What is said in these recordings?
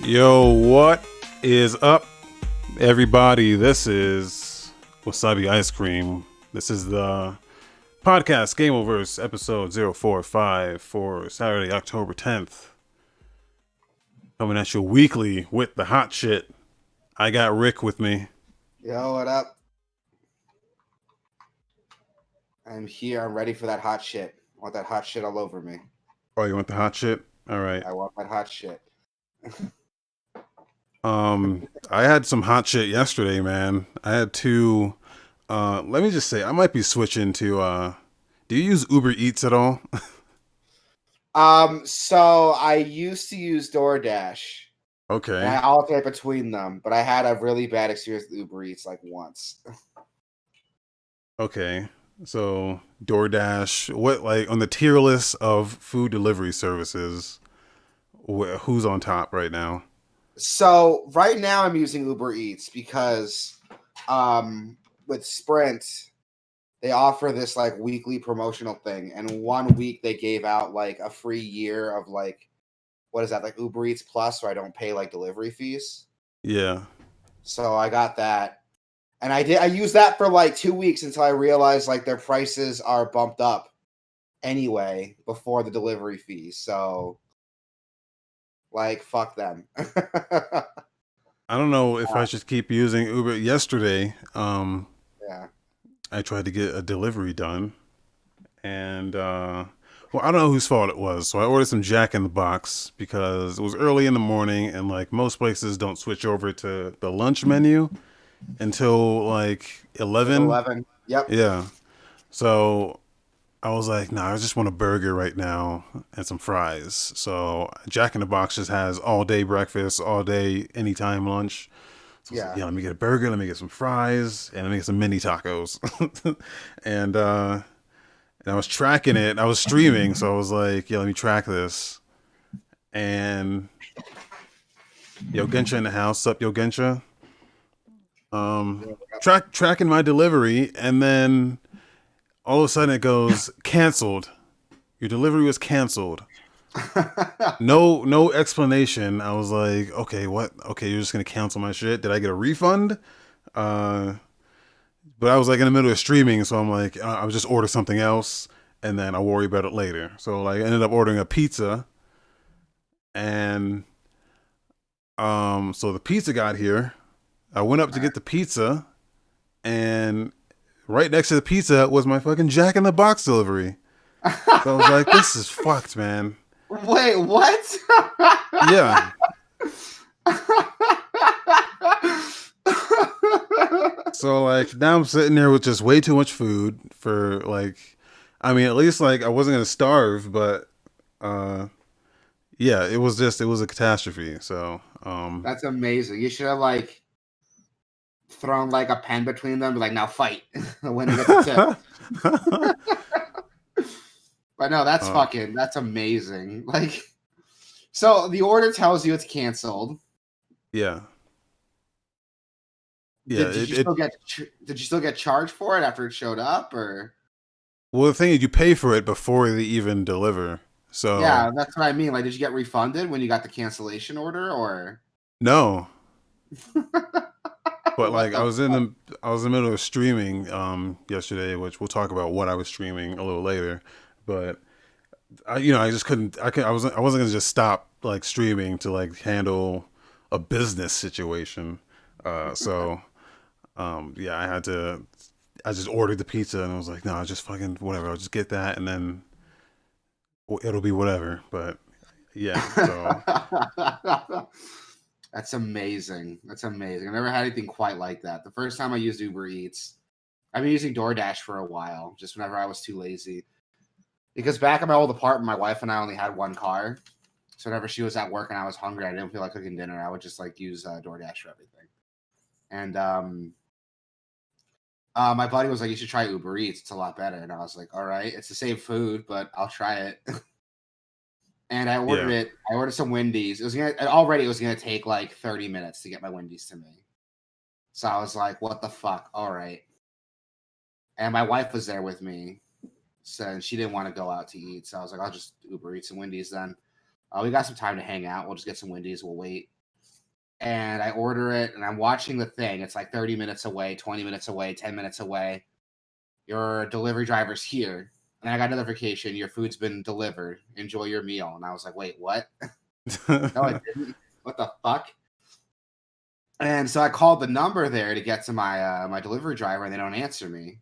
Yo, what is up, everybody? This is Wasabi Ice Cream. This is the podcast Gameoverse episode 045 for Saturday, October 10th. Coming at you weekly with the hot shit. I got Rick with me. Yo, what up? I'm here. I'm ready for that hot shit. I want that hot shit all over me. Oh, you want the hot shit? All right. I want that hot shit. I had some hot shit yesterday, man. I had two. Let me just say, I might be switching to. Do you use Uber Eats at all? So I used to use DoorDash. Okay. And I alternate between them, but I had a really bad experience with Uber Eats like once. Okay. So DoorDash, what, like, on the tier list of food delivery services, who's on top right now? So right now I'm using Uber Eats because with Sprint they offer this like weekly promotional thing, and 1 week they gave out like a free year of like, what is that, like Uber Eats Plus, where I don't pay like delivery fees. Yeah. So I got that. And I used that for like 2 weeks until I realized like their prices are bumped up anyway before the delivery fees. So like fuck them. I don't know if I should keep using Uber. Yesterday, Yeah. I tried to get a delivery done, and well, I don't know whose fault it was. So I ordered some Jack in the Box because it was early in the morning, and like most places don't switch over to the lunch menu until like 11. 11. Yep. Yeah. So I was like, nah, I just want a burger right now and some fries. So Jack in the Box just has all day breakfast, all day, anytime lunch. So I was like, yeah, let me get a burger, let me get some fries, and let me get some mini tacos. and I was tracking it. I was streaming, so I was like, yeah, let me track this. And yo, Genshin in the house. Up, yo, Genshin. Tracking my delivery, and then all of a sudden it goes canceled. Your delivery was canceled. No explanation. I was like, okay, what? Okay, you're just gonna cancel my shit. Did I get a refund? But I was like in the middle of streaming, so I'm like, I'll just order something else, and then I'll worry about it later. So like, I ended up ordering a pizza, and so the pizza got here. I went up to get the pizza, and right next to the pizza was my fucking Jack in the Box delivery. So I was like, this is fucked, man. Wait, what? Yeah. So like now I'm sitting there with just way too much food for like, I mean, at least like I wasn't gonna starve, but yeah, it was a catastrophe. So That's amazing. You should have like thrown like a pen between them, like now fight. The winner gets a tip. But no, that's amazing. Like, so the order tells you it's canceled. yeah. Yeah, Did you still get charged for it after it showed up, or? Well, the thing is, you pay for it before they even deliver. So Yeah, that's what I mean. Like, did you get refunded when you got the cancellation order, or? no. But What like the fuck? I was in the middle of streaming yesterday, which we'll talk about what I was streaming a little later. But I just couldn't. I wasn't gonna just stop like streaming to like handle a business situation. So yeah, I had to. I just ordered the pizza and I was like, no, just fucking whatever. I'll just get that and then it'll be whatever. But yeah, so That's amazing. That's amazing. I've never had anything quite like that. The first time I used Uber Eats, I've been using DoorDash for a while, just whenever I was too lazy. Because back in my old apartment, my wife and I only had one car. So whenever she was at work and I was hungry, I didn't feel like cooking dinner, I would just like use DoorDash for everything. And my buddy was like, "You should try Uber Eats. It's a lot better." And I was like, "All right, it's the same food, but I'll try it." And I ordered yeah, it. I ordered some Wendy's. It was gonna take like 30 minutes to get my Wendy's to me. So I was like, "What the fuck?" All right. And my wife was there with me, so she didn't want to go out to eat. So I was like, "I'll just Uber Eats some Wendy's then." We got some time to hang out. We'll just get some Wendy's. We'll wait. and I order it, and I'm watching the thing. It's like 30 minutes away, 20 minutes away, 10 minutes away. Your delivery driver's here. And I got a notification, your food's been delivered. Enjoy your meal. And I was like, wait, what? No, it didn't. What the fuck? And so I called the number there to get to my my delivery driver, and they don't answer me.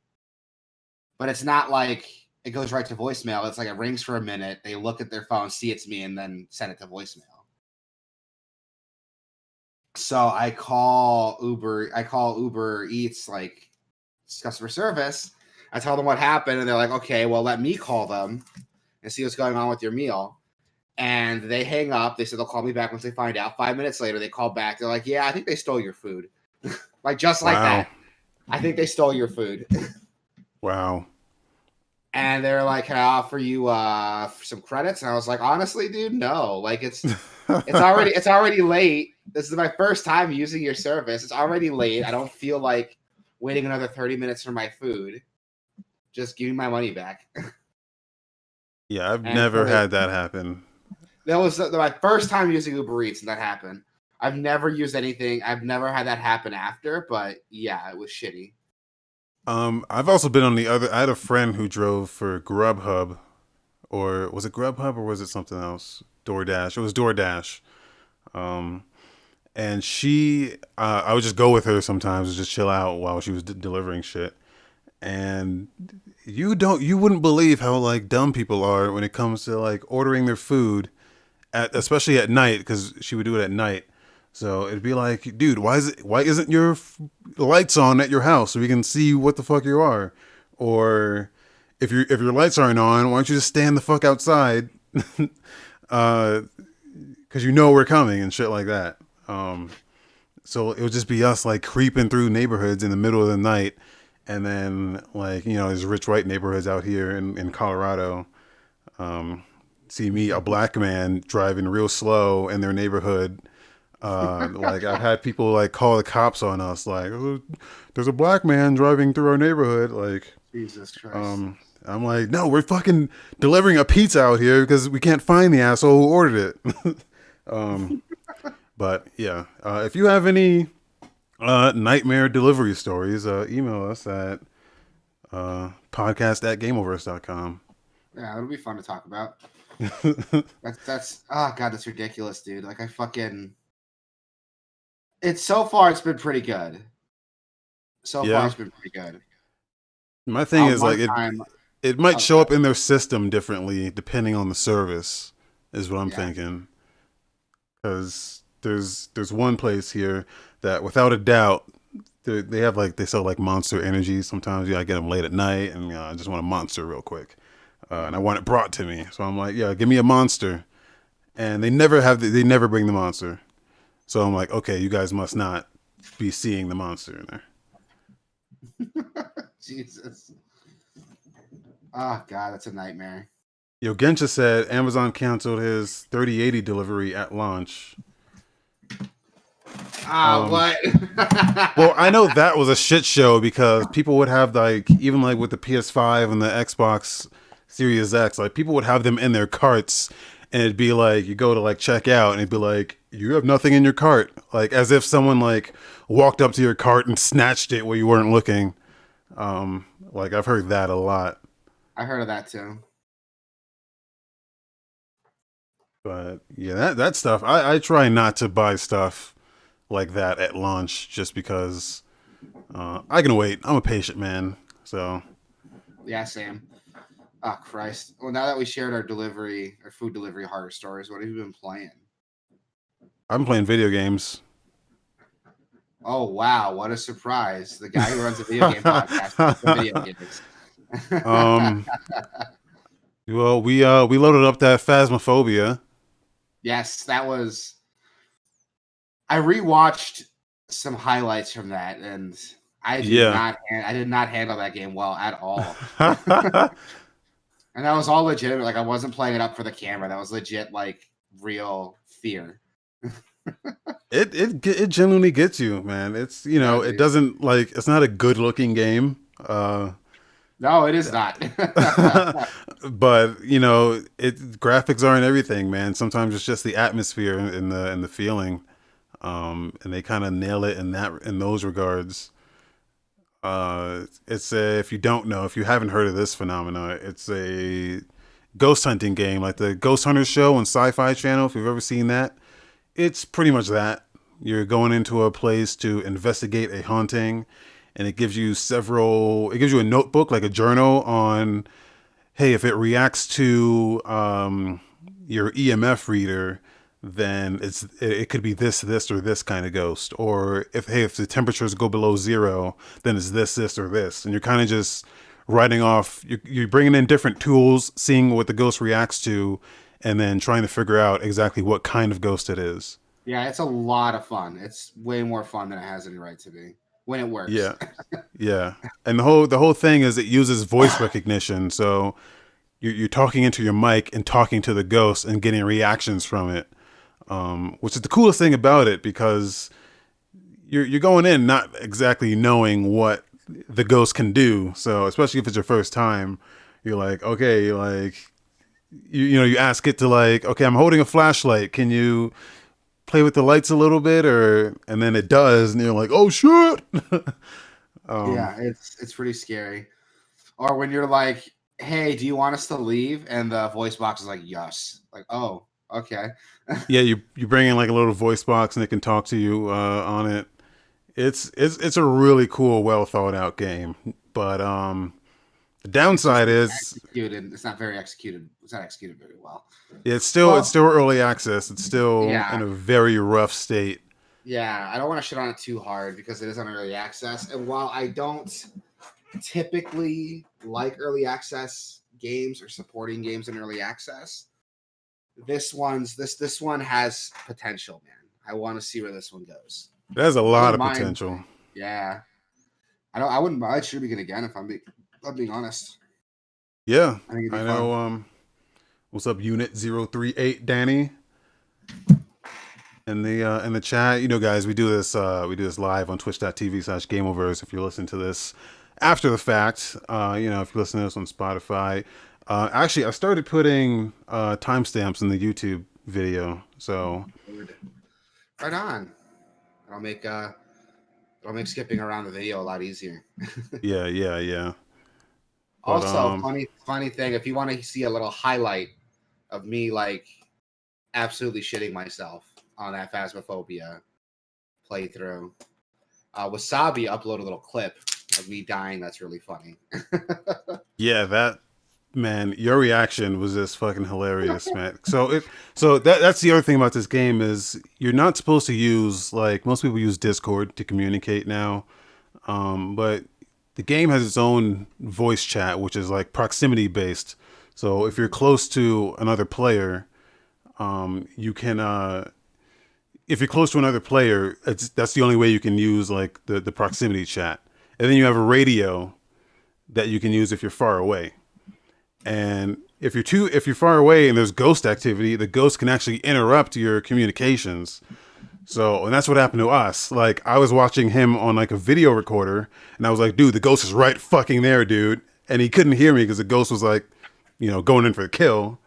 But it's not like it goes right to voicemail. It's like it rings for a minute. They look at their phone, see it's me, and then send it to voicemail. So I call Uber Eats, like customer service. I tell them what happened, and they're like, okay, well, let me call them and see what's going on with your meal. And they hang up. They said they'll call me back once they find out. 5 minutes later, they call back. They're like, yeah, I think they stole your food. Like, just like that. I think they stole your food. Wow. And they're like, can I offer you some credits? And I was like, honestly, dude, no. Like, it's already late. This is my first time using your service. It's already late. I don't feel like waiting another 30 minutes for my food. Just give me my money back. Yeah, I've never had that happen. That was my first time using Uber Eats, and that happened. I've never used anything. I've never had that happen after, but yeah, it was shitty. I've also been on the other. I had a friend who drove for Grubhub, or was it Grubhub or was it something else? DoorDash. It was DoorDash. And she, I would just go with her sometimes and just chill out while she was delivering shit. And you wouldn't believe how like dumb people are when it comes to like ordering their food especially at night, because she would do it at night. So it'd be like, dude, why isn't your lights on at your house so we can see what the fuck you are? Or if your lights aren't on, why don't you just stand the fuck outside? Because you know we're coming and shit like that. So it would just be us like creeping through neighborhoods in the middle of the night. And then, like, you know, there's rich white neighborhoods out here in Colorado. See me, a black man, driving real slow in their neighborhood. Like, I've had people, like, call the cops on us. Like, oh, there's a black man driving through our neighborhood. Like, Jesus Christ. I'm like, no, we're fucking delivering a pizza out here because we can't find the asshole who ordered it. But, yeah. If you have any nightmare delivery stories, email us at podcast@gameoverse.com. Yeah, it'll be fun to talk about. that's oh god, that's ridiculous, dude. Like, it's so far it's been pretty good. Far it's been pretty good. My thing is like it might show up in their system differently depending on the service, is what I'm thinking. Because there's one place here that without a doubt they have like, they sell like Monster Energy. Sometimes I get them late at night and I just want a Monster real quick. And I want it brought to me. So I'm like, yeah, give me a Monster. And they never bring the Monster. So I'm like, okay, you guys must not be seeing the Monster in there. Jesus. Oh god, that's a nightmare. Yo, Genshin said Amazon canceled his 3080 delivery at launch. What? Well, I know that was a shit show because people would have like, even like with the PS5 and the Xbox Series X, like people would have them in their carts and it'd be like, you go to like check out and it'd be like, you have nothing in your cart. Like as if someone like walked up to your cart and snatched it where you weren't looking. Like I've heard that a lot. I heard of that too. But yeah, that stuff, I try not to buy stuff like that at launch just because I can wait. I'm a patient man. So yeah, Sam. Oh Christ. Well, now that we shared our food delivery horror stories, what have you been playing? I've been playing video games. Oh wow, what a surprise. The guy who runs a video game podcast for video games. Well, we loaded up that Phasmophobia. Yes, that was. I rewatched some highlights from that, and I did not handle that game well at all. And that was all legitimate. Like I wasn't playing it up for the camera. That was legit, like real fear. It genuinely gets you, man. It's, you know, it doesn't like, it's not a good looking game. No, it is not. But you know, graphics aren't everything, man. Sometimes it's just the atmosphere and the feeling. and they kind of nail it in those regards. It's a, if you don't know, if you haven't heard of this phenomena, it's a ghost hunting game like the Ghost Hunters show on Sci-Fi Channel. If you've ever seen that, it's pretty much that. You're going into a place to investigate a haunting, and it gives you several. It gives you a notebook, like a journal, on hey, if it reacts to your EMF reader, then it could be this, or this kind of ghost. Or if hey, if the temperatures go below zero, then it's this, or this. And you're kind of just writing off. You're bringing in different tools, seeing what the ghost reacts to, and then trying to figure out exactly what kind of ghost it is. Yeah, it's a lot of fun. It's way more fun than it has any right to be when it works. Yeah, yeah. And the whole thing is it uses voice recognition, so you're talking into your mic and talking to the ghost and getting reactions from it, which is the coolest thing about it because you're going in not exactly knowing what the ghost can do. So especially if it's your first time, you're like, okay, like you ask it to like, okay, I'm holding a flashlight. Can you play with the lights a little bit, or and then it does, and you're like, oh shit. Yeah, it's pretty scary. Or when you're like, "Hey, do you want us to leave?" and the voice box is like, "Yes." Like, "Oh, okay." Yeah, you bring in like a little voice box and it can talk to you on it. It's a really cool, well thought out game. But the It's just downside is executed. It's not very executed. It's not executed very well. it's Well, still early access. It's still in yeah, a very rough state. yeah. I don't want to shit on it too hard because it is on early access. And while I don't typically like early access games or supporting games in early access, this one has potential, man. I want to see where this one goes. It has a I lot wouldn't of mind. potential. Yeah, I wouldn't mind streaming it again if I'm being honest. Yeah, I think it'd be I fun. know. What's up, Unit 038, Danny? In the chat, guys, we do this live on twitch.tv/gameoverse. If you're listening to this after the fact, if you're listening to this on Spotify, actually I started putting timestamps in the YouTube video. So Right on. It'll make uh it'll make skipping around the video a lot easier. yeah, yeah, yeah. But Also, funny thing, if you want to see a little highlight of me like absolutely shitting myself on that Phasmophobia playthrough, Wasabi uploaded a little clip of me dying. That's really funny. yeah, that man, your reaction was just fucking hilarious, man. So that's the other thing about this game is you're not supposed to use like most people use Discord to communicate now. But the game has its own voice chat, which is like proximity based. So if you're close to another player, you can. If you're close to another player, that's the only way you can use like the proximity chat. And then you have a radio that you can use if you're far away. And if you're far away and there's ghost activity, the ghost can actually interrupt your communications. So, and that's what happened to us. Like, I was watching him on like a video recorder, and I was like, dude, the ghost is right fucking there, dude. And he couldn't hear me because the ghost was like, going in for the kill.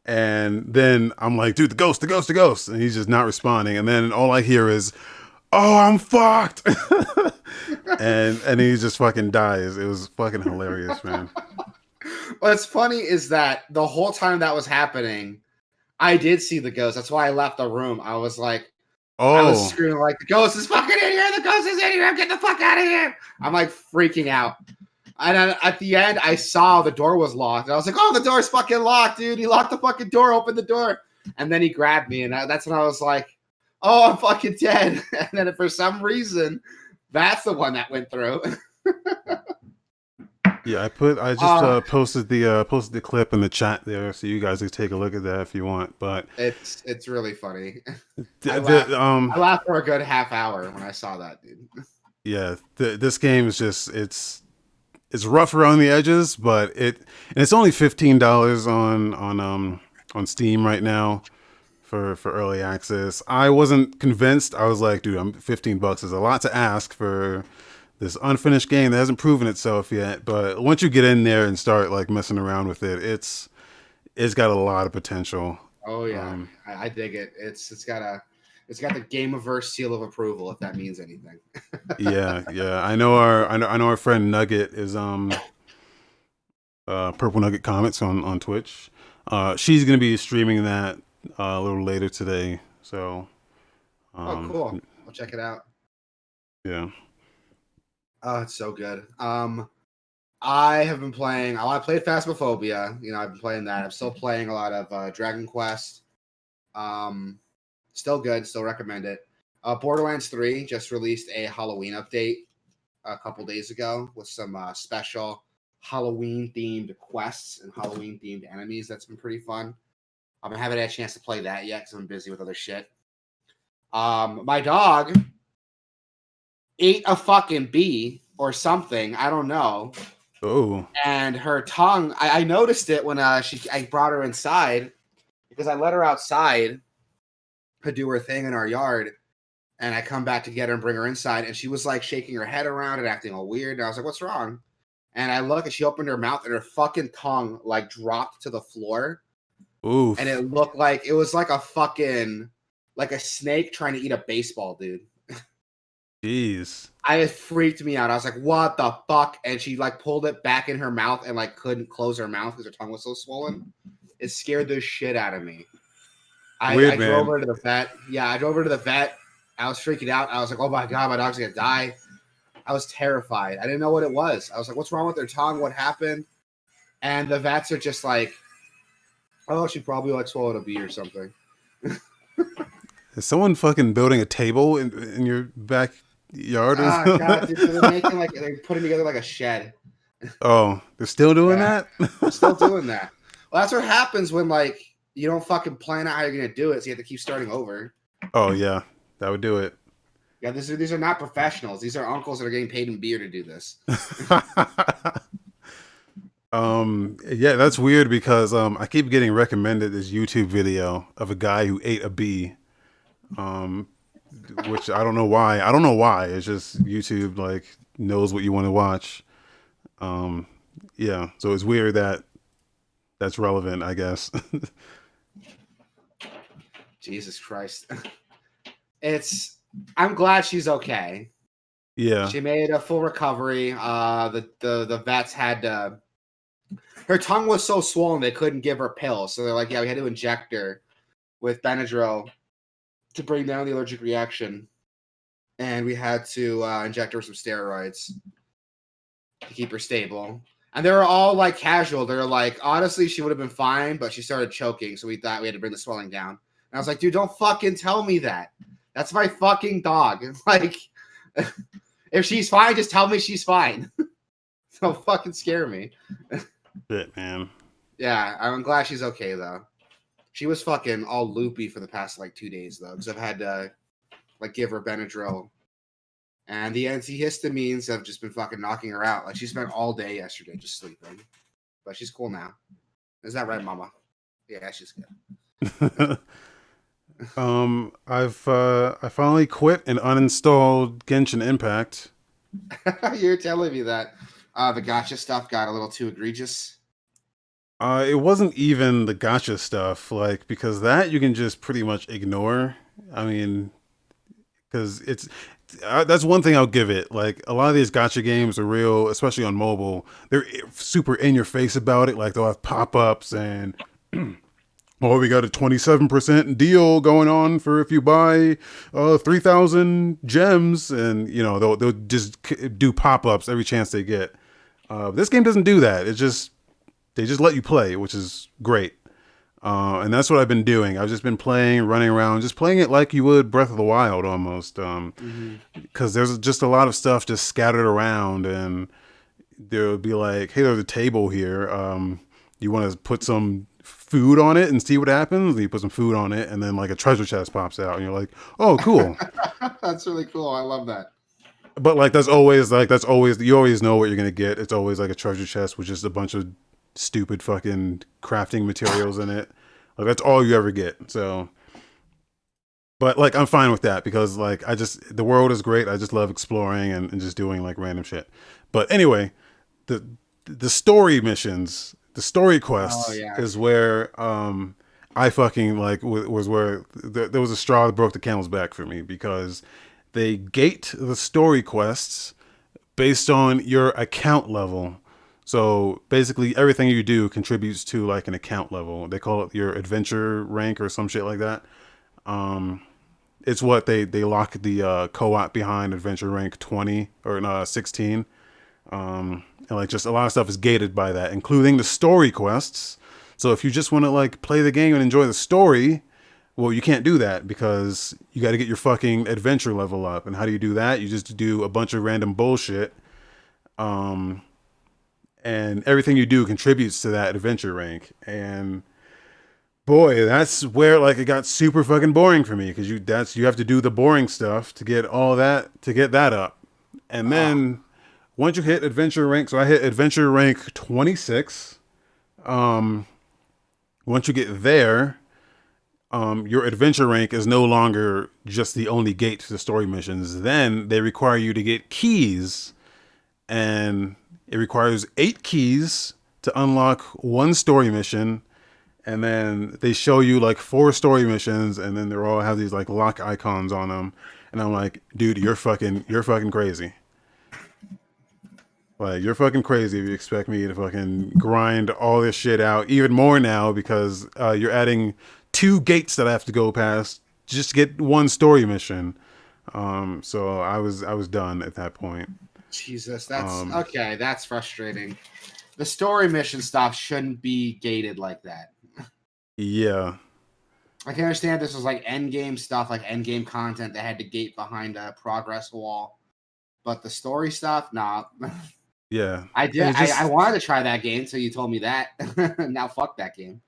And then I'm like, dude, the ghost, the ghost, the ghost. And he's just not responding. And then all I hear is, oh, I'm fucked. and he just fucking dies. It was fucking hilarious, man. What's funny is that the whole time that was happening, I did see the ghost. That's why I left the room. I was Oh, screaming like, "The ghost is fucking in here! The ghost is in here! Get the fuck out of here!" I'm like freaking out. And then at the end, I saw the door was locked. And I was like, "Oh, the door's fucking locked, dude! He locked the fucking door. Open the door!" And then he grabbed me, and that's when I was like, "Oh, I'm fucking dead!" And then for some reason, that's the one that went through. yeah. I just uh, posted the clip in the chat there, so you guys can take a look at that if you want. But it's really funny. I the, laughed. the um I laughed for a good half hour when I saw that, dude. yeah, this game is just it's rough around the edges, but it's only $15 on Steam right now for early access. I wasn't convinced. I was like, dude, I'm $15 is a lot to ask for this unfinished game that hasn't proven itself yet. But once you get in there and start like messing around with it, it's got a lot of potential. Oh yeah, Um, I dig it. It's got a It's got the Gameoverse seal of approval, if that means anything. Yeah, yeah. I know our friend Nugget is Purple Nugget Comics on Twitch. She's gonna be streaming that a little later today. So Oh, um, cool. I'll check it out. yeah. Oh, it's so good. I have been playing. I played Phasmophobia. I've been playing that. I'm still playing a lot of Dragon Quest. Um, Still good. Still recommend it. Borderlands 3 just released a Halloween update a couple days ago with some special Halloween themed quests and Halloween themed enemies. That's been pretty fun. I haven't had a chance to play that yet because I'm busy with other shit. My dog ate a fucking bee or something. I don't know. Oh, And her tongue, I noticed it when I brought her inside because I let her outside to do her thing in our yard. And I come back to get her and bring her inside, and she was like shaking her head around and acting all weird. And I was like, "What's wrong?" And I look, and she opened her mouth, and her fucking tongue like dropped to the floor, and oof. it looked like it was like a fucking like a snake trying to eat a baseball, dude. Jeez. It freaked me out. I was like, "What the fuck?" And she like pulled it back in her mouth and like couldn't close her mouth because her tongue was so swollen. It scared the shit out of me. I Weird, drove man. her to the vet. Yeah, I drove her to the vet. I was freaking out. I was like, "Oh my god, my dog's gonna die." I was terrified. I didn't know what it was. I was like, "What's wrong with their tongue? What happened?" And the vets are just like, "Oh, she probably like swallowed a bee or something." Is someone fucking building a table in your backyard? Or Ah, god, dude, they're something? making like they're putting together like a shed. Oh, they're still doing Yeah, that? they're still doing that. Well, that's what happens when like you don't fucking plan out how you're gonna do it, so you have to keep starting over. Oh yeah, that would do it. Yeah, these are not professionals. These are uncles that are getting paid in beer to do this. Yeah, that's weird because I keep getting recommended this YouTube video of a guy who ate a bee. Um, which I don't know why. I don't know why. It's just YouTube like knows what you want to watch. Um, yeah, so it's weird that that's relevant, I guess. Jesus Christ. It's I'm glad she's okay. Yeah. She made a full recovery. The vets had her tongue was so swollen they couldn't give her pills. So they're like, yeah, we had to inject her with Benadryl to bring down the allergic reaction. And we had to inject her with some steroids to keep her stable. And they were all like casual. They were like, honestly, she would have been fine, but she started choking. So we thought we had to bring the swelling down. And I was like, dude, don't fucking tell me that. That's my fucking dog. Like, if she's fine, just tell me she's fine. Don't fucking scare me. Shit, man. Yeah, I'm glad she's okay though. She was fucking all loopy for the past like 2 days though, because I've had to like give her Benadryl, and the antihistamines have just been fucking knocking her out. Like she spent all day yesterday just sleeping, but she's cool now. Is that right, Mama? Yeah, she's good. I finally quit and uninstalled Genshin Impact. You're telling me that the gotcha stuff got a little too egregious. It wasn't even the gotcha stuff, like because that you can just pretty much ignore. I mean, because it's that's one thing I'll give it. Like a lot of these gotcha games are real, especially on mobile. They're super in your face about it. Like they'll have pop ups and oh, we got a 27% deal going on for if you buy 3,000 gems, and they'll just do pop ups every chance they get. This game doesn't do that. They just let you play, which is great. And that's what I've been doing. I've just been playing, running around, just playing it like you would Breath of the Wild almost. Because there's just a lot of stuff just scattered around, and there would be like, hey, there's a table here. You want to put some food on it and see what happens? And you put some food on it, and then like a treasure chest pops out, and you're like, oh, cool. That's really cool. I love that. But like that's always you always know what you're gonna get. It's always like a treasure chest with just a bunch of stupid fucking crafting materials in it. Like that's all you ever get. So, but like I'm fine with that because like the world is great. I just love exploring and just doing like random shit. But anyway, the story missions, the story Oh quests yeah. is where I fucking like was where there was a straw that broke the camel's back for me because they gate the story quests based on your account level. So basically, everything you do contributes to like an account level. They call it your adventure rank or some shit like that. Um, it's what they lock the co-op behind adventure rank 20 or 16. And like just a lot of stuff is gated by that, including the story quests. So if you just want to like play the game and enjoy the story, well, you can't do that because you got to get your fucking adventure level up. And how do you do that? You just do a bunch of random bullshit. Um, and everything you do contributes to that adventure rank. And boy, that's where like it got super fucking boring for me because you have to do the boring stuff to get all that to get that up. And Oh, then once you hit adventure rank, so I hit adventure rank 26. Um, once you get there, your adventure rank is no longer just the only gate to the story missions. Then they require you to get keys, and it requires 8 keys to unlock one story mission. And then they show you like 4 story missions, and then they all have these like lock icons on them. And I'm like, dude, you're fucking crazy. Like, you're fucking crazy if you expect me to fucking grind all this shit out even more now because you're adding 2 gates that I have to go past just to get one story mission. So I was done at that point. Jesus, that's Um, okay. That's frustrating. The story mission stuff shouldn't be gated like that. yeah, I can understand this was like end game stuff, like end game content that had to gate behind a progress wall, but the story stuff, nah. yeah. I did. And I wanted to try that game, so you told me that. Now fuck that game.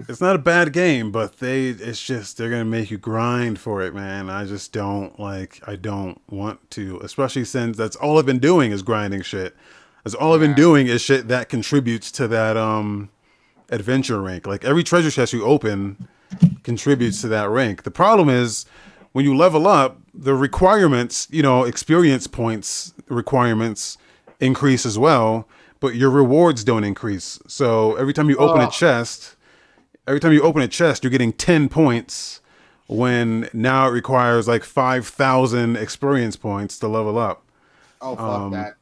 it's not a bad game, but it's just they're gonna make you grind for it, man. I just don't like. I don't want to, especially since that's all I've been doing is grinding shit. That's all I've been Yeah. doing is shit that contributes to that adventure rank. Like every treasure chest you open contributes to that rank. The problem is when you level up, the requirements, experience points requirements increase as well, but your rewards don't increase. So Oh, every time you open a chest, you're getting 10 points when now it requires like 5,000 experience points to level up. oh, fuck that.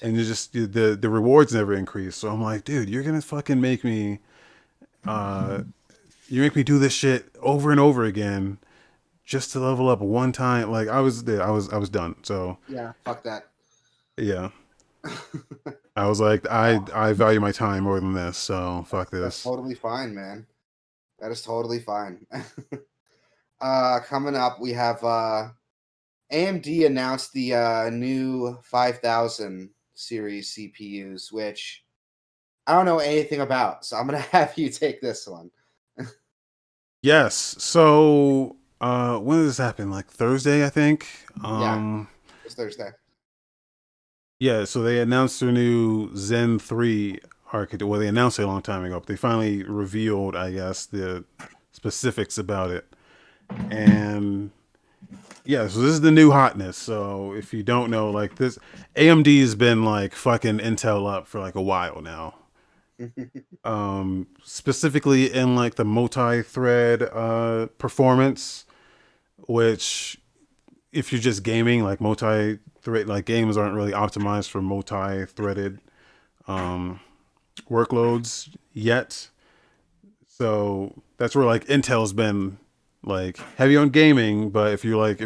And the rewards never increase. So I'm like, dude, you're gonna fucking uh make me do this shit over and over again just to level up one time. Like I was done. So Yeah, fuck that. yeah, I was like, I value my time more than this. So fuck That's this. totally fine, man. That is totally fine. Coming up, we have AMD announced the new 5000 series CPUs, which I don't know anything about. So I'm gonna have you take this one. Yes. So when did this happen? Like Thursday, I think. Yeah, it's Thursday. Yeah. So they announced their new Zen 3 architecture. Well, they announced it a long time ago, but they finally revealed, I guess, the specifics about it. And yeah, so this is the new hotness. So if you don't know, like this, AMD's been like fucking Intel up for like a while now. Specifically in like the multi-thread performance, which if you're just gaming, like multi-thread, like games aren't really optimized for multi-threaded um, workloads yet. So that's where like Intel's been like heavy on gaming, but if you're like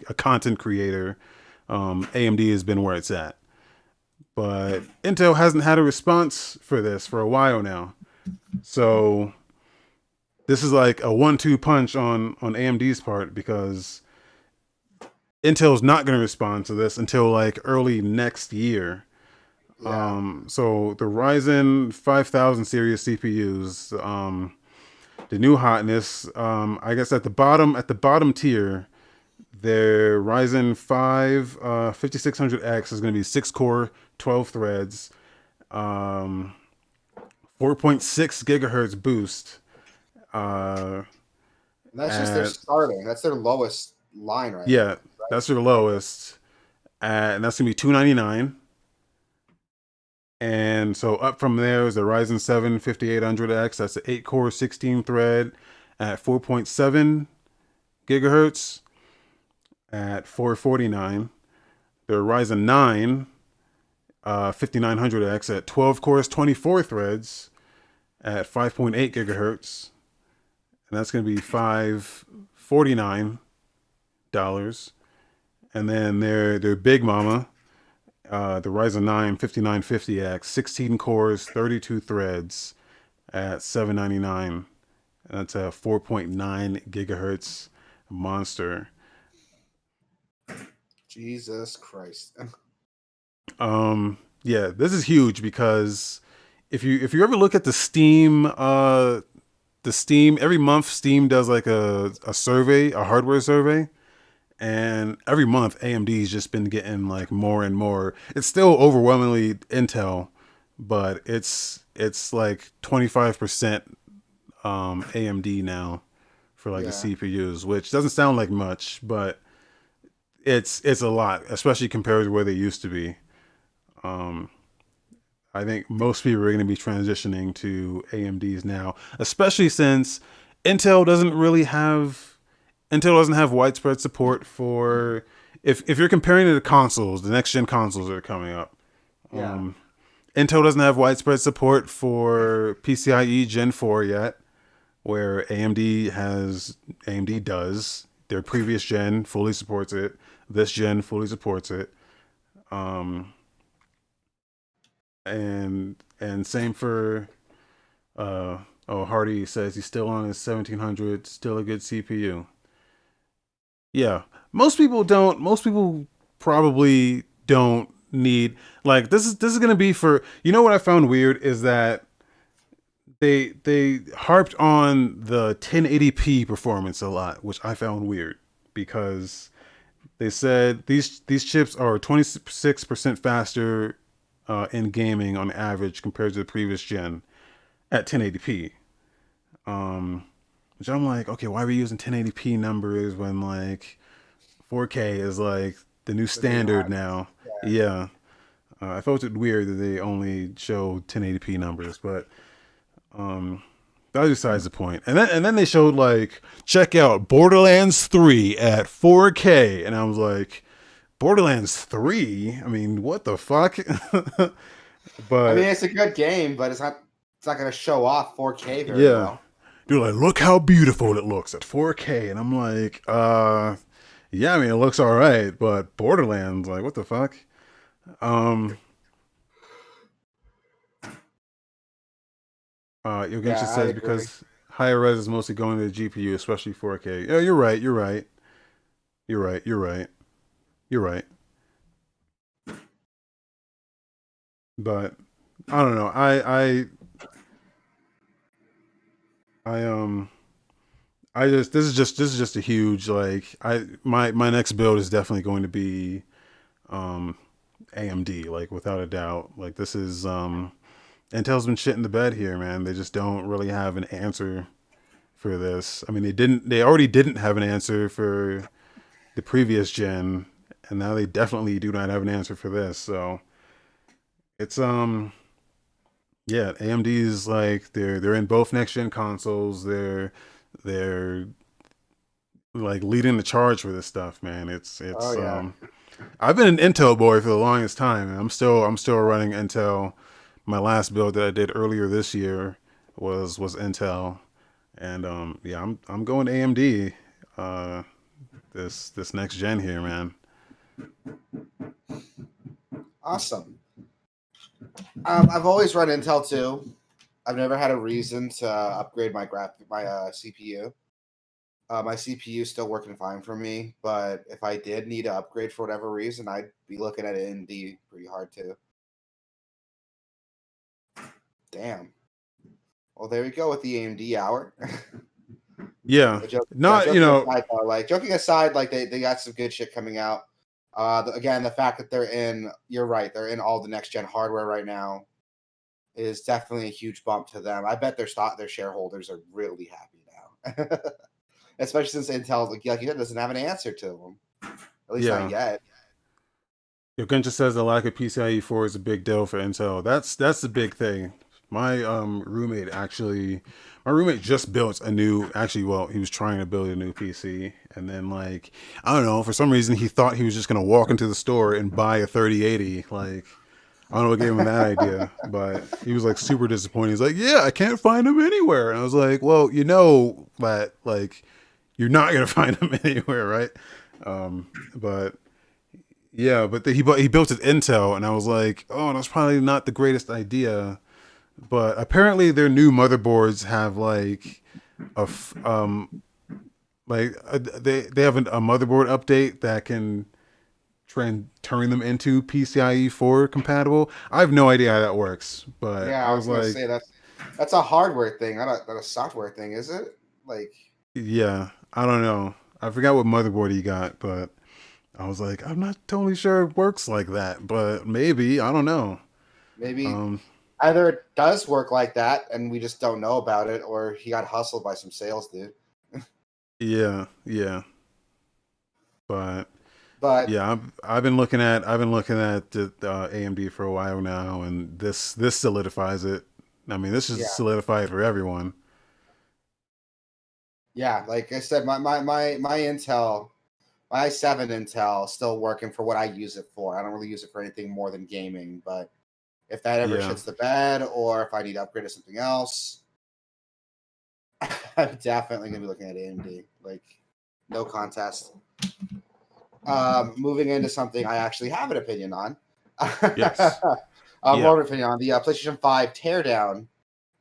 a content creator, AMD has been where it's at. But Intel hasn't had a response for this for a while now. So this is like a 1-2 punch on AMD's part because Intel's not going to respond to this until like early next year. Yeah, So the Ryzen 5000 series CPUs, the new hotness, I guess at the bottom tier, their Ryzen 5 5600X is going to be 6 core, 12 threads, um, 4.6 gigahertz boost. Uh, that's just their at starting. That's their lowest line right now. Yeah, that's their lowest, and that's gonna be 299. And so up from there is the Ryzen 7 5800X. That's the 8 core, 16 thread, at 4.7 gigahertz at 449. The Ryzen 9 5900X at 12 cores, 24 threads at 5.8 gigahertz, and that's going to be $549. And then their big mama, the Ryzen 9 5950X, 16 cores, 32 threads at 799. That's a 4.9 gigahertz monster. Jesus Christ. Yeah, this is huge because if you ever look at the Steam every month Steam does like a survey, a hardware survey, and every month AMD's just been getting like more and more. It's still overwhelmingly Intel, but it's like 25% AMD now for like the Yeah. CPUs, which doesn't sound like much, but it's a lot, especially compared to where they used to be. Um, I think most people are going to be transitioning to AMDs now, especially since Intel doesn't really have Intel doesn't have widespread support for if you're comparing it to consoles, the next gen consoles that are coming up. Yeah. Um, Intel doesn't have widespread support for PCIe Gen 4 yet, where AMD does. Their previous gen fully supports it. This gen fully supports it. Um, and same for Hardy says he's still on his 1700, still a good CPU. Yeah, most people probably don't need like this is going to be for, you know, what I found weird is that they harped on the 1080p performance a lot, which I found weird because they said these chips are 26% faster in gaming on average compared to the previous gen at 1080p. Um, which I'm like, okay, why are we using 1080p numbers when like 4K is like the new The new standard now? yeah. Yeah, I felt it weird that they only show 1080p numbers, but um, that was besides the point. And then they showed like, check out Borderlands 3 at 4K, and I was like, Borderlands 3? I mean, what the fuck? I mean, But it's a good game, but it's not going to show off 4K very yeah, well. dude, like, look how beautiful it looks at 4K, and I'm like, yeah, I mean, it looks all right, but Borderlands, like, what the fuck? Um, Yogensha Yeah, I says agree. because higher res is mostly going to the GPU, especially 4K. Yeah, you're right. You're right. You're right. You're right. You're right. But I don't know. I I just this is just a huge like my next build is definitely going to be um AMD, like without a doubt. Like this is Intel's been shit in the bed here, man. They just don't really have an answer for this. I mean, they already didn't have an answer for the previous gen, and now they definitely do not have an answer for this. So it's yeah, AMD is like they're in both next gen consoles. They're like leading the charge for this stuff, man. Oh It's yeah. I've been an Intel boy for the longest time, and I'm still running Intel. My last build that I did earlier this year was Intel, and yeah, I'm going AMD uh this next gen here, man. Awesome. I've always run Intel too. I've never had a reason to upgrade my CPU. My CPU is still working fine for me, but if I did need to upgrade for whatever reason, I'd be looking at AMD pretty hard too. Damn. Well, there we go with the AMD hour. Yeah, But not you joking know aside, though, like joking aside, like they got some good shit coming out. Again, the fact that you're right, they're in all the next gen hardware right now is definitely a huge bump to them. I bet their shareholders are really happy now, especially since Intel, like you said, doesn't have an answer to them, at least not yeah. yet. If Genshin says the lack of PCIe 4 is a big deal for Intel, that's the big thing. My roommate actually, my roommate just built a new. Actually, well, he was trying to build a new PC, and then like I don't know, for some reason he thought he was just gonna walk into the store and buy a 3080. Like I don't know what gave him that idea, but he was like super disappointed. He's like, "Yeah, I can't find him anywhere," and I was like, "Well, you know that like you're not gonna find him anywhere, right?" But yeah, but he built it Intel, and I was like, "Oh, that's probably not the greatest idea." But apparently, their new motherboards have like a they have a motherboard update that can turn them into PCIe 4 compatible. I have no idea how that works, but Yeah, I I was was gonna like, say that's a hardware thing, not a software thing, is it? Like yeah, I don't know. I forgot what motherboard he got, but I was like, I'm not totally sure it works like that, but maybe I don't know. maybe Um, either it does work like that and we just don't know about it, or he got hustled by some sales dude. yeah, yeah, but But yeah, I've been looking at the AMD for a while now, and this solidifies it. I mean, this is yeah, solidified for everyone. yeah, like I said, my Intel, my i7 Intel, still working for what I use it for. I don't really use it for anything more than gaming. But if that ever Yeah, shits the bed, or if I need to upgrade to something else, I'm definitely gonna be looking at AMD. Like, no contest. Moving into something I actually have an opinion on. yes, yeah, More of an opinion on the PlayStation 5 teardown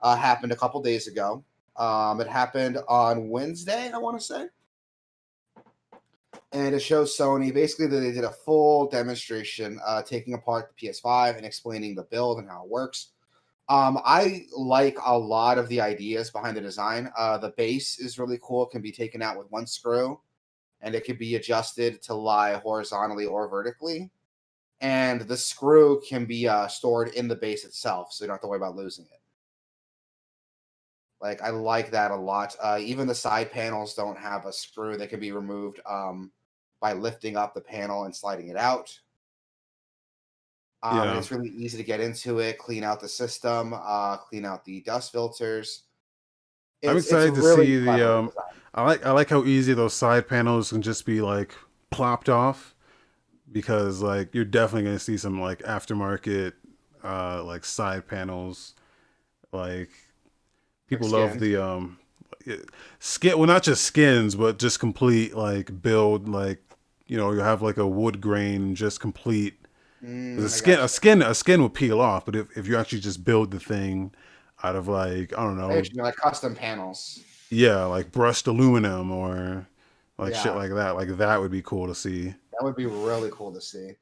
happened a couple days ago. It happened on Wednesday, I want to say. And it shows Sony basically that they did a full demonstration taking apart the PS5 and explaining the build and how it works. I like a lot of the ideas behind the design. The base is really cool, it can be taken out with one screw, and it can be adjusted to lie horizontally or vertically. And the screw can be stored in the base itself, so you don't have to worry about losing it. Like I like that a lot. Even the side panels don't have a screw; they can be removed by lifting up the panel and sliding it out. And yeah. it's really easy to get into it, clean out the system, clean out the dust filters. I'm It's excited to really see the clever design. I like how easy those side panels can just be like plopped off because like you're definitely gonna see some like aftermarket like side panels like Like people love skins. the skin, well not just skins but just complete like build, like you know you have like a wood grain just complete. 'Cause I got you. a skin will peel off, but if you actually just build the thing out of like I don't I know, actually like custom panels. yeah, like brushed aluminum or like shit Yeah, like that would be cool to see. that would be really cool to see.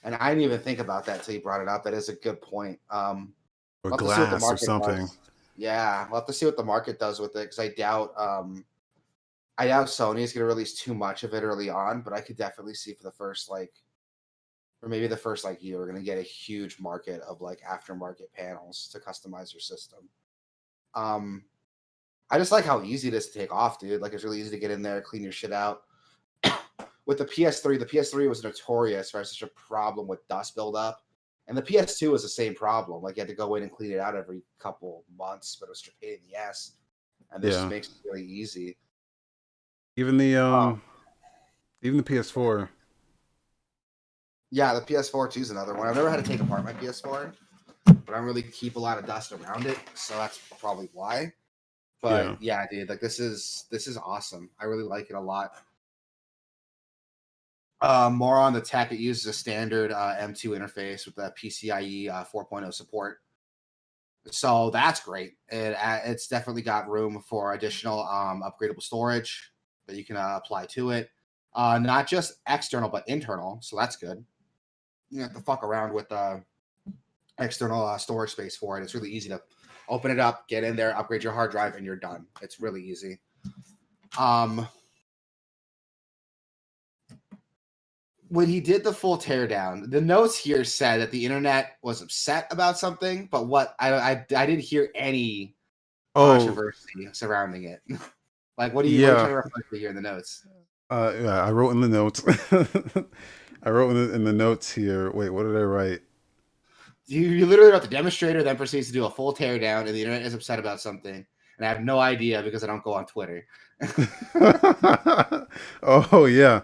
And I didn't even think about that till you brought it up. That is a good point. Or We'll have to see what the glass or market something. does. Yeah, we'll have to see what the market does with it because I doubt Sony's gonna release too much of it early on, but I could definitely see for the first like or maybe the first like year, we're gonna get a huge market of like aftermarket panels to customize your system. Um, I just like how easy it is to take off, dude. Like it's really easy to get in there, clean your shit out. With the PS3 was notorious for such a problem with dust buildup. And the PS2 was the same problem. Like you had to go in and clean it out every couple months, but it was a pain in the ass. And this just Yeah. makes it really easy. Even the Um, even the PS4. yeah, the PS4 too is another one. I've never had to take apart my PS4, but I don't really keep a lot of dust around it, so that's probably why. But Yeah. yeah, dude, like this is awesome. I really like it a lot. More on the tech, it uses a standard M2 interface with the PCIe 4.0 support. So that's great. It's definitely got room for additional upgradable storage that you can apply to it. Not just external, but internal. So that's good. You don't have to fuck around with external storage space for it. It's really easy to open it up, get in there, upgrade your hard drive, and you're done. It's really easy. Um, when he did the full teardown, the notes here said that the internet was upset about something, but what I didn't hear any Oh, controversy surrounding it. Like, what are you trying yeah. to refer to here in the notes? Yeah, I wrote in the notes. I wrote in the notes here. Wait, what did I write? You literally got the demonstrator, then proceeds to do a full teardown, and the internet is upset about something, and I have no idea because I don't go on Twitter. Oh yeah.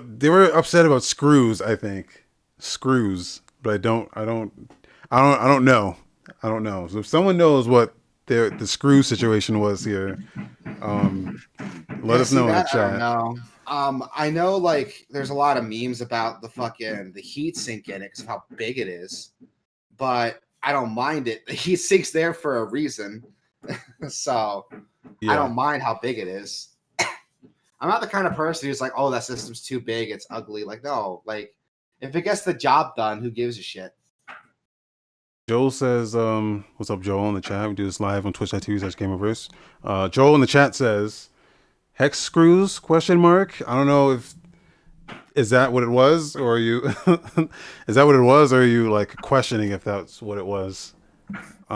They were upset about screws, I think. Screws, but I don't know. I don't know. So if someone knows what the screw situation was here, um, let Yeah, us see know in the that? I don't chat. know. I know like there's a lot of memes about the heat sink in it because of how big it is, but I don't mind it. The heat sink's there for a reason, so I Yeah. don't mind how big it is. I'm not the kind of person who's like, oh, that system's too big, it's ugly. Like, no, like if it gets the job done, who gives a shit? Joel says, what's up, Joel, in the chat? We do this live on twitch.tv/Gameoverse. Joel in the chat says, hex screws, question mark. I don't know if, is that what it was? Or are you, is that what it was? Or are you like questioning if that's what it was?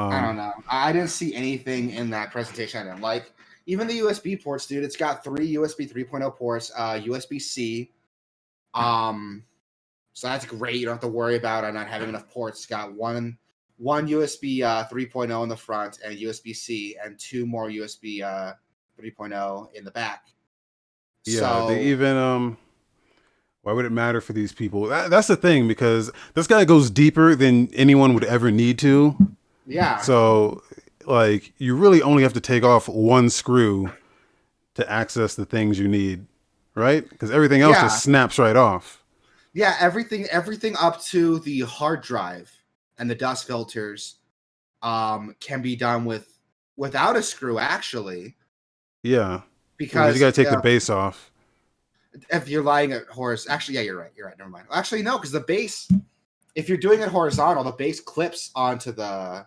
I don't know. I didn't see anything in that presentation I didn't like. Even the USB ports, dude, it's got 3 USB 3.0 ports, USB-C. So that's great. You don't have to worry about it not having enough ports. It's got one USB 3.0 in the front and USB-C, and 2 more USB 3.0 in the back. Yeah, they So even why would it matter for these people? That's the thing, because this guy goes deeper than anyone would ever need to. yeah, So like you really only have to take off one screw to access the things you need, right? Because everything else yeah, just snaps right off. yeah. Everything up to the hard drive and the dust filters can be done without a screw actually, Yeah, because you because got to take the base off. if you're lying at horse, actually, yeah, you're right. You're right. Never mind. Actually, no, because the base, if you're doing it horizontal, the base clips onto the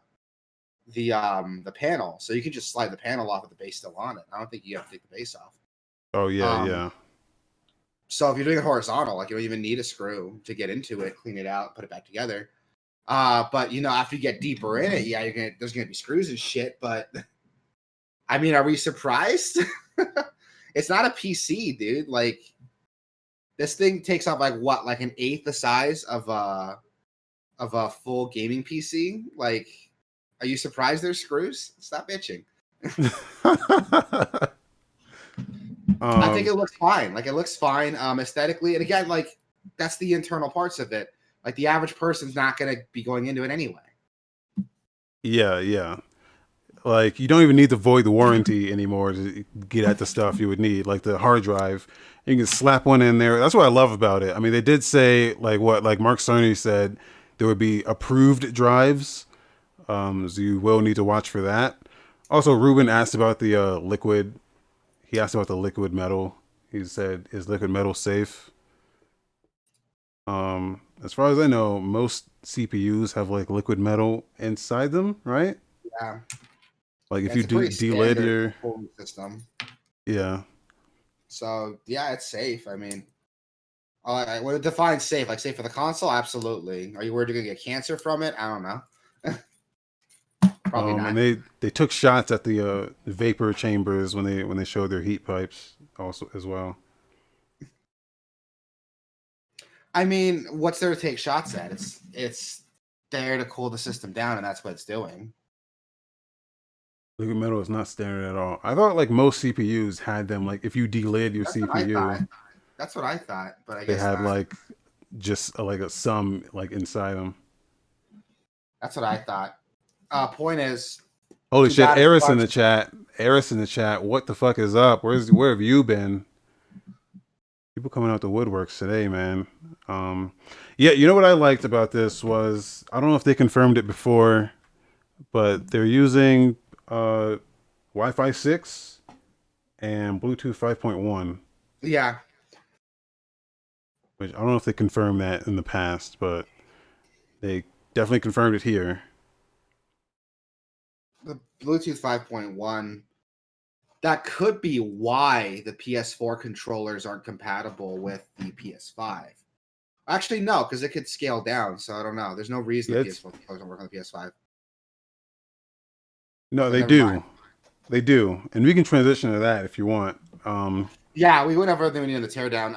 panel, so you can just slide the panel off with the base still on it. I don't think you have to take the base off. Oh yeah, Um, yeah. so if you're doing it horizontal, like you don't even need a screw to get into it, clean it out, put it back together. But after you get deeper in it, yeah, there's gonna be screws and shit. But I mean, are we surprised? It's not a PC, dude. Like this thing takes up like what, like an eighth the size of a full gaming PC. Like, are you surprised there's screws? Stop bitching. I think um, it looks fine. Like it looks fine aesthetically, and again, like that's the internal parts of it. Like the average person's not gonna be going into it anyway. yeah, yeah. Like you don't even need to void the warranty anymore to get at the stuff you would need, like the hard drive. You can slap one in there. That's what I love about it. I mean, they did say like Mark Cerny said, there would be approved drives. So you will need to watch for that. Also, Ruben asked about the liquid. He asked about the liquid metal. He said, "Is liquid metal safe?" As far as I know, most CPUs have like liquid metal inside them, right? Yeah, Like if you it's a do pretty delid standard your, cooling system. yeah, So yeah, it's safe. I mean, what it defines safe? Like safe for the console? Absolutely. Are you worried you're gonna get cancer from it? I don't know. Probably and not. they took shots at the vapor chambers when they showed their heat pipes also as well. I mean, what's there to take shots at? It's there to cool the system down, and that's what it's doing. Liquid metal is not standard at all. I thought like most CPUs had them. Like if you delid your That's what I CPU, thought. That's what I thought, but I they guess had not. like just like a some like inside them. That's what I thought. Point is, Holy too shit, bad it's a Eris in bunch. the chat. Eris in the chat. What the fuck is up? Where have you been? People coming out the woodworks today, man. Um, yeah, you know what I liked about this was I don't know if they confirmed it before, but they're using Wi-Fi 6 and Bluetooth 5.1, Yeah, which I don't know if they confirmed that in the past, but they definitely confirmed it here. the Bluetooth 5.1. That could be why the PS4 controllers aren't compatible with the PS5. Actually, no, because it could scale down. So I don't know. There's no reason Yeah, the it's PS4 controllers don't work on the PS5. no, So they never mind. do. They do. And we can transition to that if you want. Yeah, we went over everything we needed to tear down.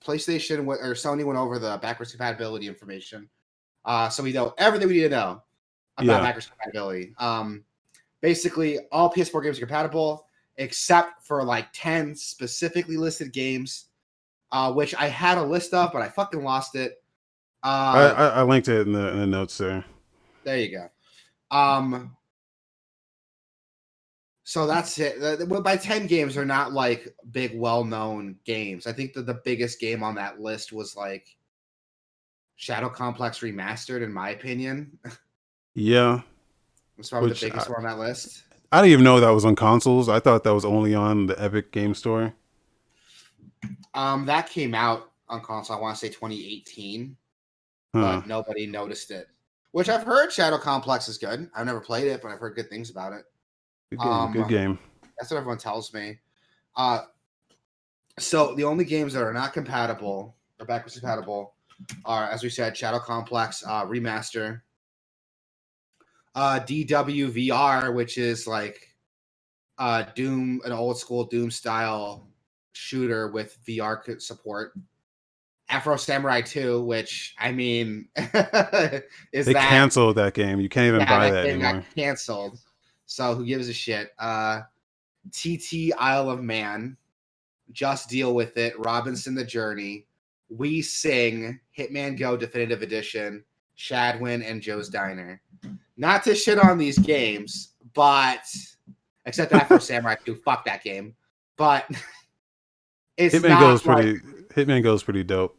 PlayStation or Sony went over the backwards compatibility information. So we know everything we need to know about Yeah. backwards compatibility. Basically, all PS4 games are compatible except for like 10 specifically listed games, which I had a list of, but I fucking lost it. I linked it in the notes there. There you go. So that's it. By 10 games, they're not like big, well known games. I think that the biggest game on that list was like Shadow Complex Remastered, in my opinion. Yeah, It's probably the which biggest one on that list. I didn't even know that was on consoles. I thought that was only on the Epic Game Store. That came out on console, I want to say 2018, Huh. but nobody noticed it. Which I've heard Shadow Complex is good. I've never played it, but I've heard good things about it. Good game. Good game. That's what everyone tells me. So the only games that are not compatible or backwards compatible are, as we said, Shadow Complex Remaster, DWVR, which is like Doom, an old school Doom style shooter with VR support. Afro Samurai 2, which I mean is They that canceled that game. You can't even yeah, buy that that game got anymore. canceled. So who gives a shit? TT Isle of Man, Just Deal with It, Robinson the Journey, We Sing, Hitman Go Definitive Edition, Shadwin, and Joe's Diner. Not to shit on these games, but except Afro Samurai 2, fuck that game. But it's Hitman Go is not like pretty. Hitman Go is pretty dope.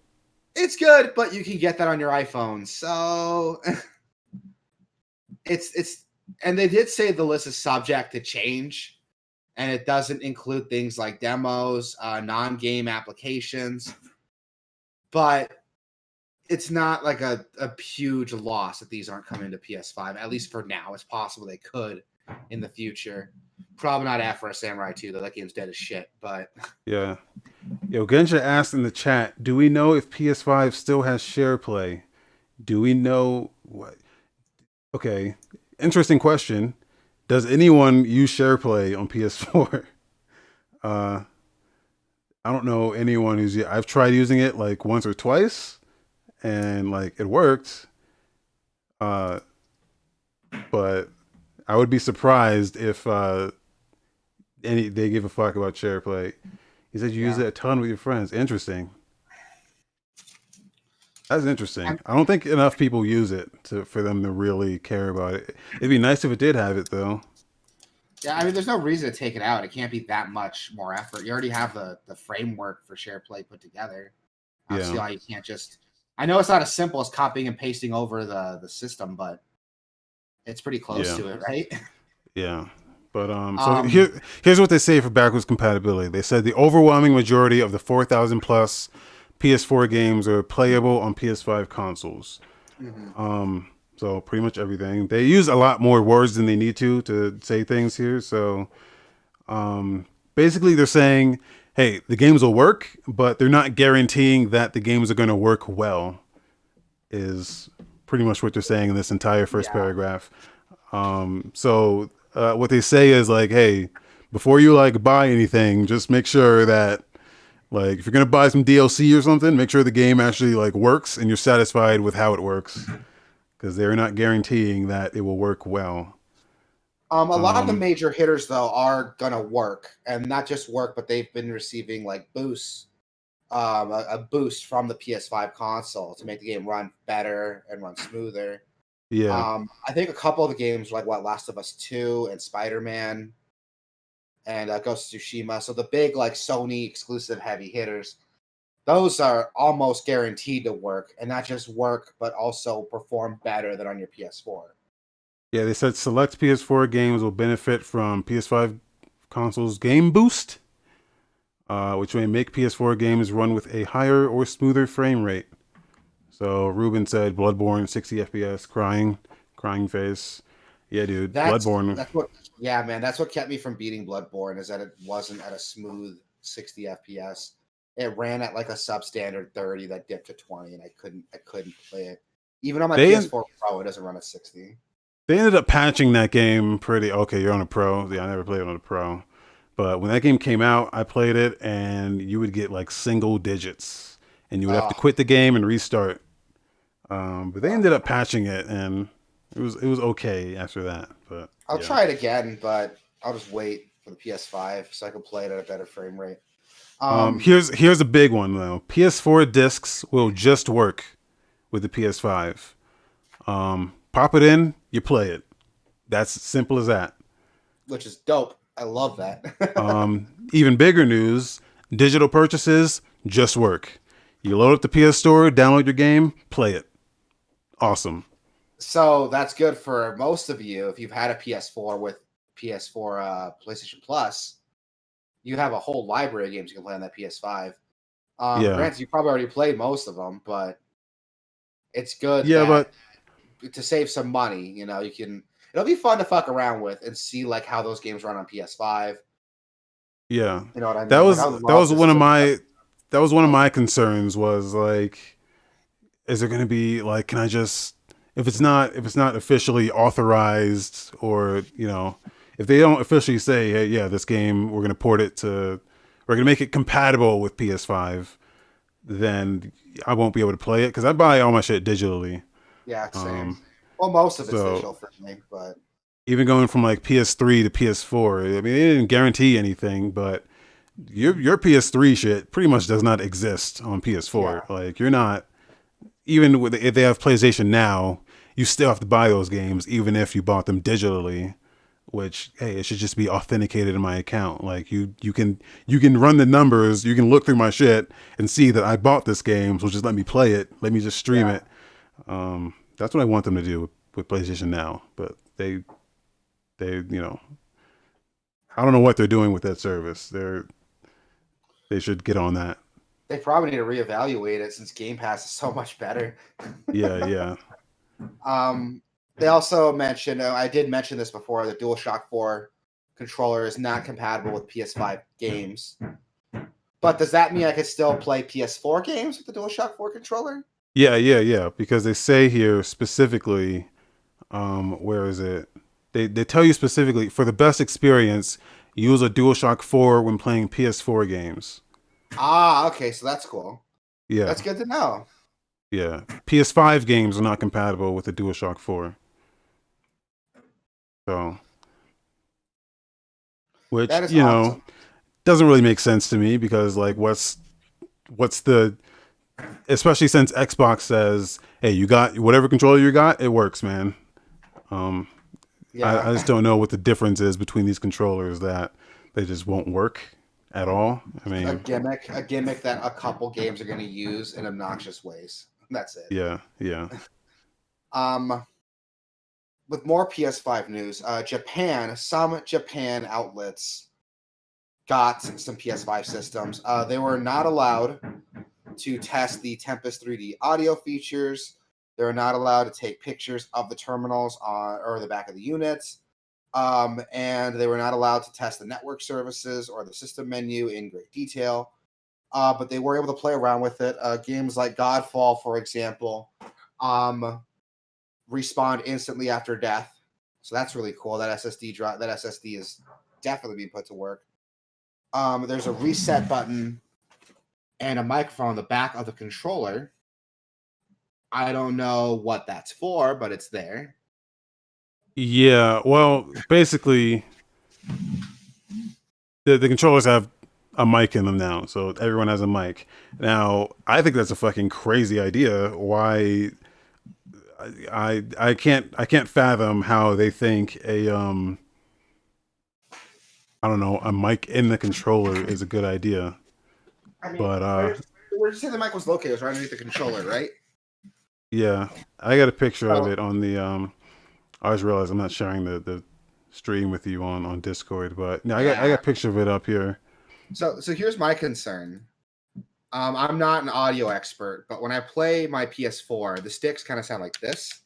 it's good, but you can get that on your iPhone. So it's and they did say the list is subject to change, and it doesn't include things like demos, non-game applications, but it's not like a huge loss that these aren't coming to PS5, at least for now. It's possible they could in the future. Probably not Afro Samurai 2, though. That game's dead as shit, but Yeah. Yo, Gensha asked in the chat, do we know if PS5 still has share play? Do we know what? Okay, interesting question. Does anyone use share play on PS4? Uh, I don't know anyone who's. I've tried using it like once or twice, and like it worked. Uh, but I would be surprised if any they give a fuck about share play. He said you use yeah. it a ton with your friends. Interesting. That's interesting. I don't think enough people use it for them to really care about it. It'd be nice if it did have it though. Yeah, I mean, there's no reason to take it out. It can't be that much more effort. You already have the framework for share play put together. I don't see Yeah, why you can't just. I know it's not as simple as copying and pasting over the system, but it's pretty close yeah, to it, right? yeah. But so Um, here's what they say for backwards compatibility. They said the overwhelming majority of the 4,000 plus PS4 games are playable on PS5 consoles. mhm. So pretty much everything. They use a lot more words than they need to say things here. So basically, they're saying, hey, the games will work, but they're not guaranteeing that the games are going to work well. Is pretty much what they're saying in this entire first Yeah. paragraph. So what they say is like, hey, before you like buy anything, just make sure that like if you're gonna buy some DLC or something, make sure the game actually like works and you're satisfied with how it works because they're not guaranteeing that it will work well. A lot of the Um, major hitters though are gonna work, and not just work, but they've been receiving like boosts, a boost from the PS5 console to make the game run better and run smoother. yeah, I think a couple of the games like what Last of Us 2 and Spider-Man and Ghost of Tsushima, so the big like Sony exclusive heavy hitters, those are almost guaranteed to work, and not just work, but also perform better than on your PS4. yeah. They said select PS4 games will benefit from PS5 consoles Game Boost, which may make PS4 games run with a higher or smoother frame rate. So Ruben said Bloodborne 60 FPS, crying face. Yeah, dude, Bloodborne. That's what yeah, man, that's what kept me from beating Bloodborne is that it wasn't at a smooth 60 FPS. It ran at like a substandard 30 that dipped to 20 and I couldn't play it. Even on my They PS4 Pro, it doesn't run at 60. they ended up patching that game pretty. Okay, you're on a pro. Yeah, I never played it on a pro, but when that game came out, I played it, and you would get like single digits, and you would have to Oh, quit the game and restart. But they ended up patching it, and it was okay after that. But I'll yeah. try it again, but I'll just wait for the PS5 so I can play it at a better frame rate. Um, Here's a big one though. PS4 discs will just work with the PS5. Pop it in, you play it. That's simple as that. which is dope. I love that. Even bigger news: digital purchases just work. You load up the PS Store, download your game, play it. Awesome. So that's good for most of you. If you've had a PS4 with PS4 PlayStation Plus, you have a whole library of games you can play on that PS5. Yeah, Granted, you probably already played most of them, but it's good yeah, that but to save some money, you can. It'll be fun to fuck around with and see like how those games run on PS5. yeah, You know what I that mean? Like I was would that love was to one of switch it up. my that was one of my concerns. Was like, is there going to be like, can I just, if it's not officially authorized, or if they don't officially say, hey, yeah, this game, we're going to we're going to make it compatible with PS5, then I won't be able to play it because I buy all my shit digitally. Yeah, same. um Well, most of it's so digital for me, but even going from like PS3 to PS4, I mean, they didn't guarantee anything, but your PS3 shit pretty much does not exist on PS4. yeah, Like, you're not, even with, if they have PlayStation Now, you still have to buy those games, even if you bought them digitally. Which, hey, it should just be authenticated in my account. Like, you can run the numbers, you can look through my shit and see that I bought this game, so just let me play it, let me just stream yeah. it. That's what I want them to do with PlayStation Now, but they I don't know what they're doing with that service. They should get on that. They probably need to reevaluate it since Game Pass is so much better. Yeah, yeah, Um, they also mentioned, I did mention this before, the DualShock 4 controller is not compatible with PS5 games. But does that mean I could still play PS4 games with the DualShock 4 controller? yeah. Because they say here specifically, where is it? They tell you specifically, for the best experience, use a DualShock 4 when playing PS4 games. Ah, okay, so that's cool. Yeah, That's good to know. yeah. PS5 games are not compatible with the DualShock 4. So, which, That is awesome. doesn't really make sense to me, because like, what's the, especially since Xbox says, hey, you got whatever controller you got, it works, man. Um, Yeah. I just don't know what the difference is between these controllers that they just won't work at all. I a mean, gimmick, a gimmick that a couple games are going to use in obnoxious ways. That's it. yeah, yeah. Um, with more PS5 news, some Japan outlets got some PS5 systems. They were not allowed to test the Tempest 3D audio features. They were not allowed to take pictures of the terminals or the back of the units. And they were not allowed to test the network services or the system menu in great detail. But they were able to play around with it. Games like Godfall, for example, respawn instantly after death. So that's really cool. That SSD is definitely being put to work. There's a reset button and a microphone on the back of the controller. I don't know what that's for, but it's there. Yeah, well, basically, the controllers have a mic in them now, so everyone has a mic. Now, I think that's a fucking crazy idea. Why? I can't fathom how they think I don't know, a mic in the controller is a good idea. I mean, But where'd you say the mic was located? It was right underneath the controller, right? yeah, I got a picture of So, it on the I just realized I'm not sharing the stream with you on Discord, but no, I got yeah. a picture of it up here. So here's my concern. I'm not an audio expert, but when I play my PS4, the sticks kind of sound like this.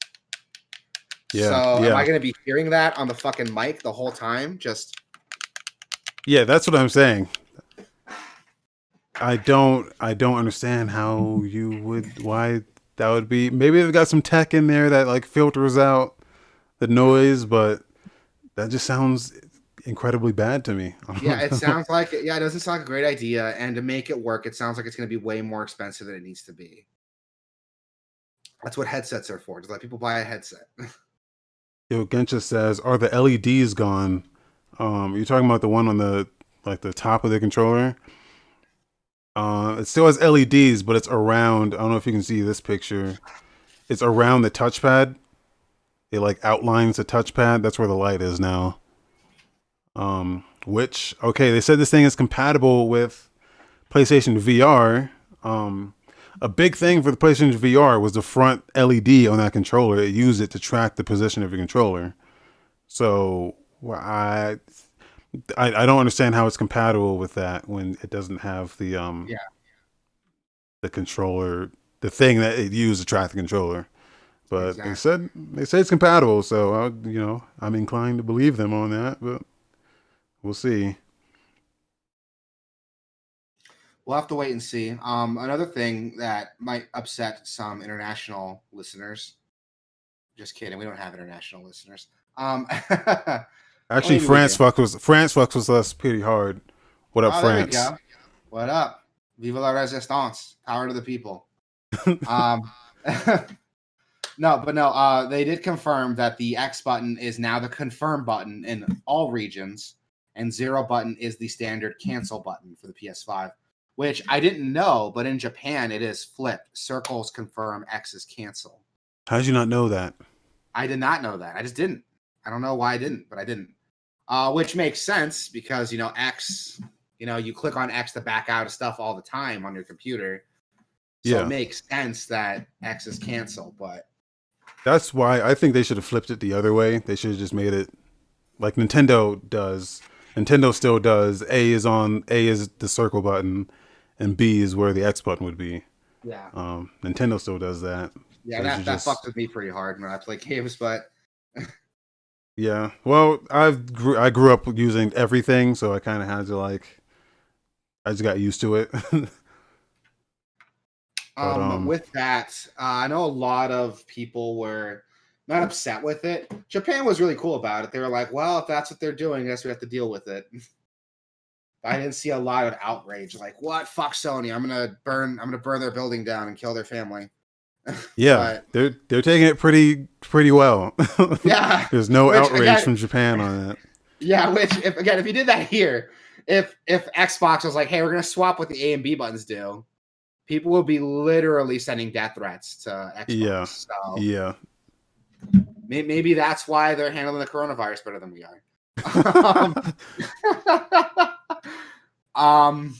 Yeah, So am I yeah, going to be hearing that on the fucking mic the whole time? Just yeah. That's what I'm saying. I don't understand how you would, why that would be. Maybe they've got some tech in there that like filters out the noise, but that just sounds incredibly bad to me. I yeah, don't it know. sounds like it doesn't sound like a great idea, and to make it work, it sounds like it's going to be way more expensive than it needs to be. That's what headsets are for. Just let people buy a headset. Yo, Genshin says, are the LEDs gone? You're talking about the one on the the top of the controller. It still has LEDs, but it's around. I don't know if you can see this picture. It's around the touchpad. It like outlines the touchpad. That's where the light is now. Which okay, they said this thing is compatible with PlayStation VR. A big thing for the PlayStation VR was the front LED on that controller. It used it to track the position of your controller. So well, I don't understand how it's compatible with that when it doesn't have Yeah, the controller, the thing that it used to track the controller. But exactly. they say it's compatible, so I'm inclined to believe them on that. But we'll see. We'll have to wait and see. Another thing that might upset some international listeners. Just kidding. We don't have international listeners. Well, Actually, maybe we do. France fucks with us pretty hard. What up, Oh, there we France? go. What up? Viva la resistance. Power to the people. Um, no, but no. They did confirm that the X button is now the confirm button in all regions, and zero button is the standard cancel button for the PS5. Which I didn't know, but in Japan it is flipped. Circles confirm, X's cancel. How did you not know that? I did not know that. I just didn't. I don't know why I didn't, but I didn't. Which makes sense because X, you click on X to back out of stuff all the time on your computer. So it Yeah, makes sense that X is cancel, but that's why I think they should have flipped it the other way. They should have just made it like Nintendo does. Nintendo still does. A is the circle button, and B is where the X button would be. yeah. Nintendo still does that. Yeah, They should that just fucks with me pretty hard when I play games, but yeah. Well, I grew up using everything, so I kind of had to I just got used to it. But with that, I know a lot of people were not upset with it. Japan was really cool about it. They were like, well, if that's what they're doing, I guess we have to deal with it. I didn't see a lot of outrage, like, what? Fuck Sony. I'm gonna burn their building down and kill their family. yeah, But they're taking it pretty well. yeah, There's no which outrage again, from Japan on that. yeah, which if you did that here, if Xbox was like, hey, we're gonna swap what the A and B buttons do, people will be literally sending death threats to Yeah, Xbox. So yeah. maybe that's why they're handling the coronavirus better than we are. um,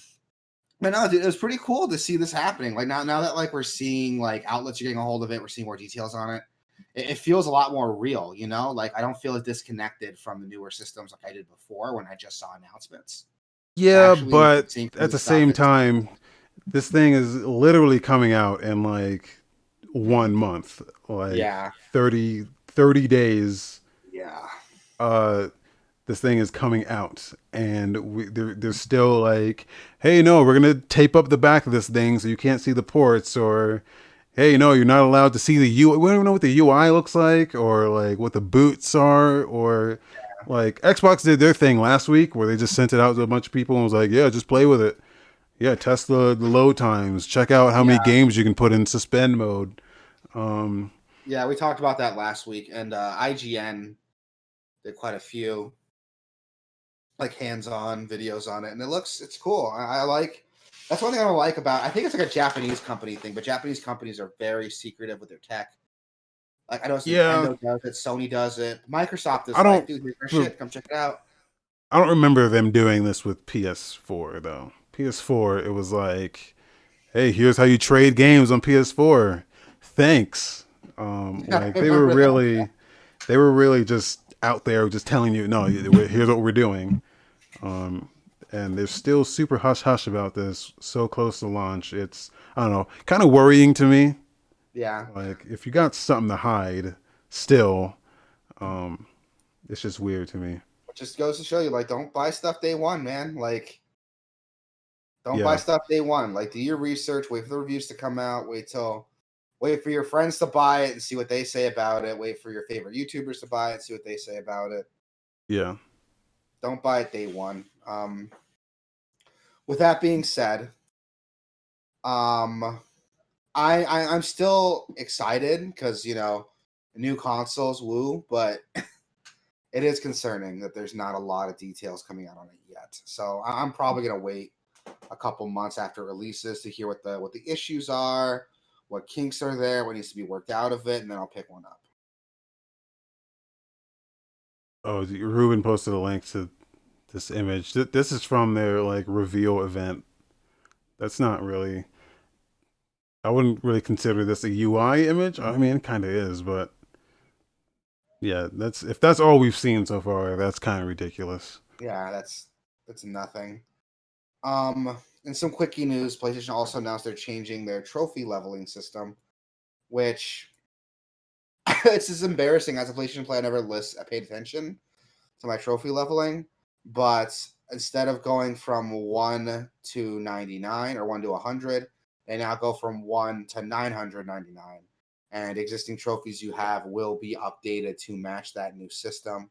but no, dude, it was pretty cool to see this happening. Like now that like we're seeing like outlets are getting a hold of it, we're seeing more details on it. It feels a lot more real, Like I don't feel as disconnected from the newer systems like I did before when I just saw announcements. To Yeah, actually but seeing some of at the the stuff, same it's time, this thing is literally coming out in like 1 month, like yeah, 30 days. yeah, Uh, this thing is coming out, and they're still like, hey, no, we're gonna tape up the back of this thing so you can't see the ports, or hey, no, you're not allowed to see the UI. We don't even know what the UI looks like, or like what the boots are, or like Xbox did their thing last week where they just sent it out to a bunch of people and was like, yeah, just play with it. Yeah, test the load times. Check out how many yeah, games you can put in suspend mode. Um, yeah. We talked about that last week, and IGN did quite a few like hands-on videos on it, and it's cool. I like. That's one thing I don't like about. I think it's like a Japanese company thing, but Japanese companies are very secretive with their tech. Like I know yeah, Nintendo does it, Sony does it, Microsoft is I like, don't. dude, here's our shit, come check it out. I don't remember them doing this with PS4 though. PS4, it was like, hey, here's how you trade games on PS4. Thanks. Yeah, Like I remember that. they were really just out there just telling you, no, here's what we're doing. Um, and they're still super hush hush about this. So close to launch, it's I don't know, kind of worrying to me. Yeah, Like if you got something to hide, still, um, it's just weird to me. it just goes to show you, like, don't buy stuff day one, man. Like, don't buy Yeah, stuff day one. Like, do your research, wait for the reviews to come out, wait for your friends to buy it and see what they say about it. Wait for your favorite YouTubers to buy it and see what they say about it. yeah. Don't buy it day one. With that being said, um, I'm still excited because new consoles, woo, but it is concerning that there's not a lot of details coming out on it yet. So I'm probably gonna wait a couple months after it releases to hear what the issues are, what kinks are there, what needs to be worked out of it, and then I'll pick one up. Oh, Ruben posted a link to this image. This is from their like reveal event. That's not really. I wouldn't really consider this a UI image. I mean, it kind of is, but yeah, that's if that's all we've seen so far, that's kind of ridiculous. Yeah, that's nothing. In some quickie news, PlayStation also announced they're changing their trophy leveling system, which it's just embarrassing. As a PlayStation player, I paid attention to my trophy leveling, but instead of going from 1 to 99 or 1 to 100, they now go from 1 to 999. And existing trophies you have will be updated to match that new system.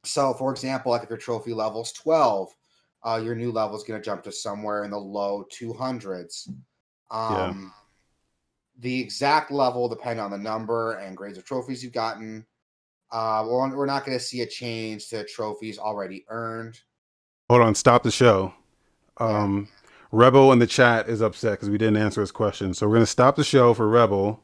So, for example, like if your trophy level's 12, your new level is going to jump to somewhere in the low 200s. Yeah. Um, the exact level will depend on the number and grades of trophies you've gotten. We're not going to see a change to trophies already earned. Hold on, stop the show. Yeah. Um, Rebel in the chat is upset because we didn't answer his question. So we're gonna stop the show for Rebel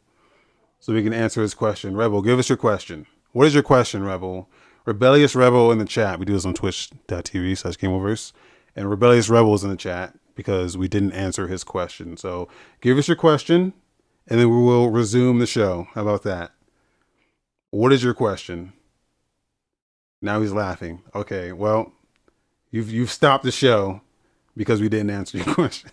so we can answer his question. Rebel, give us your question. What is your question, Rebel? Rebellious Rebel in the chat. We do this on twitch.tv/Gameoverse. And Rebellious Rebel is in the chat because we didn't answer his question. So give us your question and then we will resume the show. How about that? What is your question? Now he's laughing. Okay, well, you've stopped the show because we didn't answer your question.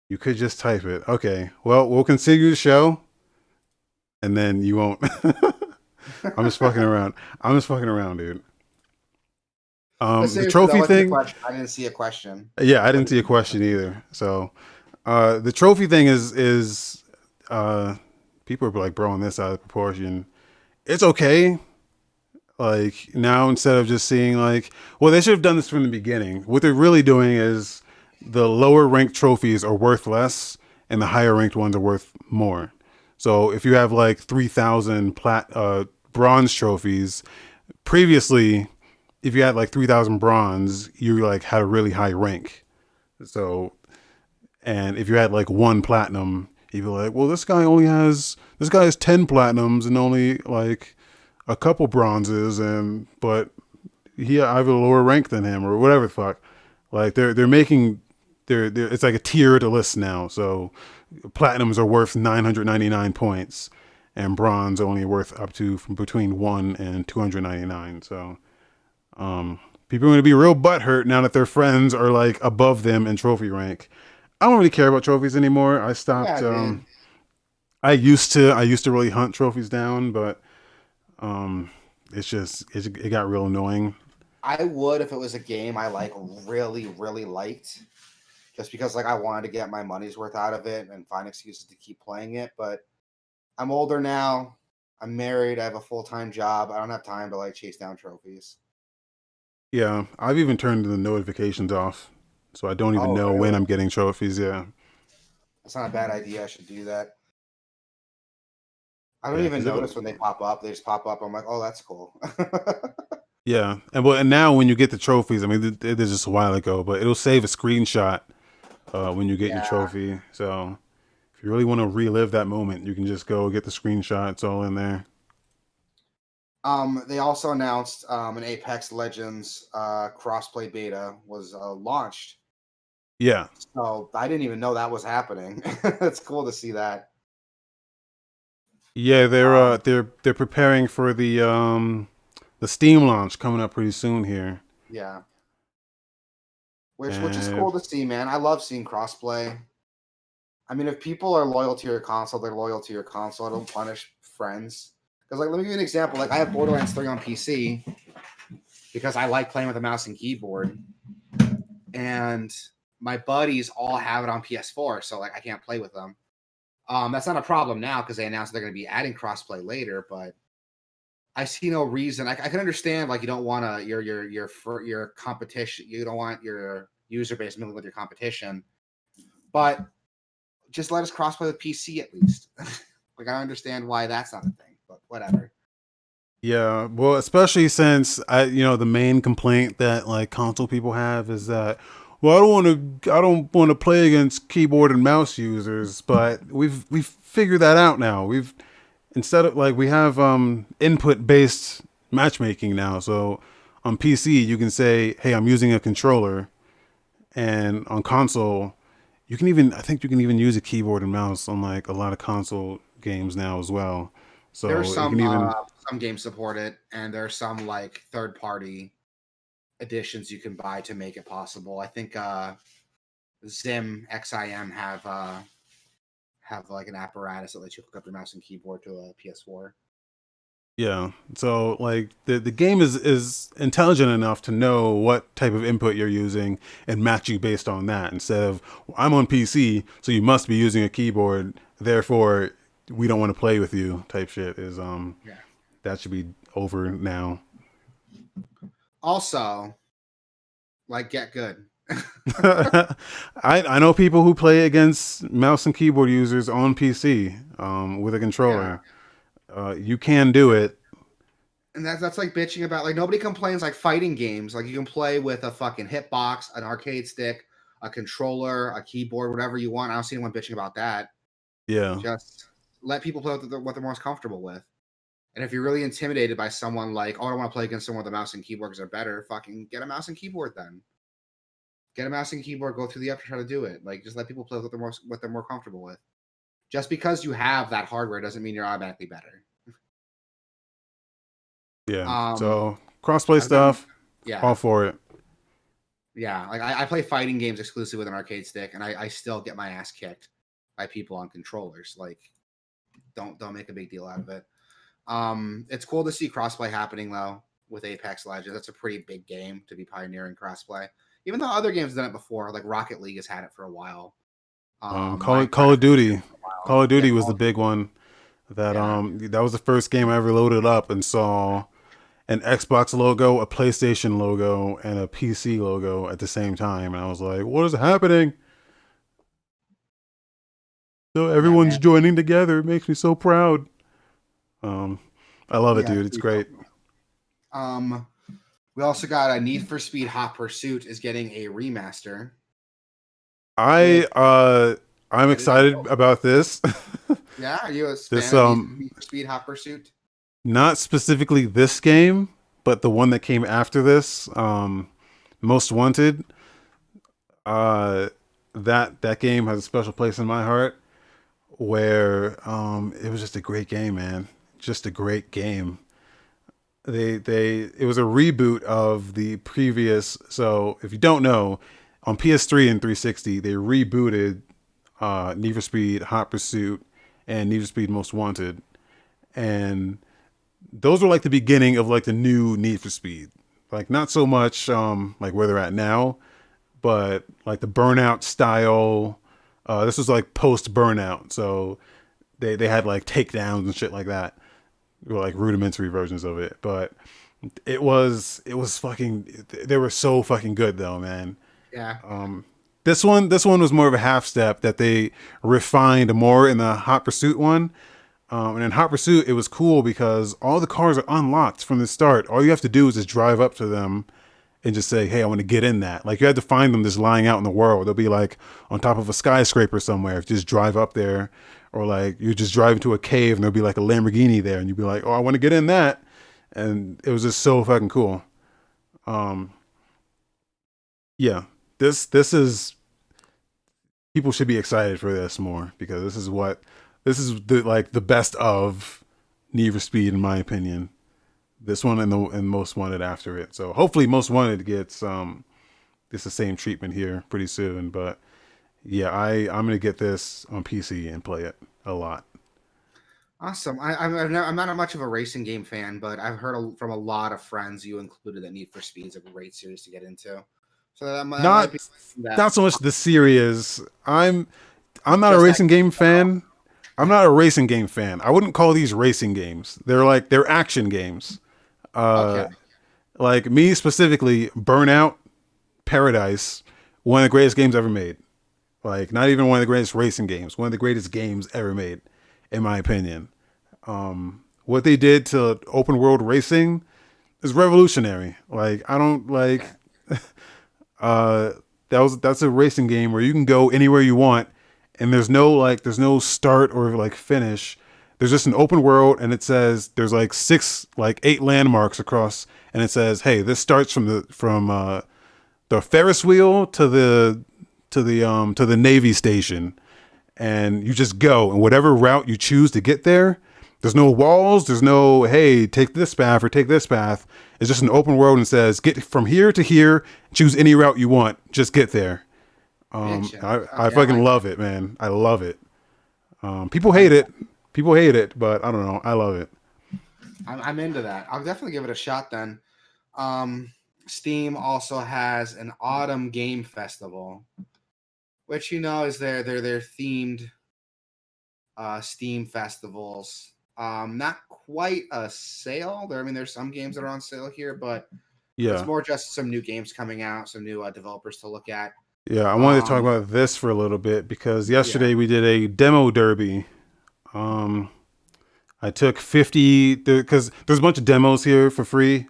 You could just type it. Okay, well, we'll continue the show and then you won't. I'm just fucking around. I'm just fucking around, dude. The Seriously, though, trophy what's your thing. question? I didn't see a question. Yeah, I What didn't is see a question either. So, the trophy thing is people are like blowing this out of proportion. It's okay. Like now, instead of just seeing like, well, they should have done this from the beginning. What they're really doing is the lower ranked trophies are worth less, and the higher ranked ones are worth more. So if you have like 3,000 bronze trophies, previously, if you had like 3,000 bronze, you like had a really high rank. So, and if you had like one platinum, you'd be like, well, this guy has 10 platinums and only like a couple bronzes, and but I have a lower rank than him or whatever the fuck. Like they're making they're it's like a tiered list now. So platinums are worth 999 points, and bronze only worth up to from between 1 and 299. So people are going to be real butthurt now that their friends are like above them in trophy rank. I don't really care about trophies anymore. I stopped. Yeah, dude. I used to really hunt trophies down, but it got real annoying. I would if it was a game I like really, really liked, just because like I wanted to get my money's worth out of it and find excuses to keep playing it. But I'm older now. I'm married. I have a full-time job. I don't have time to like chase down trophies. Yeah, I've even turned the notifications off, so I don't even Oh, know when really? I'm getting trophies. Yeah, That's not a bad idea. I should do that. I don't yeah, even because it'll. notice when they pop up. They just pop up. I'm like, oh, that's cool. Yeah, and now when you get the trophies, I mean, it is just a while ago, but it'll save a screenshot when you get your Yeah. trophy. So if you really want to relive that moment, you can just go get the screenshot. It's all in there. They also announced an Apex Legends crossplay beta was launched. Yeah, So I didn't even know that was happening. It's cool to see that. yeah, they're Um, uh, they're they're preparing for the Steam launch coming up pretty soon here, yeah, which is and cool to see, man. I love seeing crossplay. I mean, if people are loyal to your console, they're loyal to your console. I don't punish friends. Because, like, let me give you an example. Like, I have Borderlands 3 on PC because I like playing with a mouse and keyboard. And my buddies all have it on PS4, so, like, I can't play with them. That's not a problem now because they announced they're going to be adding crossplay later, but I see no reason. I can understand, like, you don't want to, your competition, you don't want your user base mingling with your competition. But just let us crossplay with PC at least. Like I understand why that's not a thing, but whatever. Yeah, well, especially since the main complaint that like console people have is that, well, I don't want to play against keyboard and mouse users, but we've figured that out now. We've instead of like we have input based matchmaking now. So on PC you can say, "Hey, I'm using a controller," and on console I think you can even use a keyboard and mouse on like a lot of console games now as well. There's So you can even some games support it, and there's some like third party editions you can buy to make it possible. I think Zim XIM have like an apparatus that lets you hook up your mouse and keyboard to a PS4. Yeah. So like the game is intelligent enough to know what type of input you're using and match you based on that instead of, "Well, I'm on PC, so you must be using a keyboard, therefore we don't want to play with you" type shit is Yeah. that should be over now. Also, like get good. I know people who play against mouse and keyboard users on PC with a Yeah. controller. You can do it. And that's like bitching about like nobody complains like fighting games. Like you can play with a fucking hitbox, an arcade stick, a controller, a keyboard, whatever you want. I don't see anyone bitching about that. Yeah. Just let people play with what they're most comfortable with. And if you're really intimidated by someone like, oh, I don't want to play against someone with a mouse and keyboard because they're better, fucking get a mouse and keyboard then. Get a mouse and keyboard, go through the effort, try to do it. Like just let people play with what they're more comfortable with. Just because you have that hardware doesn't mean you're automatically better. Yeah. Um, So crossplay I've gotten stuff, all yeah, for it. yeah. Like I play fighting games exclusively with an arcade stick, and I still get my ass kicked by people on controllers. Like, don't make a big deal out of it. It's cool to see crossplay happening though with Apex Legends. That's a pretty big game to be pioneering crossplay. Even though other games have done it before, like Rocket League has had it for a while. Call Minecraft of Duty. for a while. Call of Yeah, Duty was the big one. yeah, That was the first game I ever loaded up and saw an Xbox logo, a PlayStation logo, and a PC logo at the same time, and I was like, "What is happening?" So yeah, everyone's man. joining together. It makes me so proud. Um, I love it, Yeah, it's dude. It's pretty great. dope. Um, we also got a Need for Speed Hot Pursuit is getting a remaster with I I'm edited. excited about this. Yeah, are you a This fan of Need for Speed Hot Pursuit? not specifically this game, but the one that came after this, Most Wanted. Uh, that game has a special place in my heart. Where it was just a great game, man. Just a great game. They it was a reboot of the previous. So if you don't know, on PS3 and 360 they rebooted Need for Speed Hot Pursuit and Need for Speed Most Wanted, and those were like the beginning of like the new Need for Speed. Like not so much like where they're at now, but like the Burnout style. This was like post Burnout, so they had like takedowns and shit like that. Or like rudimentary versions of it, but it was fucking. They were so fucking good though, man. Yeah, This one was more of a half step that they refined more in the Hot Pursuit one. And in Hot Pursuit, it was cool because all the cars are unlocked from the start. All you have to do is just drive up to them and just say, "Hey, I want to get in that." Like you had to find them just lying out in the world. They'll be like on top of a skyscraper somewhere. If you just drive up there, or like you just drive into a cave and there'll be like a Lamborghini there, and you'd be like, "Oh, I want to get in that." And it was just so fucking cool. Um, yeah, this is people should be excited for this more because this is the like the best of Need for Speed in my opinion. This one and Most Wanted after it. So hopefully Most Wanted gets the same treatment here pretty soon. But yeah, I'm gonna get this on PC and play it a lot. awesome. I'm not much of a racing game fan, but I've heard from a lot of friends, you included, that Need for Speed is a great series to get into. So that might Not be that not so much the series. I'm not a just that. racing game fan. I'm not a racing game fan. I wouldn't call these racing games. They're action games. Okay. Like me specifically, Burnout, Paradise, one of the greatest games ever made. Like, not even one of the greatest racing games, one of the greatest games ever made, in my opinion. What they did to open world racing is revolutionary. Like, I don't like uh that's a racing game where you can go anywhere you want, and there's no start or like finish. There's just an open world, and it says there's like eight landmarks across, and it says, hey, this starts from the Ferris wheel to the Navy station, and you just go, and whatever route you choose to get there, there's no walls, there's no, hey, take this path or take this path. It's just an open world and says, get from here to here, choose any route you want, just get there. I Okay, I fucking like love it, man. I love it. People hate it. People hate it, but I don't know. I love it. I'm into that. I'll definitely give it a shot then. Um, Steam also has an autumn game festival, which is their themed Steam festivals. Not quite a sale. There's some games that are on sale here, but it's Yeah. more just some new games coming out, some new developers to look at. Yeah. I wanted to talk Um, about this for a little bit because yeah, yesterday we did a demo derby. Um, I took 50 because there's a bunch of demos here for free.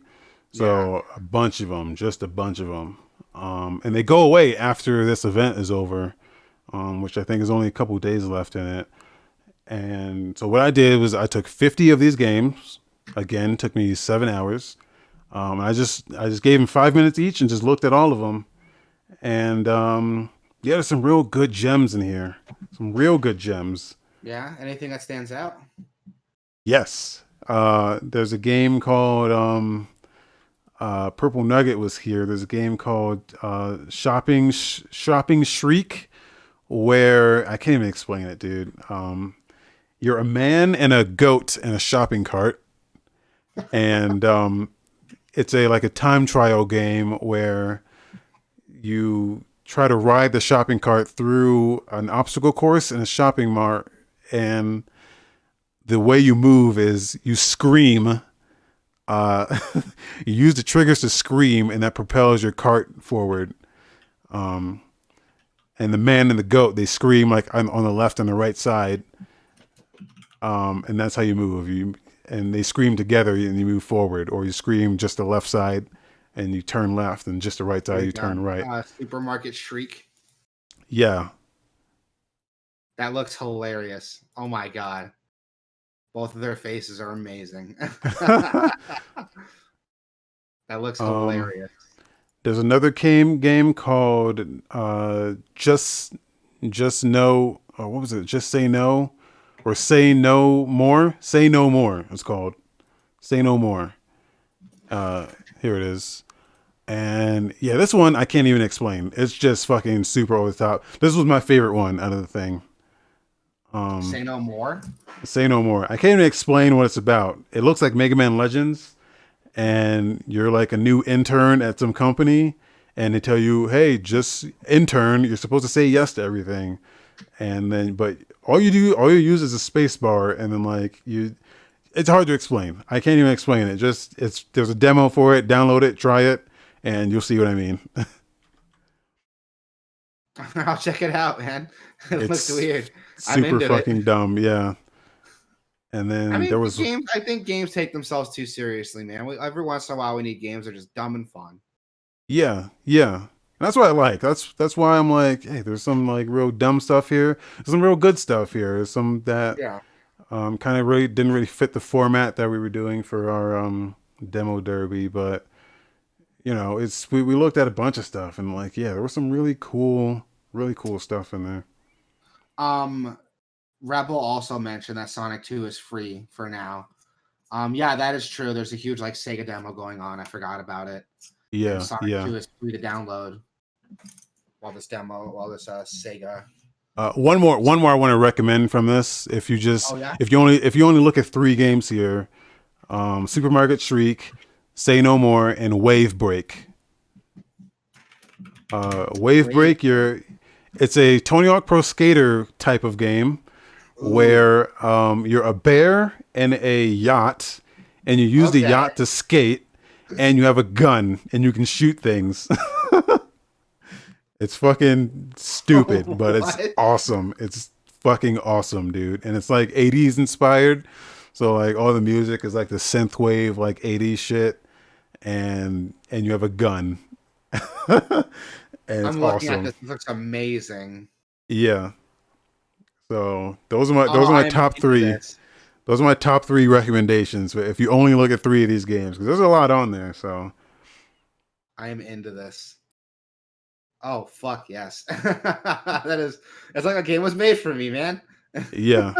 yeah, So a bunch of them, just a bunch of them. And they go away after this event is over, which I think is only a couple of days left in it. And so what I did was I took 50 of these games. Again, took me 7 hours. I just gave them 5 minutes each and just looked at all of them. And yeah, there's some real good gems in here. Some real good gems. yeah. Anything that stands out? Yes. There's a game called Purple Nugget was here. There's a game called Shopping Shriek, where I can't even explain it, dude. You're a man and a goat in a shopping cart, and it's a time trial game where you try to ride the shopping cart through an obstacle course in a shopping mart, and the way you move is you scream. Uh, you use the triggers to scream, and that propels your cart forward. And the man and the goat, they scream like on the left and the right side, and that's how you move. And they scream together, and you move forward, or you scream just the left side, and you turn left, and just the right There side, you you go. turn right. Supermarket Shriek. Yeah. That looks hilarious. Oh my god. Both of their faces are amazing. That looks um, hilarious. there's another game called Just No. Oh, what was it? Just Say No, or Say No More. Say No More. It's called Say No More. Uh, Here it is. And yeah, this one I can't even explain. It's just fucking super over the top. This was my favorite one out of the thing. Say no more. Say No More. I can't even explain what it's about. It looks like Mega Man Legends, and you're like a new intern at some company, and they tell you, hey, just intern. You're supposed to say yes to everything, and then but all you use is a space bar, and then like you. It's hard to explain. I can't even explain it. Just there's a demo for it. Download it, try it, and you'll see what I mean. I'll check it out, man. It looks It's weird. I'm super into it. fucking dumb, yeah. And then there was I think games take themselves too seriously, man. Every once in a while, we need games that are just dumb and fun. yeah, yeah. That's what I like. That's why I'm like, hey, there's some like real dumb stuff here. There's some real good stuff here. There's some that Yeah. kind of really didn't really fit the format that we were doing for our demo derby, but we looked at a bunch of stuff and like, yeah, there was some really cool stuff in there. Um, Rebel also mentioned that Sonic 2 is free for now. Yeah, that is true. There's a huge like Sega demo going on. I forgot about it. And Yeah, Sonic yeah. 2 is free to download while this Sega. One more I want to recommend from this. Oh yeah. If you only look at three games here, Supermarket Shriek, Say No More, and Wave Break. Wave Wait. Break, it's a Tony Hawk Pro Skater type of game Ooh. where you're a bear in a yacht, and you use the Okay. yacht to skate, and you have a gun and you can shoot things. It's fucking stupid, but it's What? awesome. It's fucking awesome, dude. And it's like 80s inspired. So like all the music is like the synthwave like 80s shit, and you have a gun. And it's I'm looking at awesome. this. This looks amazing. Yeah. So those Oh, are my I am top into three. this. Those are my top three recommendations. If you only look at three of these games, because there's a lot on there. So I am into this. Oh fuck yes. That is it's like a game was made for me, man. yeah,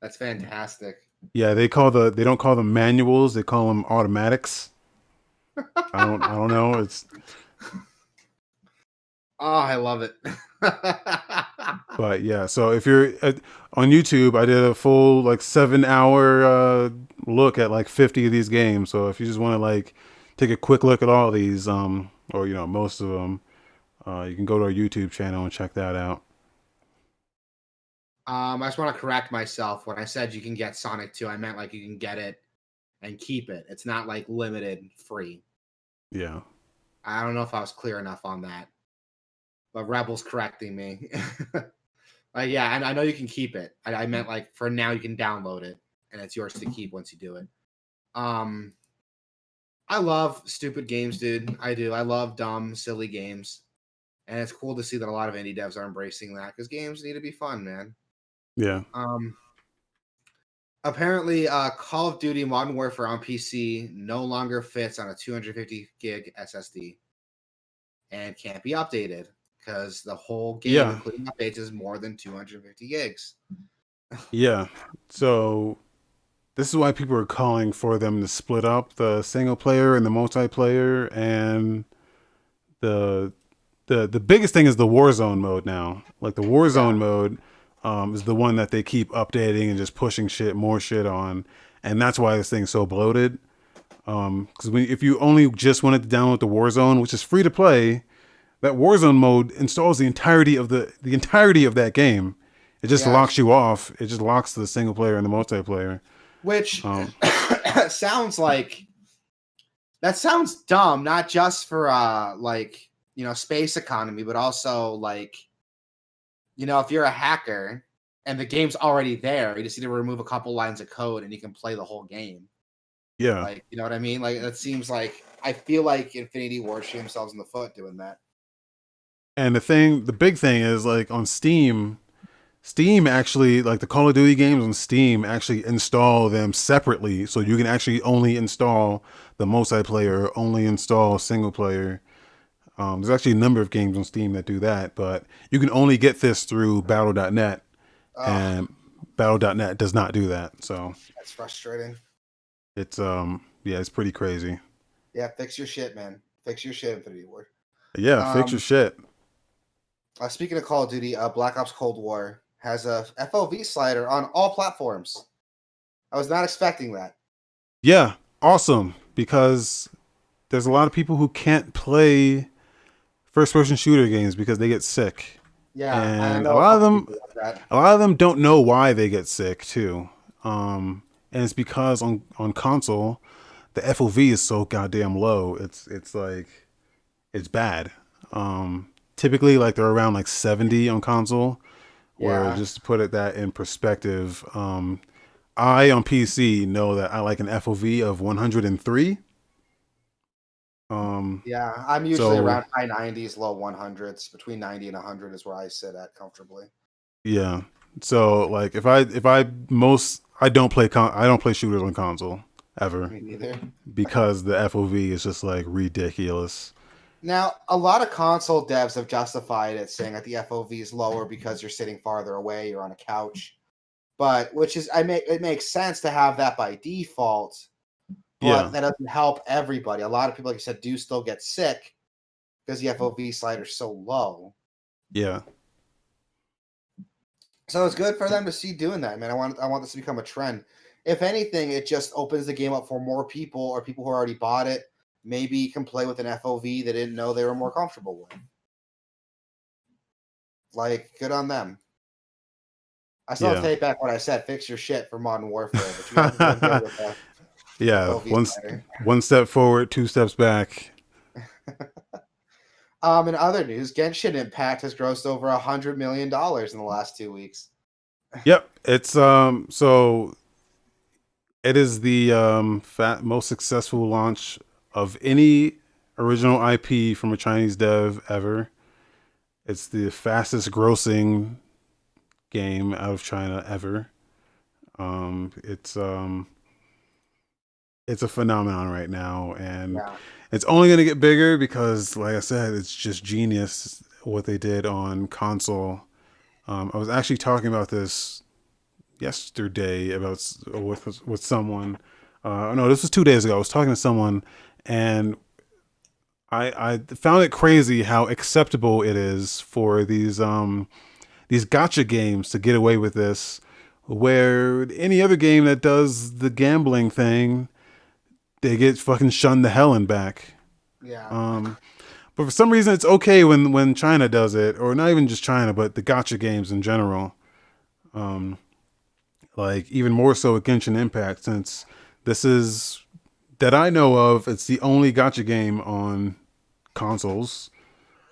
That's fantastic. yeah. They don't call them manuals. They call them automatics. I don't know. It's Oh, I love it. But yeah. So if you're on YouTube, I did a full like 7 hour look at like 50 of these games. So if you just want to like take a quick look at all of these, or you know most of them, you can go to our YouTube channel and check that out. I just want to correct myself. When I said you can get Sonic 2, I meant like you can get it and keep it. It's not like limited free. Yeah. I don't know if I was clear enough on that, but Rebel's correcting me. Yeah, and I know you can keep it. I meant like for now you can download it and it's yours to keep once you do it. Um, I love stupid games, dude. I do. I love dumb, silly games, and it's cool to see that a lot of indie devs are embracing that because games need to be fun, man. Yeah. Um, Apparently, Call of Duty Modern Warfare on PC no longer fits on a 250 gig SSD and can't be updated because the whole game, Yeah. including updates, is more than 250 gigs. Yeah. So this is why people are calling for them to split up the single player and the multiplayer, and the the biggest thing is the Warzone mode now. Like the Yeah. Warzone mode is the one that they keep updating and just pushing more shit on, and that's why this thing's so bloated. Because if you only just wanted to download the Warzone, which is free to play, that Warzone mode installs the entirety of that game. It just Yeah. locks you off. It just locks the single player and the multiplayer. Which Um, sounds like that sounds dumb, not just for like, space economy, but also like, if you're a hacker and the game's already there, you just need to remove a couple lines of code and you can play the whole game. yeah, Like, you know what I mean? Like that seems like I feel like Infinity Ward shoot themselves in the foot doing that. and the big thing is like on Steam. Steam actually, like the Call of Duty games on Steam, actually install them separately, so you can actually only install the multiplayer, only install single player. There's actually a number of games on Steam that do that, but you can only get this through Battle.net, Oh, and Battle.net does not do that. So that's frustrating. it's yeah, it's pretty crazy. Yeah, fix your shit, man. Fix your shit, Infinity Ward. Yeah, fix your Um, shit. Speaking of Call of Duty, Black Ops Cold War has a FOV slider on all platforms. I was not expecting that. Yeah, awesome, because there's a lot of people who can't play first person shooter games because they get sick. Yeah, I And know a couple people like that. a lot of them don't know why they get sick too. And it's because on console the FOV is so goddamn low. It's like it's bad. Typically like they're around like 70 on console, where Yeah, just to put that in perspective, I on PC know that I like an FOV of 103. Um yeah. I'm usually so around high 90s, low 100s. Between 90 and 100 is where I sit at comfortably. yeah. So like if I most I don't play I don't play shooters on console ever Me neither. because the FOV is just like ridiculous. Now, a lot of console devs have justified it, saying that the FOV is lower because you're sitting farther away, you're on a couch. But which is, it makes sense to have that by default, but Yeah. that doesn't help everybody. A lot of people, like you said, do still get sick because the FOV slider is so low. Yeah. So it's good for them to see doing that, man. I want this to become a trend. If anything, it just opens the game up for more people or people who already bought it. Maybe can play with an FOV they didn't know they were more comfortable with. Like, good on them. I still Yeah. take back what I said. Fix your shit for Modern Warfare, but you guys have done good with the yeah. FOV slider. One step forward, two steps back. In other news, Genshin Impact has grossed over $100 million in the last 2 weeks. Yep, it's so it is the most successful launch of any original IP from a Chinese dev ever. It's the fastest grossing game out of China ever. Um, it's um, it's a phenomenon right now, and Yeah, it's only going to get bigger because, like I said, it's just genius what they did on console. I was actually talking about this yesterday with someone. No, this was 2 days ago. I was talking to someone, and I found it crazy how acceptable it is for these gotcha games to get away with this, where any other game that does the gambling thing, they get fucking shunned the hell and back. yeah. Um, but for some reason, it's okay when China does it, or not even just China, but the gotcha games in general. Um, like even more so with Genshin Impact, since this is that I know of, it's the only gotcha game on consoles.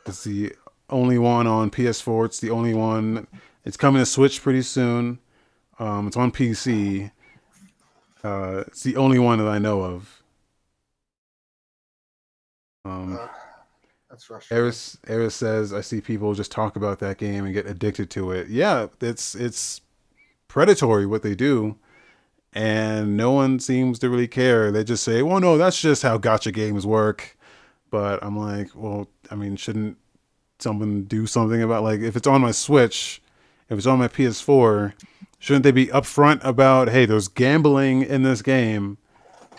It's the only one on PS4. It's the only one. It's coming to Switch pretty soon. It's on PC. It's the only one that I know of. Um, Uh, that's frustrating. Eris says I see people just talk about that game and get addicted to it. Yeah, it's predatory what they do, and no one seems to really care. They just say, "Well, no, that's just how gotcha games work." But I'm like, well, I mean, shouldn't someone do something about, like, if it's on my Switch, if it's on my PS4, shouldn't they be upfront about, hey, there's gambling in this game,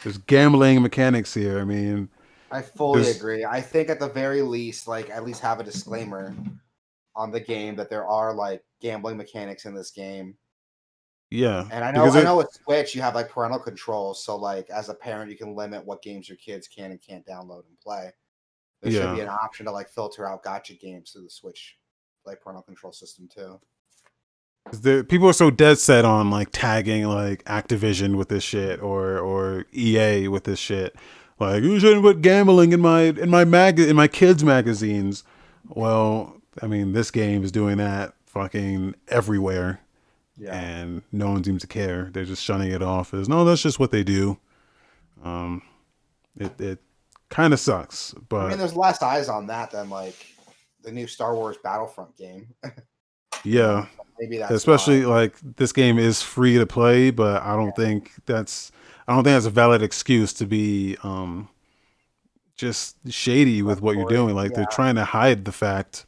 there's gambling mechanics here. I mean, I fully there's agree. I think at the very least, at least have a disclaimer on the game that there are gambling mechanics in this game. yeah, And I know because I it know with Switch you have parental controls, so as a parent you can limit what games your kids can and can't download and play. There should be yeah, an option to filter out gotcha games through the Switch parental control system too. people are so dead set on like tagging like Activision with this shit, or EA with this shit. Like, you shouldn't put gambling in my kids magazines. Well, I mean, this game is doing that fucking everywhere, Yeah. and no one seems to care. They're just shunning it off as, no, that's just what they do. Um, it kind of sucks, I mean, but there's less eyes on that than the new Star Wars Battlefront game. yeah, So maybe that's why. especially like this game is free to play, but I don't think that's a valid excuse to be just shady with what you're Predatory. doing. Like, they're Yeah. trying to hide the fact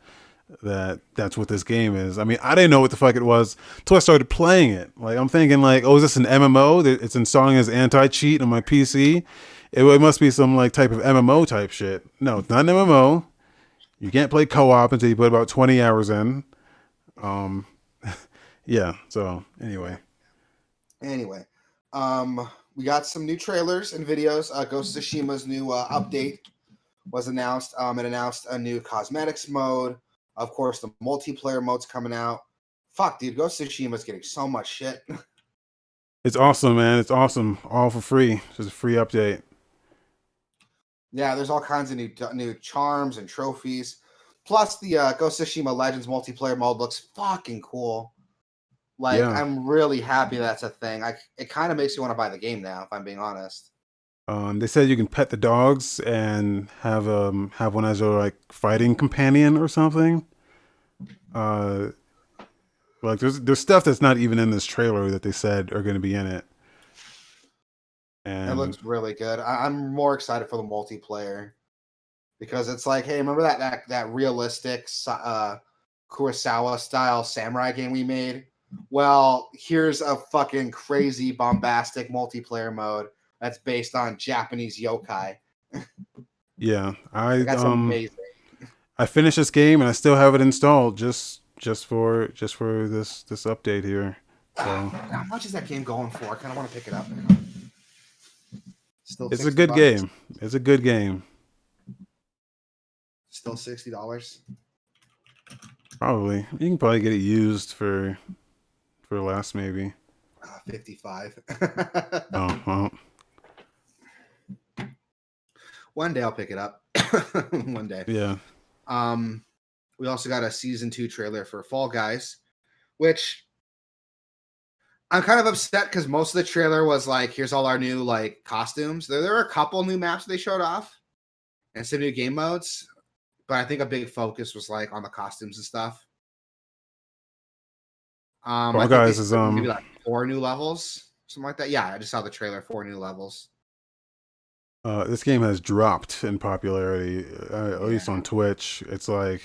that that's what this game is. I mean, I didn't know what the fuck it was until I started playing it. Like, I'm thinking like, oh, is this an MMO? It's installing as anti-cheat on my PC. It must be some like type of MMO type shit. No, it's not an MMO. You can't play co-op until you put about 20 hours in. Um, yeah. So anyway, Anyway, we got some new trailers and videos. Ghost of Tsushima's new update was announced. It announced a new cosmetics mode. Of course, the multiplayer mode's coming out. Fuck, dude, Ghost of Tsushima's getting so much shit. it's awesome, man. It's awesome. All for free. Just a free update. Yeah, there's all kinds of new charms and trophies. Plus, the Ghost of Tsushima Legends multiplayer mode looks fucking cool. Yeah. I'm really happy that's a thing. It kind of makes me want to buy the game now, if I'm being honest. They said you can pet the dogs and have one as your like fighting companion or something. Uh, like there's stuff that's not even in this trailer that they said are going to be in it. It And looks really good. I'm more excited for the multiplayer because it's like, hey, remember that realistic Kurosawa style samurai game we made? Well, here's a fucking crazy bombastic multiplayer mode that's based on Japanese yokai. yeah, That's amazing. I finished this game and I still have it installed just for this update here. So How much is that game going for? I kind of want to pick it up. Still it's a 60 good bucks. game. It's a good game. Still $60. Probably you can probably get it used for less maybe. 55. Oh well, One day I'll pick it up. One day. yeah. Um, we also got a season 2 trailer for Fall Guys, which I'm kind of upset because most of the trailer was like, here's all our new like costumes. There were a couple new maps they showed off and some new game modes, but I think a big focus was like on the costumes and stuff. I Fall think they Guys said is maybe like 4 new levels, something like that. Yeah, I just saw the trailer, 4 new levels. this game has dropped in popularity, at least on Yeah, Twitch. It's like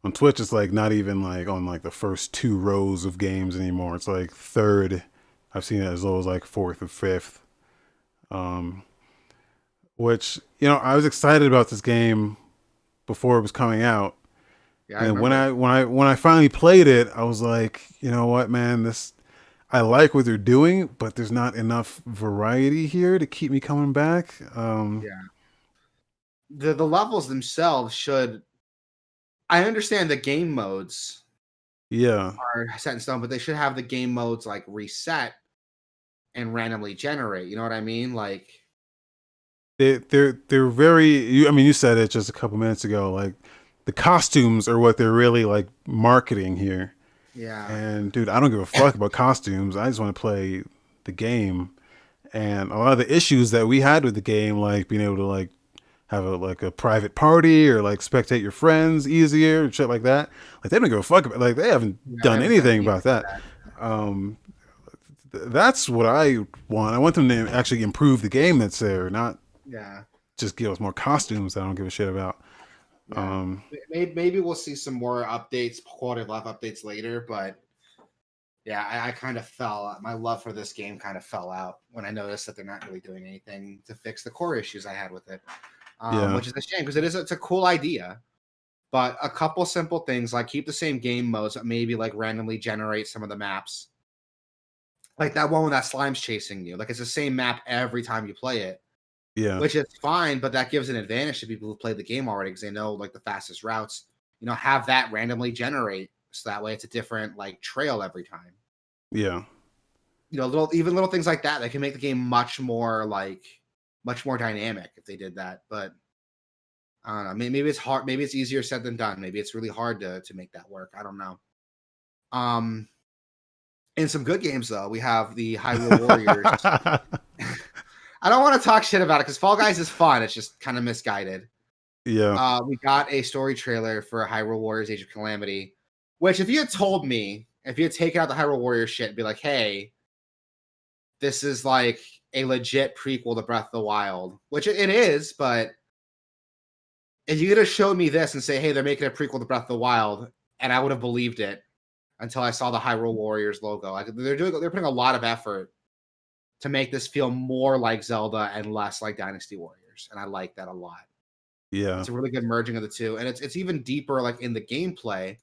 on Twitch, it's like not even like on like the first two rows of games anymore. It's like third. I've seen it as low as like fourth or fifth. Um, which I was excited about this game before it was coming out, yeah, I and when remember. I finally played it, I was like, you know what, man, this I like what they're doing, but there's not enough variety here to keep me coming back. Yeah, the levels themselves should. I understand the game modes Yeah, are set in stone, but they should have the game modes like reset and randomly generate. You know what I mean? Like, they're very. I mean, you said it just a couple minutes ago. Like the costumes are what they're really like marketing here. yeah, And dude, I don't give a fuck about costumes. I just want to play the game. And a lot of the issues that we had with the game, like being able to like have a private party or like spectate your friends easier and shit like that. Like they don't give a fuck about. Like they haven't yeah, they done haven't done anything about anything with that. that. Um, that's what I want. I want them to actually improve the game that's there, not Yeah, just give us more costumes that I don't give a shit about. yeah. Um, Maybe we'll see some more updates, quality of life updates later, but yeah, I kind of fell. My love for this game kind of fell out when I noticed that they're not really doing anything to fix the core issues I had with it, yeah, which is a shame because it's a cool idea. But a couple simple things like keep the same game modes, but maybe like randomly generate some of the maps. Like that one with that slime's chasing you. Like it's the same map every time you play it, yeah, which is fine, but that gives an advantage to people who played the game already because they know like the fastest routes. Have that randomly generate so that way it's a different like trail every time. yeah. Little things like that can make the game much more dynamic if they did that. But I don't know. Maybe it's hard. Maybe it's easier said than done. Maybe it's really hard to make that work. I don't know. Um, in some good games though, we have the Hyrule Warriors. I don't want to talk shit about it because Fall Guys is fun. It's just kind of misguided. Yeah, We got a story trailer for Hyrule Warriors: Age of Calamity, which if you had told me, if you had taken out the Hyrule Warriors shit and be like, hey, this is like a legit prequel to Breath of the Wild, which it is, but if you could have showed me this and say, hey, they're making a prequel to Breath of the Wild, and I would have believed it until I saw the Hyrule Warriors logo. Like they're putting a lot of effort to make this feel more like Zelda and less like Dynasty Warriors, and I like that a lot. yeah. It's a really good merging of the two, and it's even deeper like in the gameplay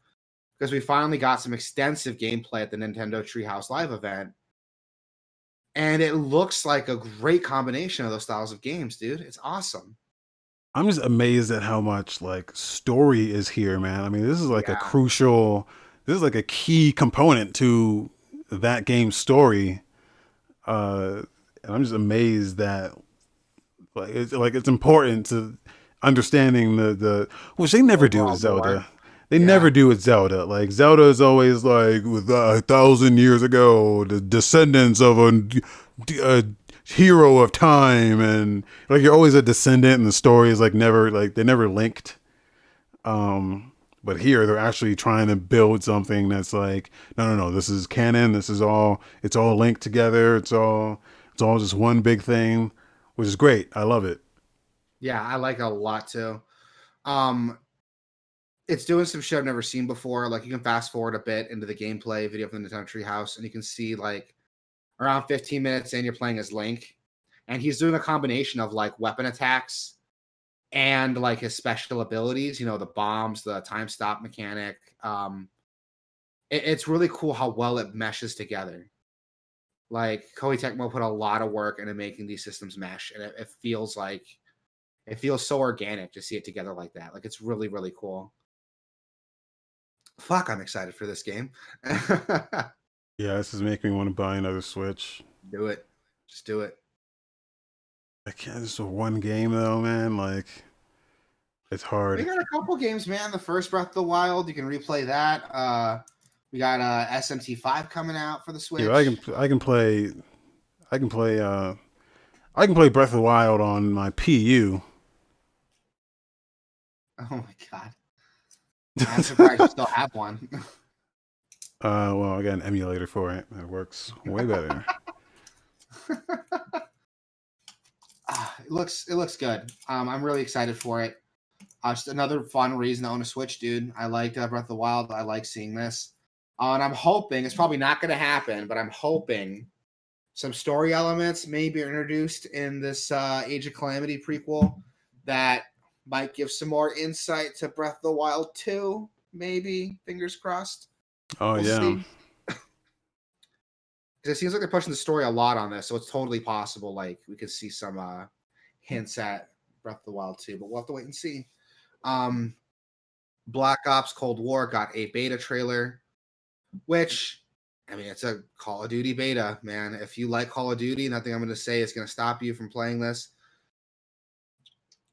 because we finally got some extensive gameplay at the Nintendo Treehouse Live event, and it looks like a great combination of those styles of games, dude. It's awesome. I'm just amazed at how much like story is here, man. I mean, this is like a Yeah, crucial, this is like a key component to that game's story. Uh, and I'm just amazed that it's important to understanding the which they never do with overall lore. Zelda. They never Yeah, do with Zelda. Like Zelda is always like with 1,000 years ago, the descendants of a hero of time, and like you're always a descendant, and the story is like never like they never linked. But here they're actually trying to build something that's like no, this is canon. This is all it's all linked together. It's all just one big thing, which is great. I love it. yeah, I like it a lot too. Um, it's doing some shit I've never seen before. Like you can fast forward a bit into the gameplay video from the Nintendo Treehouse, and you can see like around 15 minutes in, you're playing as Link, and he's doing a combination of like weapon attacks and like his special abilities. The bombs, the time stop mechanic. It's really cool how well it meshes together. Like Koei Tecmo put a lot of work into making these systems mesh, and it feels so organic to see it together like that. Like it's really really cool. Fuck, I'm excited for this game. Yeah, this is making me want to buy another Switch. Do it. Just do it. I can't. This is one game though, man. Like It's We hard. got a couple games, man. The first Breath of the Wild, you can replay that. We got SMT5 coming out for the Yeah, Switch. I can play I can play Breath of the Wild on my PU. Oh my god. I'm surprised you still have one. Well, I got an emulator for it. That works way better. It looks good. I'm really excited for it. Just another fun reason to own a Switch, dude. I liked Breath of the Wild. I like seeing this. And I'm hoping, it's probably not going to happen, but I'm hoping some story elements may be introduced in this Age of Calamity prequel that might give some more insight to Breath of the Wild 2. Maybe. Fingers crossed. Oh We'll yeah. see. Because it seems like they're pushing the story a lot on this, so it's totally possible. Like, we could see some hints at Breath of the Wild 2, but we'll have to wait and see. Um, Black Ops Cold War got a beta trailer, which, I mean, it's a Call of Duty beta, man. If you like Call of Duty, nothing I'm going to say is going to stop you from playing this.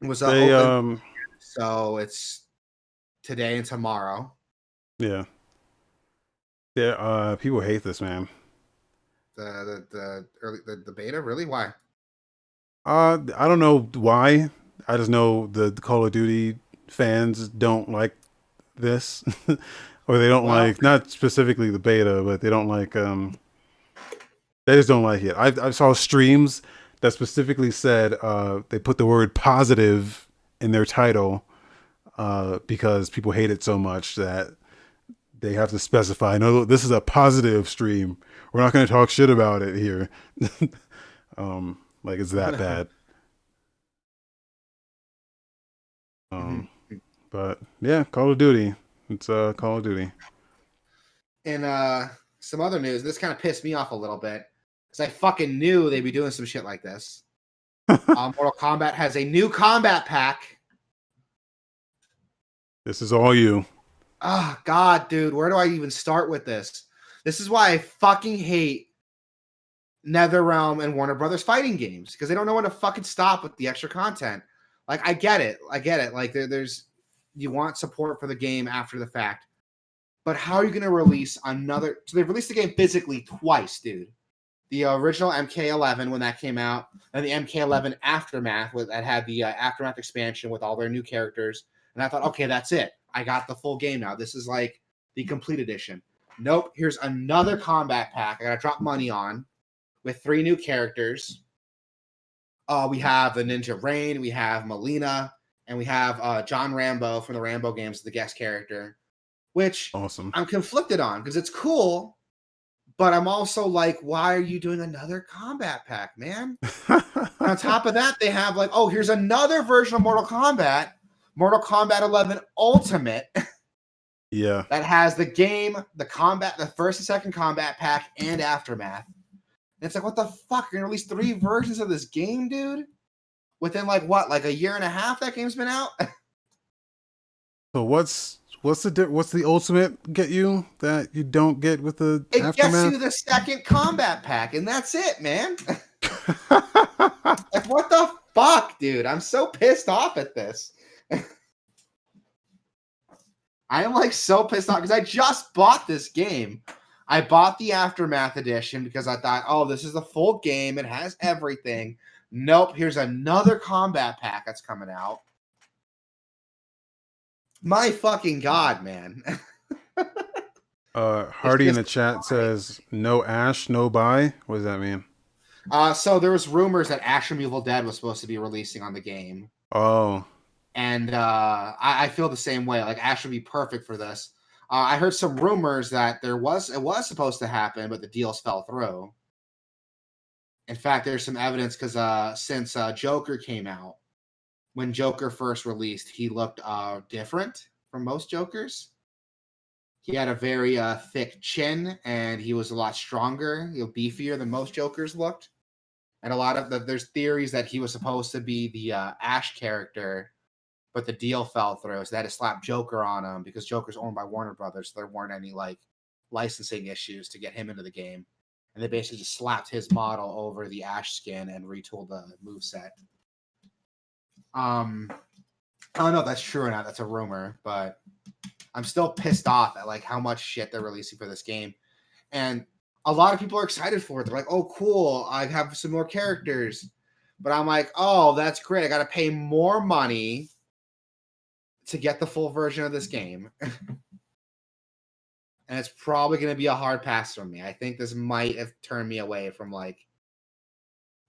It was They open, so it's today and tomorrow. yeah. Yeah, people hate this, man. The beta, really? Why? I don't know why. I just know the Call of Duty fans don't like this, or they don't Well, like, not specifically the beta, but they don't like they just don't like it. I saw streams that specifically said they put the word positive in their title because people hate it so much that they have to specify. No, this is a positive stream. We're not going to talk shit about it here. Like it's that bad. Um, but yeah, Call of Duty. It's Call of Duty. and some other news, this kind of pissed me off a little bit because I fucking knew they'd be doing some shit like this. Mortal Kombat has a new combat pack. This is all you. Oh, God, dude, where do I even start with this? This is why I fucking hate NetherRealm and Warner Brothers fighting games because they don't know when to fucking stop with the extra content. Like, I get it. Like, there's you want support for the game after the fact, but how are you going to release another? So they've released the game physically twice, dude. The original MK11 when that came out, and the MK11 Aftermath that had the Aftermath expansion with all their new characters. And I thought, okay, that's it. I got the full game now. This is like the complete edition. Nope. Here's another combat pack. I got to drop money on with 3 new characters. We have the Ninja Rain, we have Melina, and we have John Rambo from the Rambo games, the guest character, which Awesome. I'm conflicted on because it's cool, but I'm also like, why are you doing another combat pack, man? And on top of that, they have like, oh, here's another version of Mortal Kombat 11 Ultimate Yeah. that has the game, the combat, the first and second combat pack, and Aftermath. And it's like, what the fuck? You're gonna release 3 versions of this game, dude? Within like what, like a year and a half that game's been out? So what's the ultimate get you that you don't get with the It gets you aftermath? the second combat pack, and that's it, man. Like, what the fuck, dude? I'm so pissed off at this. I am like so pissed off because I just bought this game. I bought the Aftermath edition because I thought, oh, this is the full game. It has everything. Nope, here's another combat pack that's coming out. My fucking God, man. It's Hardy in just the chat says no Ash, no buy. What does that mean? so there was rumors that Ash from Evil Dead was supposed to be releasing on the game. Oh, And I feel the same way. Like, Ash would be perfect for this. I heard some rumors that it was supposed to happen, but the deals fell through. In fact, there's some evidence because since Joker came out, when Joker first released, he looked different from most Jokers. He had a very thick chin, and he was a lot stronger, beefier than most Jokers looked. And a lot of there's theories that he was supposed to be the Ash character, but the deal fell through. So they had to slap Joker on him because Joker's owned by Warner Brothers. So there weren't any like licensing issues to get him into the game. And they basically just slapped his model over the Ash skin and retooled the moveset. I don't know if that's true or not. That's a rumor, but I'm still pissed off at like how much shit they're releasing for this game. And a lot of people are excited for it. They're like, "Oh, cool! I have some more characters." But I'm like, "Oh, that's great! I got to pay more money to get the full version of this game." And it's probably going to be a hard pass for me. I think this might have turned me away from like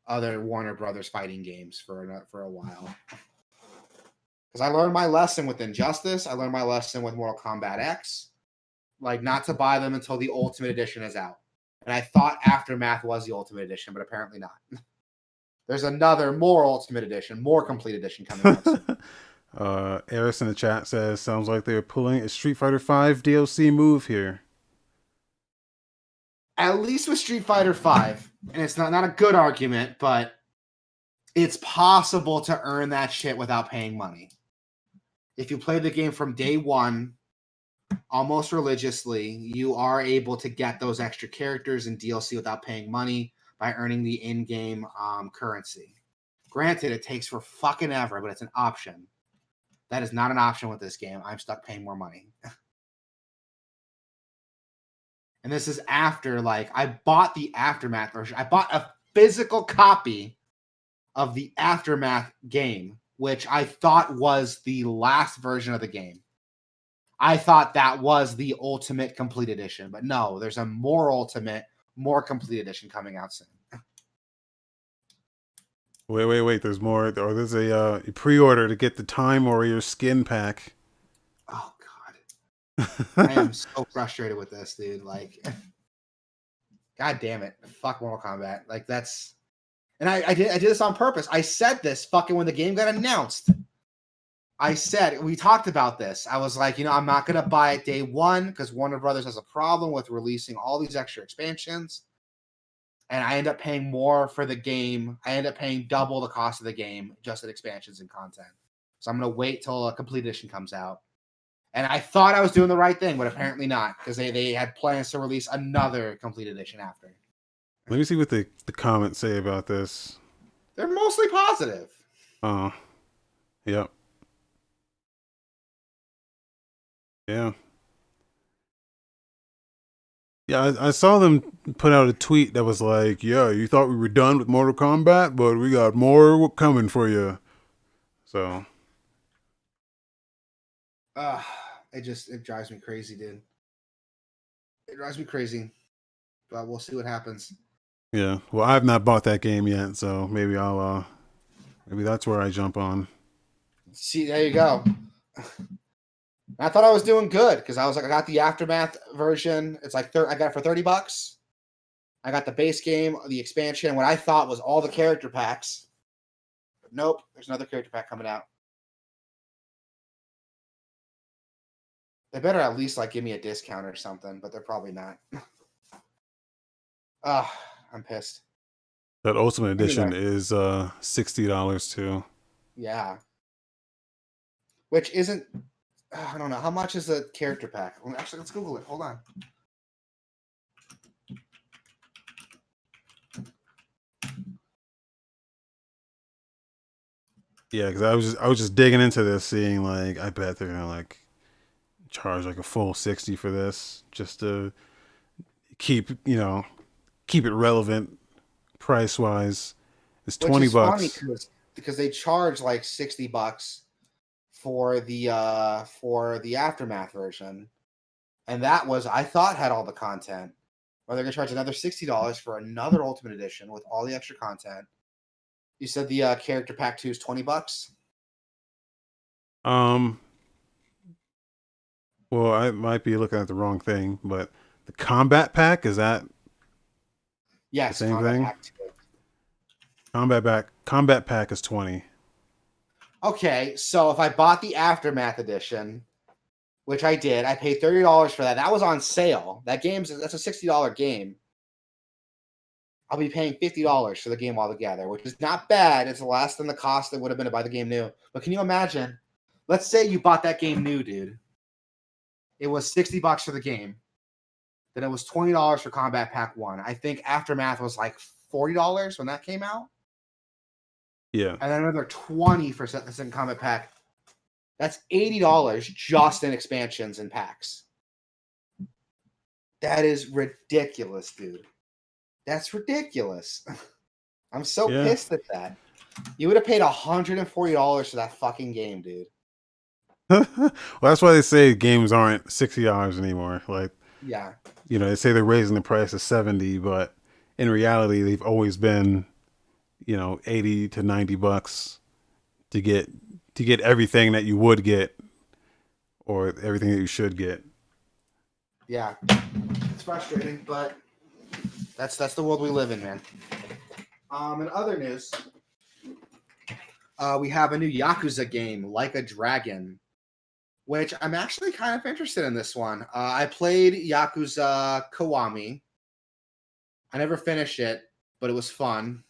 other Warner Brothers fighting games for a while. Because I learned my lesson with Injustice. I learned my lesson with Mortal Kombat X. Like, not to buy them until the Ultimate Edition is out. And I thought Aftermath was the Ultimate Edition, but apparently not. There's another more Ultimate Edition, more complete edition coming out soon. Eris in the chat says, sounds like they're pulling a Street Fighter V DLC move here. At least with Street Fighter V, and it's not a good argument, but it's possible to earn that shit without paying money. If you play the game from day one, almost religiously, you are able to get those extra characters and DLC without paying money by earning the in-game currency. Granted, it takes for fucking ever, but it's an option. That is not an option with this game. I'm stuck paying more money. And this is after, like, I bought the Aftermath version. I bought a physical copy of the Aftermath game, which I thought was the last version of the game. I thought that was the ultimate complete edition, but no, there's a more ultimate, more complete edition coming out soon. Wait. There's more. Or there's a pre-order to get the Time Warrior skin pack. Oh, God. I am so frustrated with this, dude. Like, God damn it. Fuck Mortal Kombat. Like, that's... And I did this on purpose. I said this fucking when the game got announced. I said, we talked about this. I was like, I'm not going to buy it day one because Warner Brothers has a problem with releasing all these extra expansions. And I end up paying more for the game. I end up paying double the cost of the game just at expansions and content. So I'm going to wait till a complete edition comes out. And I thought I was doing the right thing, but apparently not, because they had plans to release another complete edition after. Let me see what the comments say about this. They're mostly positive. Yep. Yeah. Yeah, I saw them put out a tweet that was like, yeah, you thought we were done with Mortal Kombat, but we got more coming for you. So. It drives me crazy, dude. It drives me crazy. But we'll see what happens. Yeah. Well, I have not bought that game yet, so maybe maybe that's where I jump on. See, there you go. I thought I was doing good because I was like, I got the Aftermath version. It's like I got it for $30. I got the base game, the expansion, what I thought was all the character packs. But nope, there's another character pack coming out. They better at least like give me a discount or something, but they're probably not. I'm pissed. That Ultimate Edition is $60 too. Yeah. Which isn't... I don't know. How much is a character pack? Actually, let's Google it. Hold on. Yeah, because I was just digging into this, seeing like I bet they're gonna like charge like a full 60 for this just to keep it relevant price wise. It's $20. Funny because they charge like $60 for the Aftermath version, and that was, I thought, had all the content. Or they're gonna charge another $60 for another Ultimate Edition with all the extra content. You said the character pack 2 is $20. Well, I might be looking at the wrong thing, but the combat pack, is that Yes, the same thing? Combat pack is 20. Okay, so if I bought the Aftermath edition, which I did, I paid $30 for that. That was on sale. That's a $60 game. I'll be paying $50 for the game altogether, which is not bad. It's less than the cost that would have been to buy the game new. But can you imagine? Let's say you bought that game new, dude. It was $60 for the game. Then it was $20 for Combat Pack 1. I think Aftermath was like $40 when that came out. Yeah. And then another $20 for the second Combat Pack. That's $80 just in expansions and packs. That is ridiculous, dude. That's ridiculous. I'm so Yeah. pissed at that. You would have paid $140 for that fucking game, dude. Well, that's why they say games aren't $60 anymore. Like, Yeah. they say they're raising the price to 70, but in reality, they've always been, 80 to $90 to get everything that you would get or everything that you should get. Yeah. It's frustrating, but that's the world we live in, man. In other news, we have a new Yakuza game, Like a Dragon, which I'm actually kind of interested in this one. I played Yakuza Kiwami. I never finished it, but it was fun.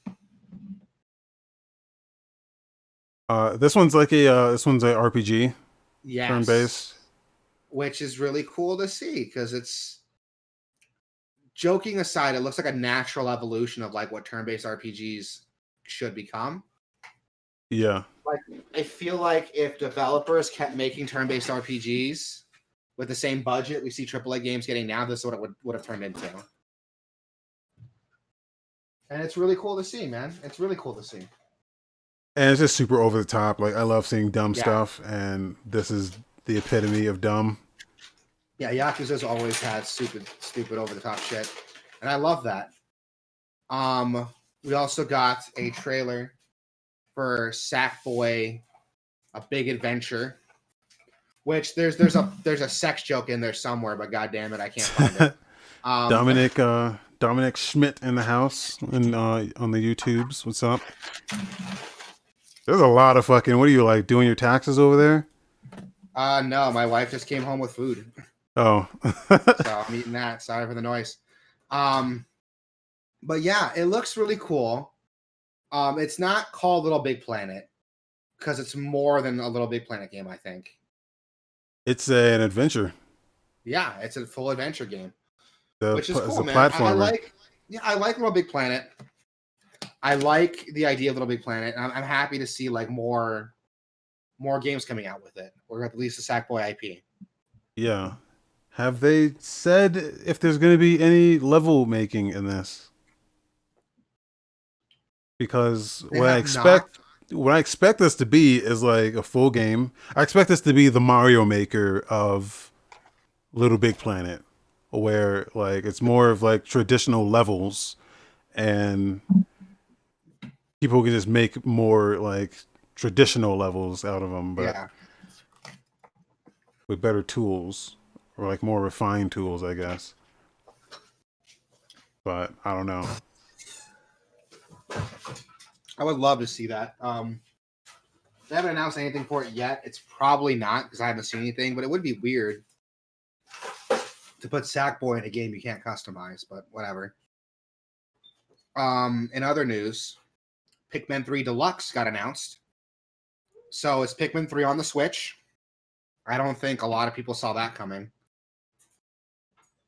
This one's a RPG, turn Yes. based. Which is really cool to see because it's, joking aside, it looks like a natural evolution of like what turn-based RPGs should become. Yeah. Like, I feel like if developers kept making turn-based RPGs with the same budget we see AAA games getting now, this is what it would have turned into. And it's really cool to see, man. It's really cool to see. And it's just super over the top. Like, I love seeing dumb Yeah. stuff, and this is the epitome of dumb. Yeah, Yakuza's always had stupid over the top shit. And I love that. We also got a trailer for Sackboy: A Big Adventure, which there's a sex joke in there somewhere, but god damn it, I can't find it. Dominic Schmidt in the house and on the YouTubes. What's up? There's a lot of fucking. What are you like doing your taxes over there? No, my wife just came home with food. Oh. So I'm eating that. Sorry for the noise. But yeah, it looks really cool. It's not called Little Big Planet because it's more than a Little Big Planet game, I think. It's an adventure. Yeah, it's a full adventure game, which is It's cool, a man. platformer. I like Little Big Planet. I like the idea of Little Big Planet. I'm happy to see like more games coming out with it, or at least the Sackboy IP. Yeah. Have they said if there's going to be any level making in this? Because They have not. what I expect this to be is like a full game. I expect this to be the Mario Maker of Little Big Planet, where like it's more of like traditional levels, and people can just make more like traditional levels out of them, but Yeah. with better tools or like more refined tools, I guess. But I don't know. I would love to see that. They haven't announced anything for it yet. It's probably not because I haven't seen anything, but it would be weird to put Sackboy in a game you can't customize, but whatever. In other news, Pikmin 3 Deluxe got announced. So it's Pikmin 3 on the Switch. I don't think a lot of people saw that coming.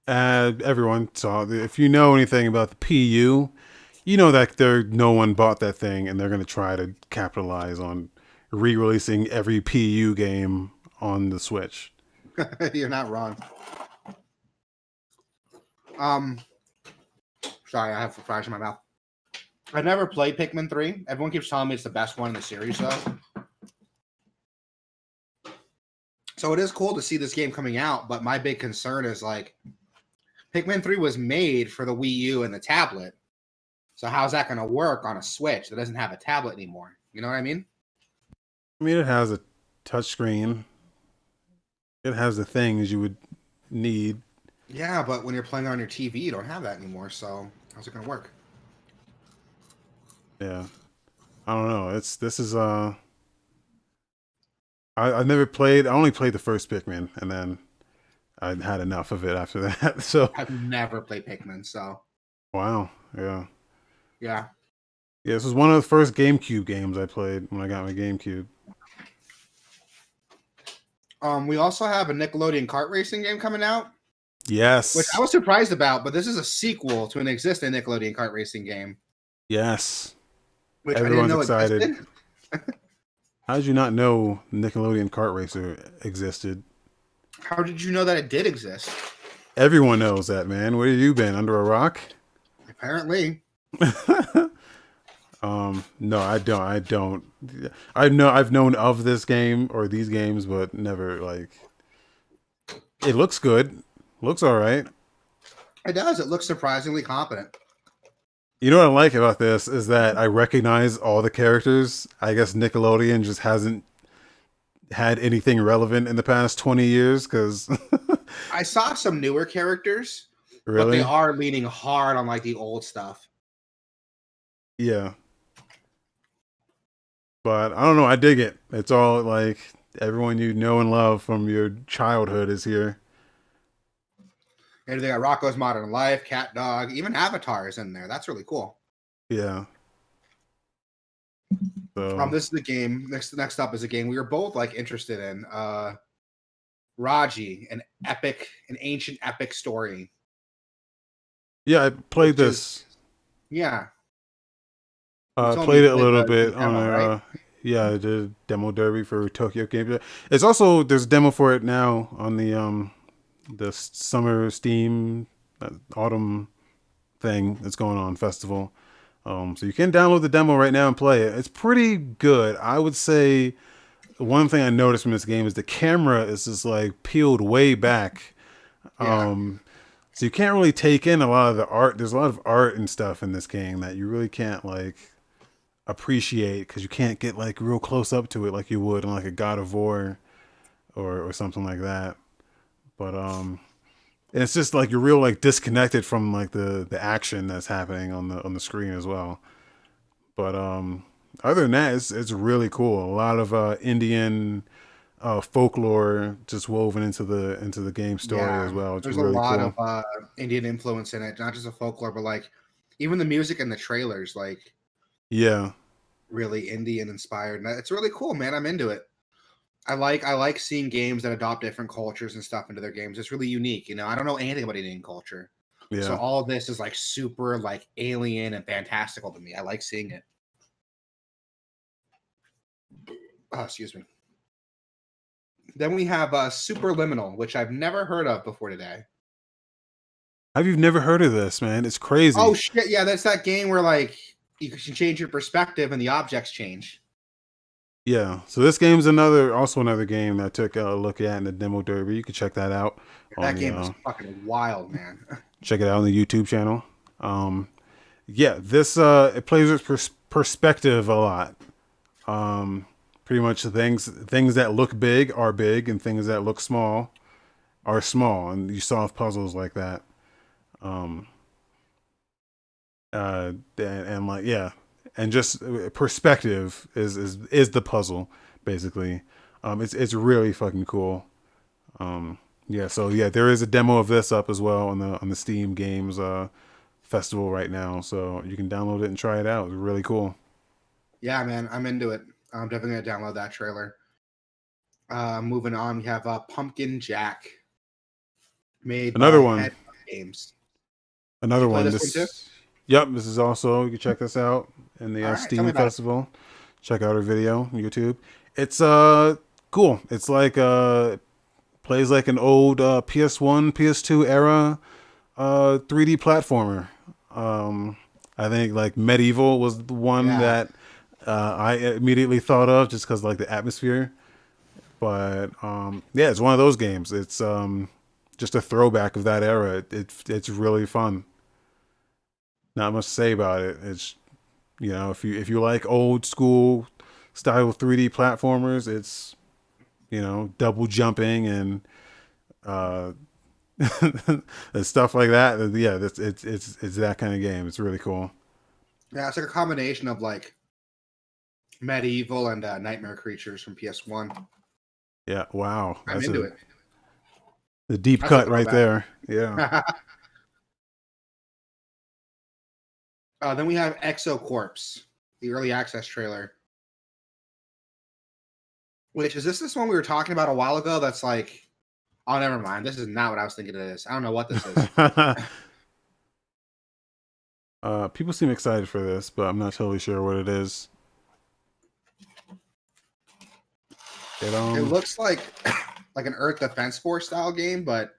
Everyone saw. If you know anything about the PU, you know that no one bought that thing, and they're going to try to capitalize on re-releasing every PU game on the Switch. You're not wrong. Sorry, I have fries in my mouth. I've never played Pikmin 3. Everyone keeps telling me it's the best one in the series, though. So it is cool to see this game coming out, but my big concern is like Pikmin 3 was made for the Wii U and the tablet. So how's that going to work on a Switch that doesn't have a tablet anymore? You know what I mean? I mean, it has a touchscreen. It has the things you would need. Yeah, but when you're playing on your TV, you don't have that anymore. So how's it going to work? Yeah, I don't know. I've never played. I only played the first Pikmin, and then I had enough of it after that. So I've never played Pikmin, so wow, yeah. yeah. Yeah, this was one of the first GameCube games I played when I got my GameCube. We also have a Nickelodeon kart racing game coming out, which I Yes. was surprised about, but this is a sequel to an existing Nickelodeon kart racing game, Yes. which I didn't Everyone's know excited. existed. How did you not know Nickelodeon Kart Racer existed? How did you know that it did exist? Everyone knows that, man. Where have you been? Under a rock? Apparently. No, I don't. I don't. I know I've known of this game or these games, but never like. It looks good. Looks all right. It does. It looks surprisingly competent. You know what I like about this is that I recognize all the characters. I guess Nickelodeon just hasn't had anything relevant in the past 20 years because I saw some newer characters, but they really, are leaning hard on like the old stuff. yeah. But I don't know. I dig it. It's all like everyone you know and love from your childhood is here. And they got Rocco's Modern Life, Cat Dog, even Avatar is in there. That's really cool. Yeah. So This is the game. Next up is a game we were both like interested in. Raji, an ancient epic story. yeah, I played Which is this. yeah. You told me Played you it a played little the bit on demo, a. right? Yeah, I did demo derby for Tokyo Game Show. It's also there's a demo for it now on the summer Steam autumn thing that's going on festival. So you can download the demo right now and play it. It's pretty good. I would say one thing I noticed from this game is the camera is just like peeled way back. Yeah. So you can't really take in a lot of the art. There's a lot of art and stuff in this game that you really can't like appreciate because you can't get like real close up to it like you would in like a God of War or something like that. But and it's just like you're real like disconnected from like the action that's happening on the screen as well. But other than that, it's really cool. A lot of Indian folklore just woven into the game story as Yeah. well. It's There's a really lot of cool. Indian influence in it, not just a folklore, but like even the music and the trailers, like Yeah, really Indian inspired. And it's really cool, man. I'm into it. I like seeing games that adopt different cultures and stuff into their games. It's really unique. I don't know anything about Indian culture. So yeah. all of this is like super like alien and fantastical to me. I like seeing it. Oh, excuse me. Then we have Superliminal, which I've never heard of before today. Have you never heard of this, man? It's Oh crazy. shit, yeah, that's that game where like you can change your perspective and the objects change. Yeah. So this game's another game that I took a look at in the demo derby. You can check that out on That the game is fucking wild, man. check it out on the YouTube channel. Um, yeah, this it plays with perspective a lot. Pretty much things that look big are big, and things that look small are small, and you solve puzzles like that. Um, and like yeah, and just perspective is the puzzle basically. It's really fucking cool. Yeah, so yeah, there is a demo of this up as well on the Steam Games festival right now, so you can download it and try it out. It's really cool. Yeah, man, I'm into it. I'm definitely gonna download that trailer. Moving on, we have Pumpkin Jack, made Another by one, Head Games. Did another you play one. this one too? This, yep, this is also you can check this out in the All right, tell me Steam about it. festival. Check out our video on YouTube. It's cool. It's like plays like an old PS1, PS2 era 3D platformer. I think like Medieval was the one Yeah, that I immediately thought of just because like the atmosphere. But yeah, it's one of those games. It's just a throwback of that era. It's really fun. Not much to say about it. It's if you like old school style 3D platformers, it's double jumping uh, and stuff like that. Yeah, it's that kind of game. It's really cool. yeah, it's like a combination of like Medieval and Nightmare Creatures from PS1. Yeah, wow, I'm that's into it. a deep That's a cut right throwback. there. Yeah. Then we have Exo Corpse, the early access trailer. Which is this one we were talking about a while ago? That's like, oh, never mind. This is not what I was thinking it is. I don't know what this is. People seem excited for this, but I'm not totally sure what it is. It It looks like like an Earth Defense Force style game, but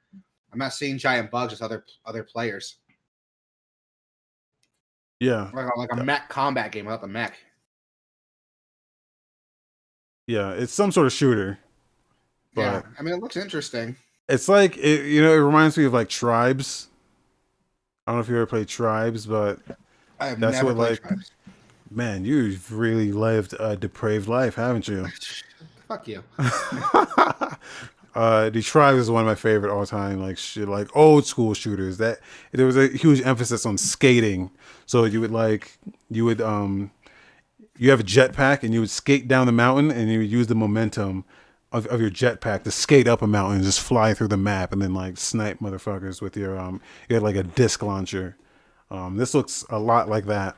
I'm not seeing giant bugs as other players. yeah. Like a mech combat game without the mech. Yeah, it's some sort of shooter, Yeah, but I mean it looks interesting. it's like it reminds me of like Tribes. I don't know if you ever played Tribes, but I have that's never what played like Tribes. man, you've really lived a depraved life, haven't you? Fuck you. The Tribes is one of my favorite all time like shit, like old school shooters. That there was a huge emphasis on skating, so you would you have a jetpack and you would skate down the mountain and you would use the momentum of your jetpack to skate up a mountain and just fly through the map and then like snipe motherfuckers with your you had like a disc launcher. This looks a lot like that.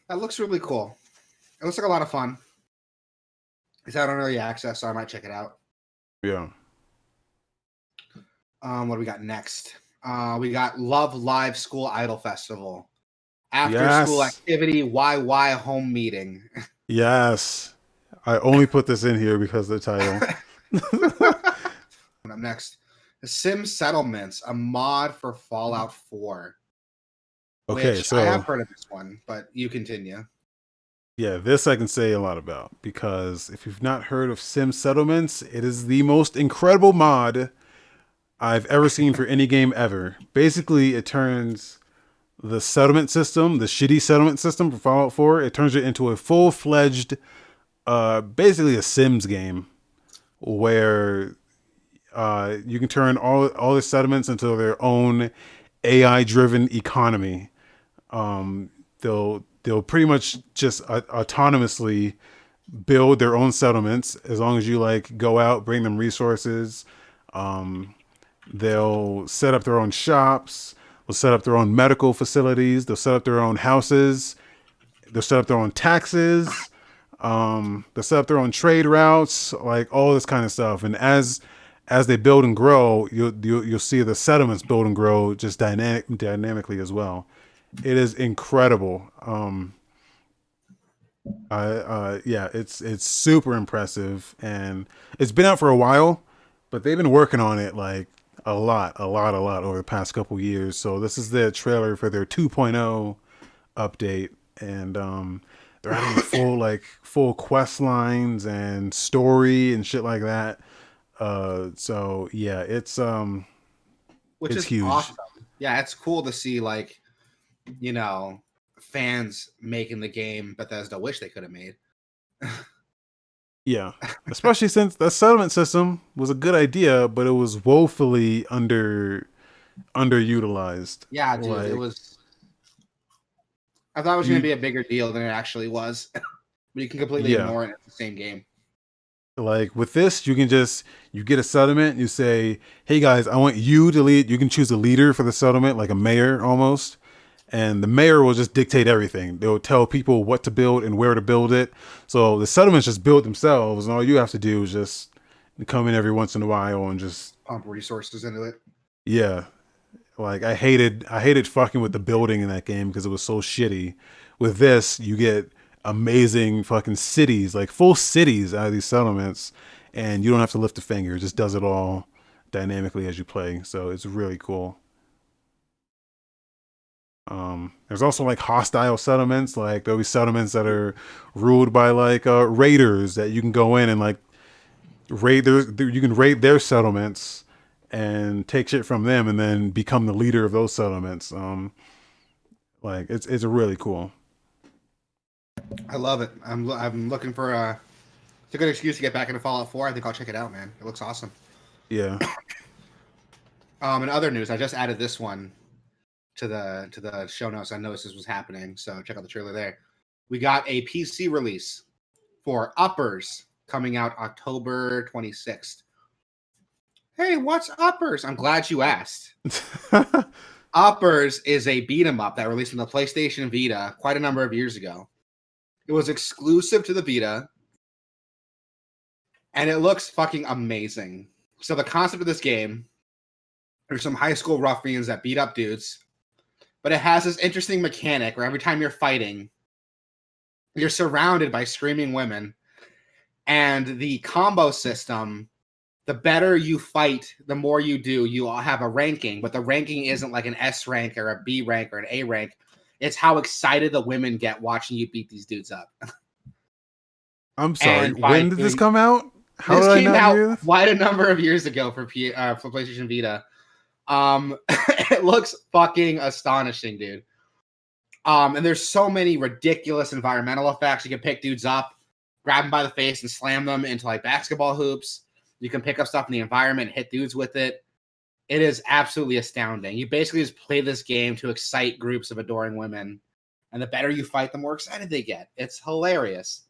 That looks really cool. It looks like a lot of fun. It's out on early access, so I might check it out. Yeah. What do we got next? We got Love Live School Idol Festival. After school Yes. activity, YY home meeting. Yes. I only put this in here because of the title. Up next, The Sim Settlements, a mod for Fallout 4. Okay, Which I have so heard of this one, but you continue. yeah, this I can say a lot about because if you've not heard of Sim Settlements, it is the most incredible mod I've ever seen for any game ever. Basically, it turns the settlement system, the shitty settlement system for Fallout 4, it turns it into a full-fledged, basically a Sims game where you can turn all the settlements into their own AI-driven economy. They'll pretty much just autonomously build their own settlements as long as you like go out, bring them resources. They'll set up their own shops. They'll set up their own medical facilities. They'll set up their own houses. They'll set up their own taxes. They'll set up their own trade routes, like all this kind of stuff. And as they build and grow, you'll see the settlements build and grow just dynamically as well. It is incredible. Yeah, it's super impressive, and it's been out for a while, but they've been working on it like a lot over the past couple years. So this is the trailer for their 2.0 update, and they're adding full quest lines and story and shit like that. So yeah, Which it's is huge. awesome. Yeah, it's cool to see like, you know, fans making the game Bethesda wish they could have made. Yeah, especially since the settlement system was a good idea, but it was woefully underutilized. Yeah, dude, it Like, was. I thought it was going to you, be a bigger deal than it actually was, but you can completely yeah, ignore it. It's the same game. like with this, you can just you get a settlement. You say, "Hey guys, I want you to lead." You can choose a leader for the settlement, like a mayor almost, and the mayor will just dictate everything. They'll tell people what to build and where to build it. So the settlements just build themselves, and all you have to do is just come in every once in a while and just Pump resources into it. yeah. Like I hated fucking with the building in that game because it was so shitty. With this, you get amazing fucking cities, like full cities out of these settlements, and you don't have to lift a finger. It just does it all dynamically as you play. So it's really cool. There's also like hostile settlements, like there'll be settlements that are ruled by like raiders that you can go in and like you can raid their settlements and take shit from them and then become the leader of those settlements. Like it's really cool. I love it. I'm looking for it's a good excuse to get back into Fallout 4. I think I'll check it out, man. It looks awesome. Yeah. In other news, I just added this one to the show notes. I noticed this was happening, so check out the trailer there. We got a PC release for Uppers coming out October 26th. Hey, what's Uppers? I'm glad you asked. Uppers is a beat 'em up that released on the PlayStation Vita quite a number of years ago. It was exclusive to the Vita, and it looks fucking amazing. So the concept of this game, there's some high school ruffians that beat up dudes, but it has this interesting mechanic where every time you're fighting, you're surrounded by screaming women, And the combo system, the better you fight, the more you do, you have a ranking, but the ranking isn't like an S rank or a B rank or an A rank. It's how excited the women get watching you beat these dudes up. I'm sorry. And by When did this doing, come out? How this did I came not out hear this? quite a number of years ago for PlayStation Vita. It looks fucking astonishing, dude. And there's so many ridiculous environmental effects. You can pick dudes up, grab them by the face, and slam them into like basketball hoops. You can pick up stuff in the environment and hit dudes with it. It is absolutely astounding. You basically just play this game to excite groups of adoring women. And the better you fight, the more excited they get. It's hilarious.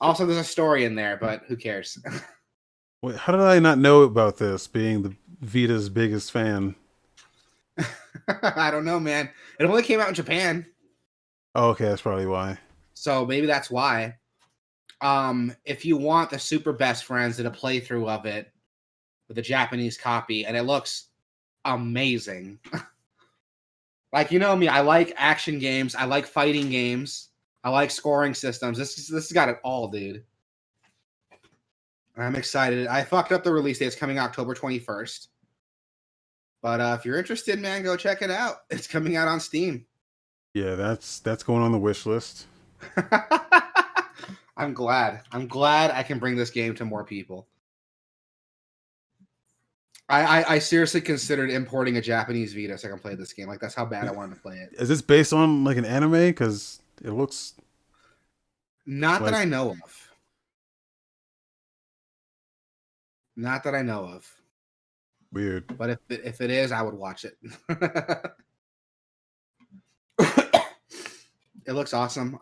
Also, there's a story in there, but who cares? Wait, how did I not know about this? Being the Vita's biggest fan. I don't know, man. It only came out in Japan, Oh, okay, that's probably why. so maybe that's why. If you want the super best friends, did a playthrough of it with a Japanese copy, and it looks amazing. Like, you know me, I like action games, I like fighting games, I like scoring systems. This has got it all, dude. I'm excited. I fucked up the release date. It's coming October 21st. But if you're interested, man, go check it out. It's coming out on Steam. Yeah, that's going on the wish list. I'm glad. I'm glad I can bring this game to more people. I seriously considered importing a Japanese Vita so I can play this game. Like, that's how bad I wanted to play it. Is this based on like an anime? Because it looks Not that like I know of. Not that I know of. weird. But if it is, I would watch it. It looks awesome.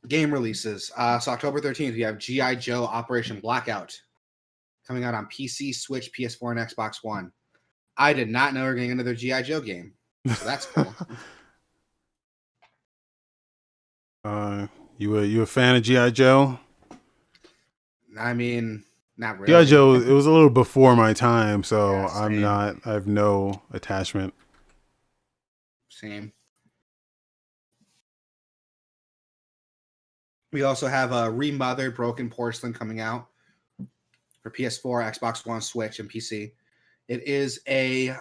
Game releases. So October 13th, we have G.I. Joe Operation Blackout coming out on PC, Switch, PS4, and Xbox One. I did not know we were getting another G.I. Joe game. So that's cool. You a fan of GI Joe? I mean, not GI really. Joe, it was a little before my time, so Yeah, I'm same. not. I have no attachment. Same. We also have a remothered Broken Porcelain coming out for PS4, Xbox One, Switch, and PC. It is a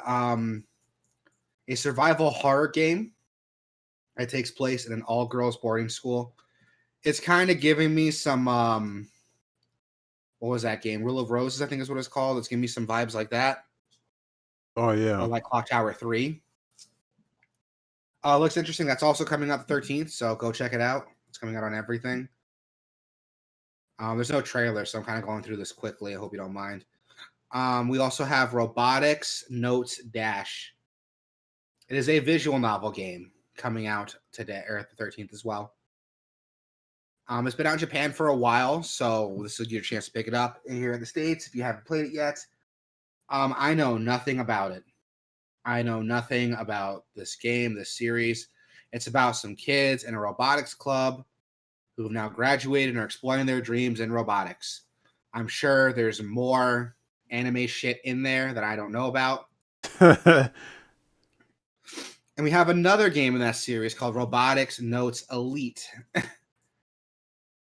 survival horror game. It takes place in an all-girls boarding school. It's kind of giving me some what was that game? Rule of Roses, I think is what it's called. It's giving me some vibes like that. Oh yeah. Or like Clock Tower 3. Looks interesting. That's also coming out the 13th, so go check it out. It's coming out on everything. There's no trailer, so I'm kind of going through this quickly. I hope you don't mind. We also have Robotics Notes Dash. It is a visual novel game coming out today, or at the 13th as well. It's been out in Japan for a while, so this is your chance to pick it up here in the States if you haven't played it yet. I know nothing about it. I know nothing about this game, this series. It's about some kids in a robotics club who have now graduated and are exploring their dreams in robotics. I'm sure there's more anime shit in there that I don't know about. And we have another game in that series called Robotics Notes Elite.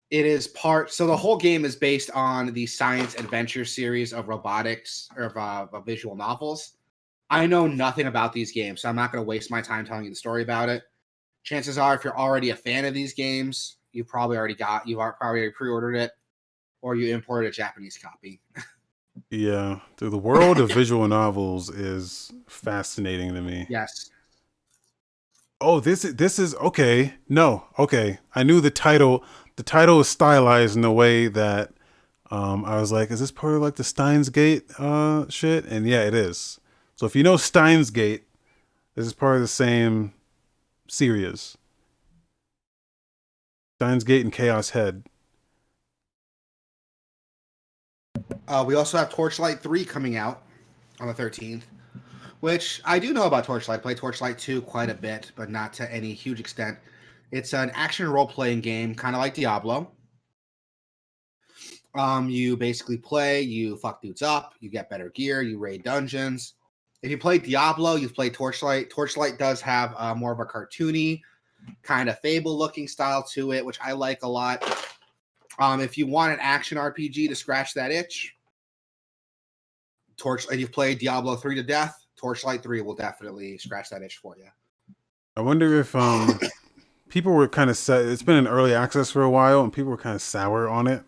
It is so the whole game is based on the science adventure series of robotics or of visual novels. I know nothing about these games, so I'm not going to waste my time telling you the story about it. Chances are, if you're already a fan of these games, you've probably already pre-ordered it, or you imported a Japanese copy. Yeah, dude, the world of visual novels is fascinating to me. Yes. Oh, this is okay. No, okay. I knew the title. The title is stylized in a way that I was like, is this part of like the Steins Gate shit? And yeah, it is. So if you know Steins Gate, this is part of the same series. Steins Gate and Chaos Head. We also have Torchlight 3 coming out on the 13th, which I do know about Torchlight. I play Torchlight 2 quite a bit, but not to any huge extent. It's an action role-playing game, kind of like Diablo. You basically play, you fuck dudes up, you get better gear, you raid dungeons. If you play Diablo, you've played Torchlight. Torchlight does have more of a cartoony, kind of Fable-looking style to it, which I like a lot. If you want an action RPG to scratch that itch, and you've played Diablo 3 to death, Torchlight 3 will definitely scratch that itch for you. I wonder if people were kind of set. It's been in early access for a while, and people were kind of sour on it.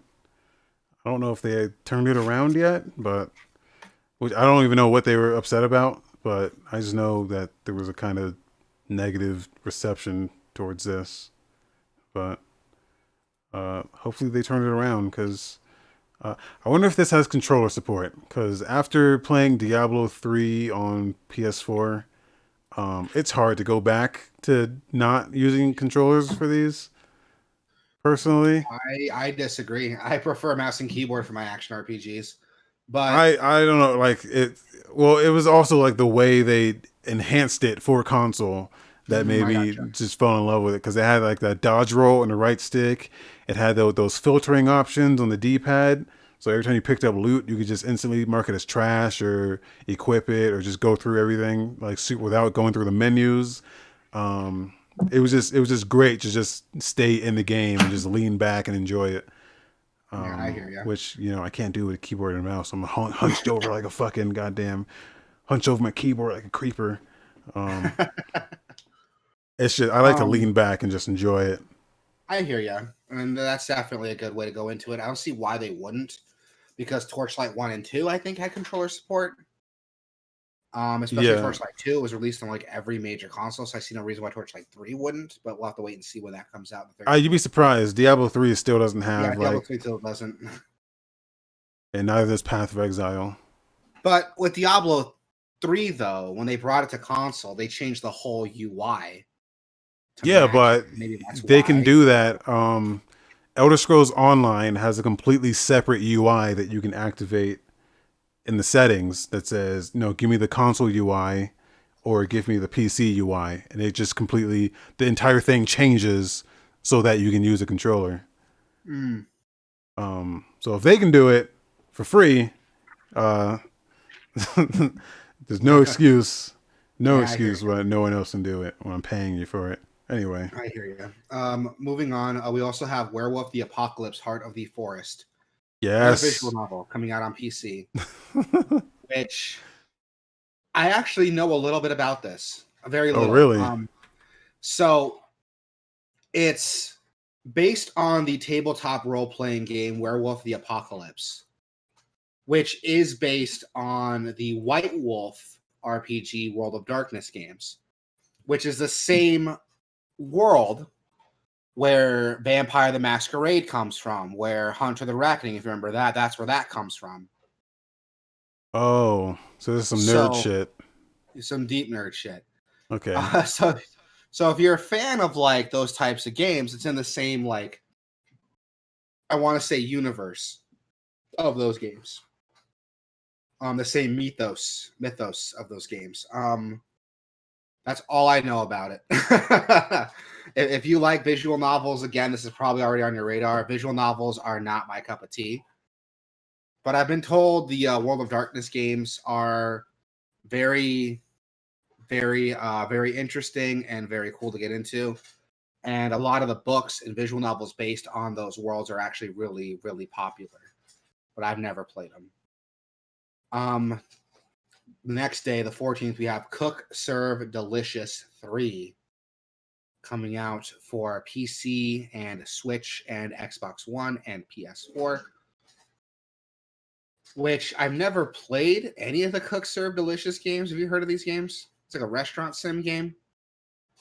I don't know if they had turned it around yet, but I don't even know what they were upset about. But I just know that there was a kind of negative reception towards this. But hopefully they turn it around, because I wonder if this has controller support. Because after playing Diablo 3 on PS4, it's hard to go back to not using controllers for these. Personally, I disagree. I prefer mouse and keyboard for my action RPGs, but I don't know, like it. Well, it was also like the way they enhanced it for console that made I me gotcha. just fall in love with it, because it had like that dodge roll on the right stick. It had those filtering options on the D-pad. So every time you picked up loot, you could just instantly mark it as trash or equip it, or just go through everything like without going through the menus. Um, it was just great to just stay in the game and just lean back and enjoy it. Yeah, I hear you. Which I can't do with a keyboard and a mouse. I'm hunched over like a fucking goddamn hunch over my keyboard like a creeper. Um, it's just I like to lean back and just enjoy it. I hear you, and that's definitely a good way to go into it. I don't see why they wouldn't, because Torchlight 1 and 2, I think, had controller support. Especially Yeah, Torchlight 2 was released on like every major console, so I see no reason why Torchlight 3 wouldn't, but we'll have to wait and see when that comes out in the third. you'd be surprised. Diablo 3 still doesn't Yeah, have Diablo like, 3 still doesn't. and neither does Path of Exile. But with Diablo 3, though, when they brought it to console, they changed the whole UI to Yeah, match it. but Maybe that's they can why. do that. Elder Scrolls Online has a completely separate UI that you can activate in the settings that says, give me the console UI or give me the PC UI. And it just completely, the entire thing changes so that you can use a controller. Mm. So if they can do it for free, uh, there's no excuse, no Yeah, I hear excuse why no one else can do it when I'm paying you for it. Anyway, I hear you. Moving on, we also have Werewolf the Apocalypse: Heart of the Forest, another visual yes. novel coming out on PC, which I actually know a little bit about this, very Oh, little. really? So it's based on the tabletop role-playing game Werewolf the Apocalypse, which is based on the White Wolf RPG World of Darkness games, which is the same world where Vampire the Masquerade comes from, where Hunter the Reckoning, if you remember that, that's where that comes from. Oh, so this is some nerd So shit. some deep nerd shit. Okay. So if you're a fan of like those types of games, it's in the same like I want to say universe of those games. The same mythos of those games. That's all I know about it. If you like visual novels, again, this is probably already on your radar. Visual novels are not my cup of tea, but I've been told the World of Darkness games are very, very interesting and very cool to get into. And a lot of the books and visual novels based on those worlds are actually really, really popular. But I've never played them. The next day, the 14th, we have Cook, Serve, Delicious 3 coming out for PC and Switch and Xbox One and PS4, which I've never played any of the Cook, Serve, Delicious games. Have you heard of these games? It's like a restaurant sim game.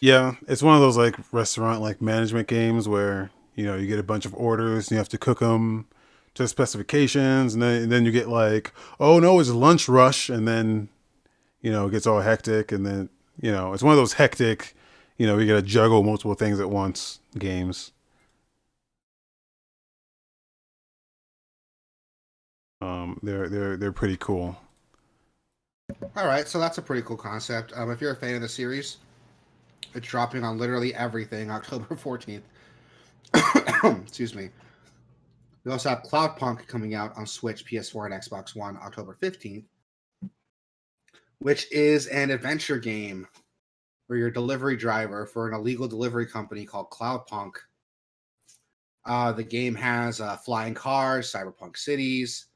Yeah, it's one of those like restaurant like management games where you get a bunch of orders and you have to cook them to specifications, and then you get like, oh no, it's a lunch rush, and then it gets all hectic, and then it's one of those hectic, you got to juggle multiple things at once games. They're pretty cool. All right, so that's a pretty cool concept. If you're a fan of the series, it's dropping on literally everything October 14th. Excuse me. We also have Cloudpunk coming out on Switch, PS4, and Xbox One October 15th, which is an adventure game where you're a delivery driver for an illegal delivery company called Cloudpunk. The game has flying cars, cyberpunk cities.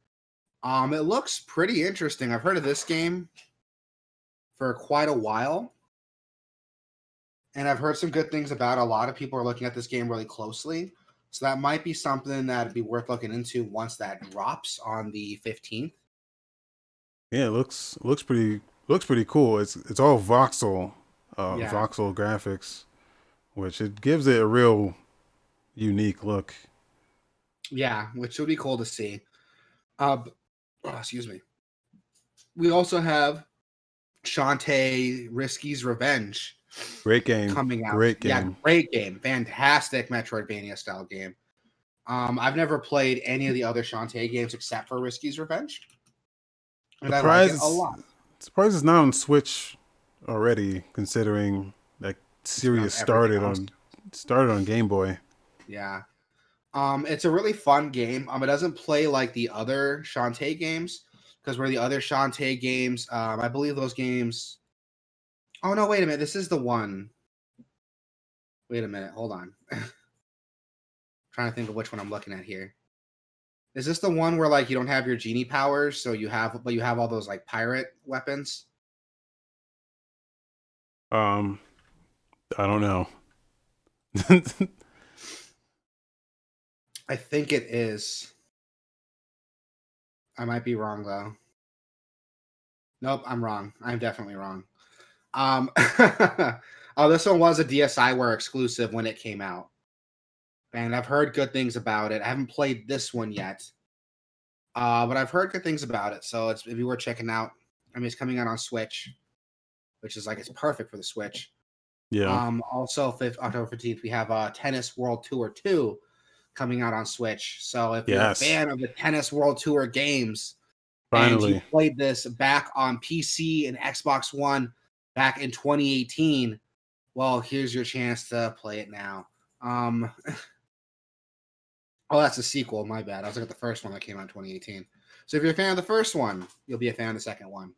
It looks pretty interesting. I've heard of this game for quite a while, and I've heard some good things about it. A lot of people are looking at this game really closely, so that might be something that'd be worth looking into once that drops on the 15th. Yeah, it looks pretty cool. It's all Yeah, voxel graphics, which it gives it a real unique look. yeah, which would be cool to see. Excuse me. We also have Shantae Risky's Revenge Great game, coming out. great Yeah, game. great game. Fantastic Metroidvania style game. I've never played any of the other Shantae games except for Risky's Revenge, and I like it Surprised a lot. surprised it's not on Switch already, considering that It's been on series everything else. started on Game Boy. Yeah. It's a really fun game. It doesn't play like the other Shantae games because where the other Shantae games, I believe those games. Oh no, wait a minute. This is the one. Wait a minute. Hold on. Trying to think of which one I'm looking at here. Is this the one where like you don't have your genie powers, so you have all those like pirate weapons? Um, I don't know. I think it is. I might be wrong though. Nope, I'm wrong. I'm definitely wrong. Um, oh, this one was a DSiWare exclusive when it came out, and I've heard good things about it. I haven't played this one yet, but I've heard good things about it, so it'd be worth checking out. I mean, it's coming out on Switch, which is like it's perfect for the Switch. Yeah. Also, October 15th, we have Tennis World Tour 2 coming out on Switch. So if you're a Yes. fan of the Tennis World Tour games and you Finally. played this back on PC and Xbox One back in 2018, well, here's your chance to play it now. Oh, that's a sequel. My bad. I was looking at the first one that came out in 2018. So if you're a fan of the first one, you'll be a fan of the second one.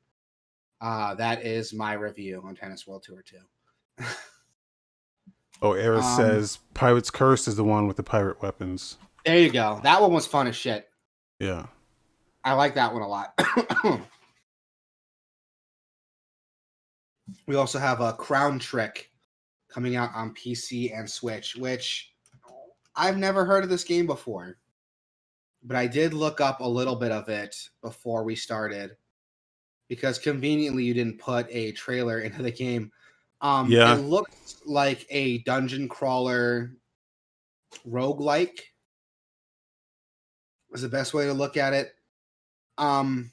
That is my review on Tennis World Tour 2. Oh, Era um, says Pirate's Curse is the one with the pirate weapons. there you go. That one was fun as shit. Yeah. I like that one a lot. We also have a Crown Trick coming out on PC and Switch, which I've never heard of this game before, but I did look up a little bit of it before we started because conveniently you didn't put a trailer into the game. It Yeah. looks like a dungeon crawler roguelike is the best way to look at it. Um,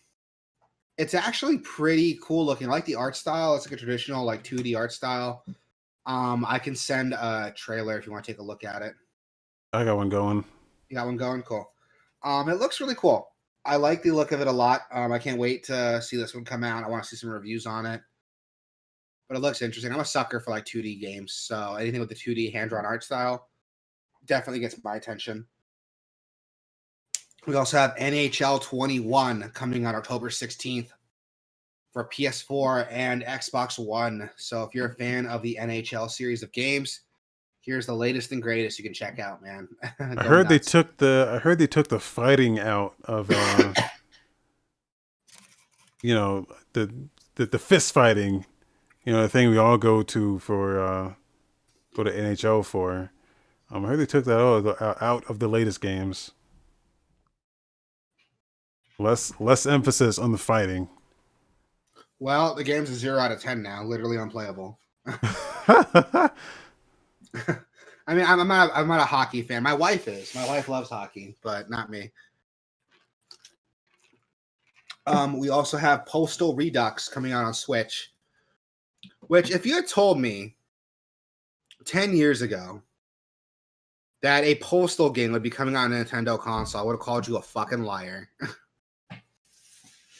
it's actually pretty cool looking. I like the art style. It's like a traditional like 2D art style. I can send a trailer if you want to take a look at it. I got one going. You got one going? Cool. It looks really cool. I like the look of it a lot. I can't wait to see this one come out. I want to see some reviews on it. But it looks interesting. I'm a sucker for like 2D games, so anything with the 2D hand-drawn art style definitely gets my attention. We also have NHL 21 coming on October 16th for PS4 and Xbox One. So if you're a fan of the NHL series of games, here's the latest and greatest you can check out, man. I Go heard they nuts. took the fighting out of the fist fighting, the thing we all go to NHL for. I heard they took that out of the latest games. Less emphasis on the fighting. Well, the game's a 0 out of 10 now, literally unplayable. I mean, I'm not a hockey fan. My wife is. My wife loves hockey, but not me. We also have Postal Redux coming out on Switch, which if you had told me 10 years ago that a Postal game would be coming out on a Nintendo console, I would have called you a fucking liar.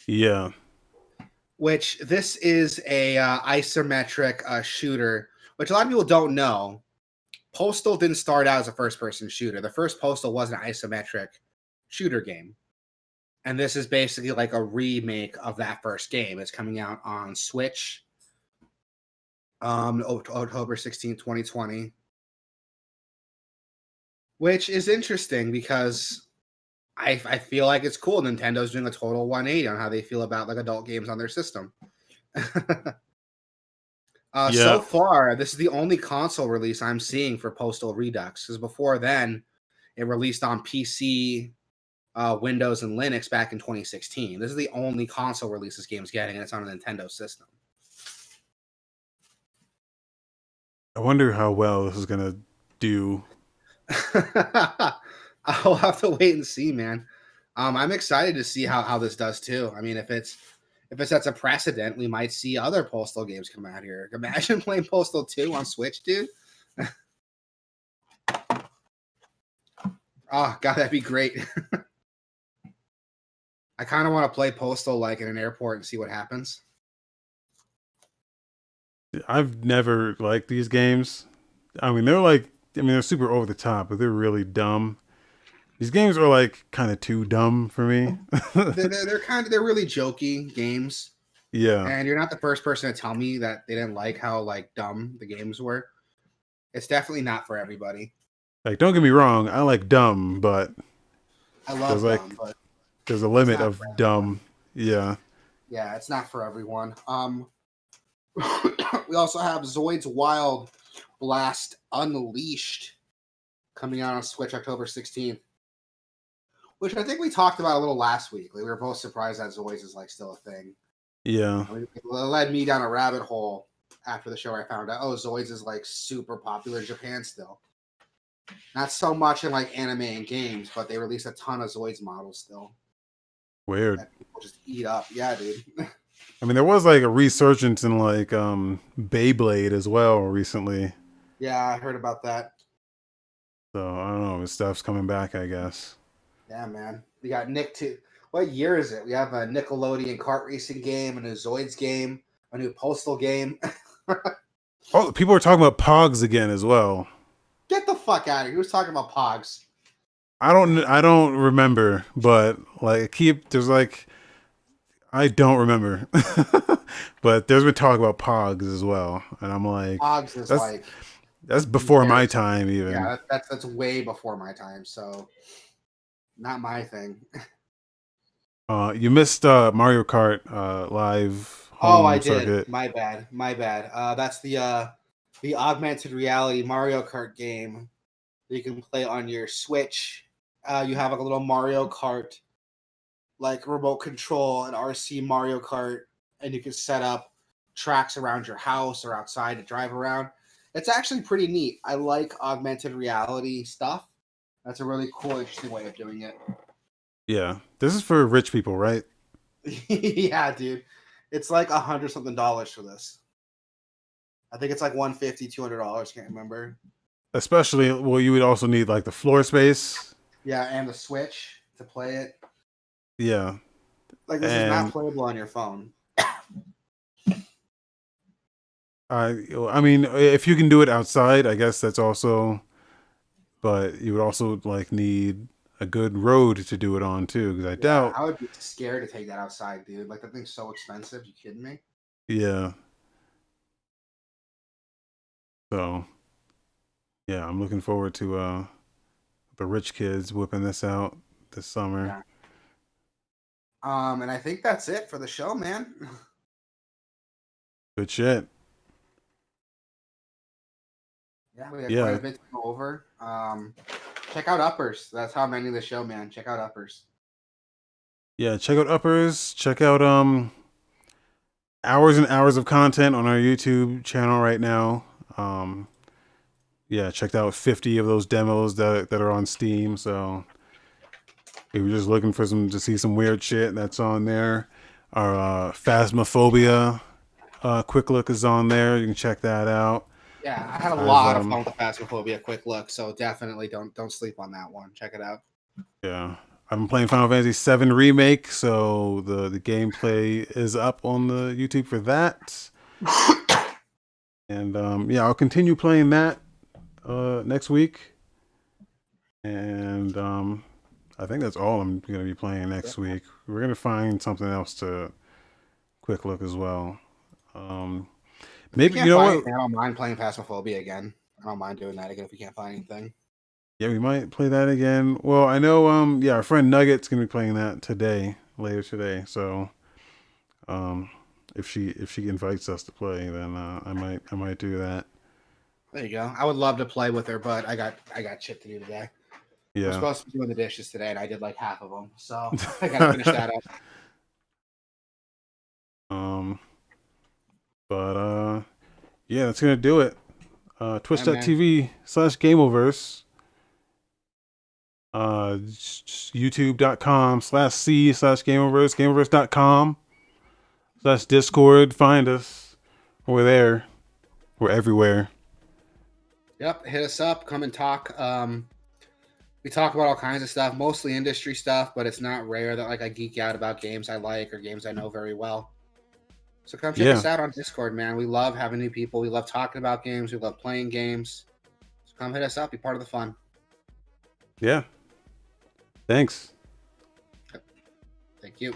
Yeah. Which this is a isometric shooter, which a lot of people don't know. Postal didn't start out as a first-person shooter. The first Postal was an isometric shooter game. And this is basically like a remake of that first game. It's coming out on Switch October 16th, 2020, which is interesting because I feel like it's cool. Nintendo's doing a total 180 on how they feel about like adult games on their system. So Yeah, far, this is the only console release I'm seeing for Postal Redux. Because before then, it released on PC, Windows, and Linux back in 2016. This is the only console release this game's getting, and it's on a Nintendo system. I wonder how well this is gonna do. I'll have to wait and see, man. I'm excited to see how this does too. I mean, if it sets a precedent, we might see other Postal games come out here. Imagine playing Postal 2 on Switch, dude. Oh god, that'd be great. I kind of want to play Postal like in an airport and see what happens. I've never liked these games. I mean, they're like, I mean, they're super over the top, but they're really dumb. These games are like kind of too dumb for me. They're really jokey games, Yeah. and you're not the first person to tell me that they didn't like how like dumb the games were. It's definitely not for everybody. Like, don't get me wrong, I like dumb, but I there's love like dumb, but there's a it's limit not of for everyone. dumb. Yeah. Yeah, it's not for everyone. We also have Zoid's Wild Blast Unleashed coming out on Switch October 16th, which I think we talked about a little last week. Like, we were both surprised that Zoids is like still a thing. Yeah. I mean, it led me down a rabbit hole after the show. I found out, oh, Zoids is like super popular in Japan still. Not so much in like anime and games, but they release a ton of Zoids models still Weird. that people just eat up. Yeah, dude. I mean, there was like a resurgence in like Beyblade as well recently. Yeah, I heard about that. So I don't know, this stuff's coming back, I guess. Yeah, man. We got Nick too. What year is it? We have a Nickelodeon kart racing game, a new Zoids game, a new Postal game. Oh, people are talking about Pogs again as well. Get the fuck out of here. Who's talking about Pogs? I don't remember, but like keep there's like I don't remember. But there's been talk about Pogs as well, and I'm like, Pogs is that's like that's before my embarrassing. time even. Yeah, that's way before my time, so not my thing. You missed Mario Kart live Oh, I home did. circuit. My bad. My bad. That's the augmented reality Mario Kart game that you can play on your Switch. You have like a little Mario Kart like remote control an RC Mario Kart, and you can set up tracks around your house or outside to drive around. It's actually pretty neat. I like augmented reality stuff. That's a really cool, interesting way of doing it. Yeah, this is for rich people, right? Yeah, dude. It's like $100 something for this. I think it's like $150, $200. Can't remember. Especially, well, you would also need like the floor space. Yeah, and the Switch to play it. Yeah, Like this is not and playable on your phone. I mean, if you can do it outside, I guess that's also. But you would also like need a good road to do it on too, because I Yeah, doubt. I would be scared to take that outside, dude. Like that thing's so expensive. You kidding me? Yeah, so yeah, I'm looking forward to the rich kids whipping this out this summer. Yeah. And I think that's it for the show, man. Good shit. Yeah, we got quite a Yeah, bit to go over. Check out Uppers. That's how I'm ending the show, man. Check out Uppers. yeah. Check out Uppers. Check out hours and hours of content on our YouTube channel right now. Um, yeah, checked out 50 of those demos that are on Steam. So if you're just looking for some to see some weird shit that's on there. Our Phasmophobia quick look is on there. You can check that out. Yeah, I had a I've lot of fun with the Phasmophobia quick look, so definitely don't sleep on that one. Check it out. yeah, I've been playing Final Fantasy VII Remake, so the gameplay is up on the YouTube for that. And yeah, I'll continue playing that next week. And I think that's all I'm gonna be playing next Yeah. week. We're gonna find something else to quick look as well. Um, If we Maybe, you can't know find what? anything, I don't mind playing Phasmophobia again. I don't mind doing that again if we can't find anything. Yeah, we might play that again. Well, I know, yeah, our friend Nugget's gonna be playing that today, later today. So, um, if she invites us to play, then I might do that. There you go. I would love to play with her, but I got shit to do today. I'm Yeah. supposed to be doing the dishes today, and I did like half of them, so I got to finish that up. um, but yeah, that's gonna do it. Yeah, man. Twitch.tv/Gameoverse. YouTube.com/C/Gameoverse. Gameoverse.com/Discord. Find us. We're there. We're everywhere. Yep, hit us up. Come and talk. We talk about all kinds of stuff, mostly industry stuff, but it's not rare that like I geek out about games I like or games I know very well. So come check Yeah. us out on Discord, man. We love having new people. We love talking about games. We love playing games. So come hit us up. Be part of the fun. Yeah. Thanks. Thank you.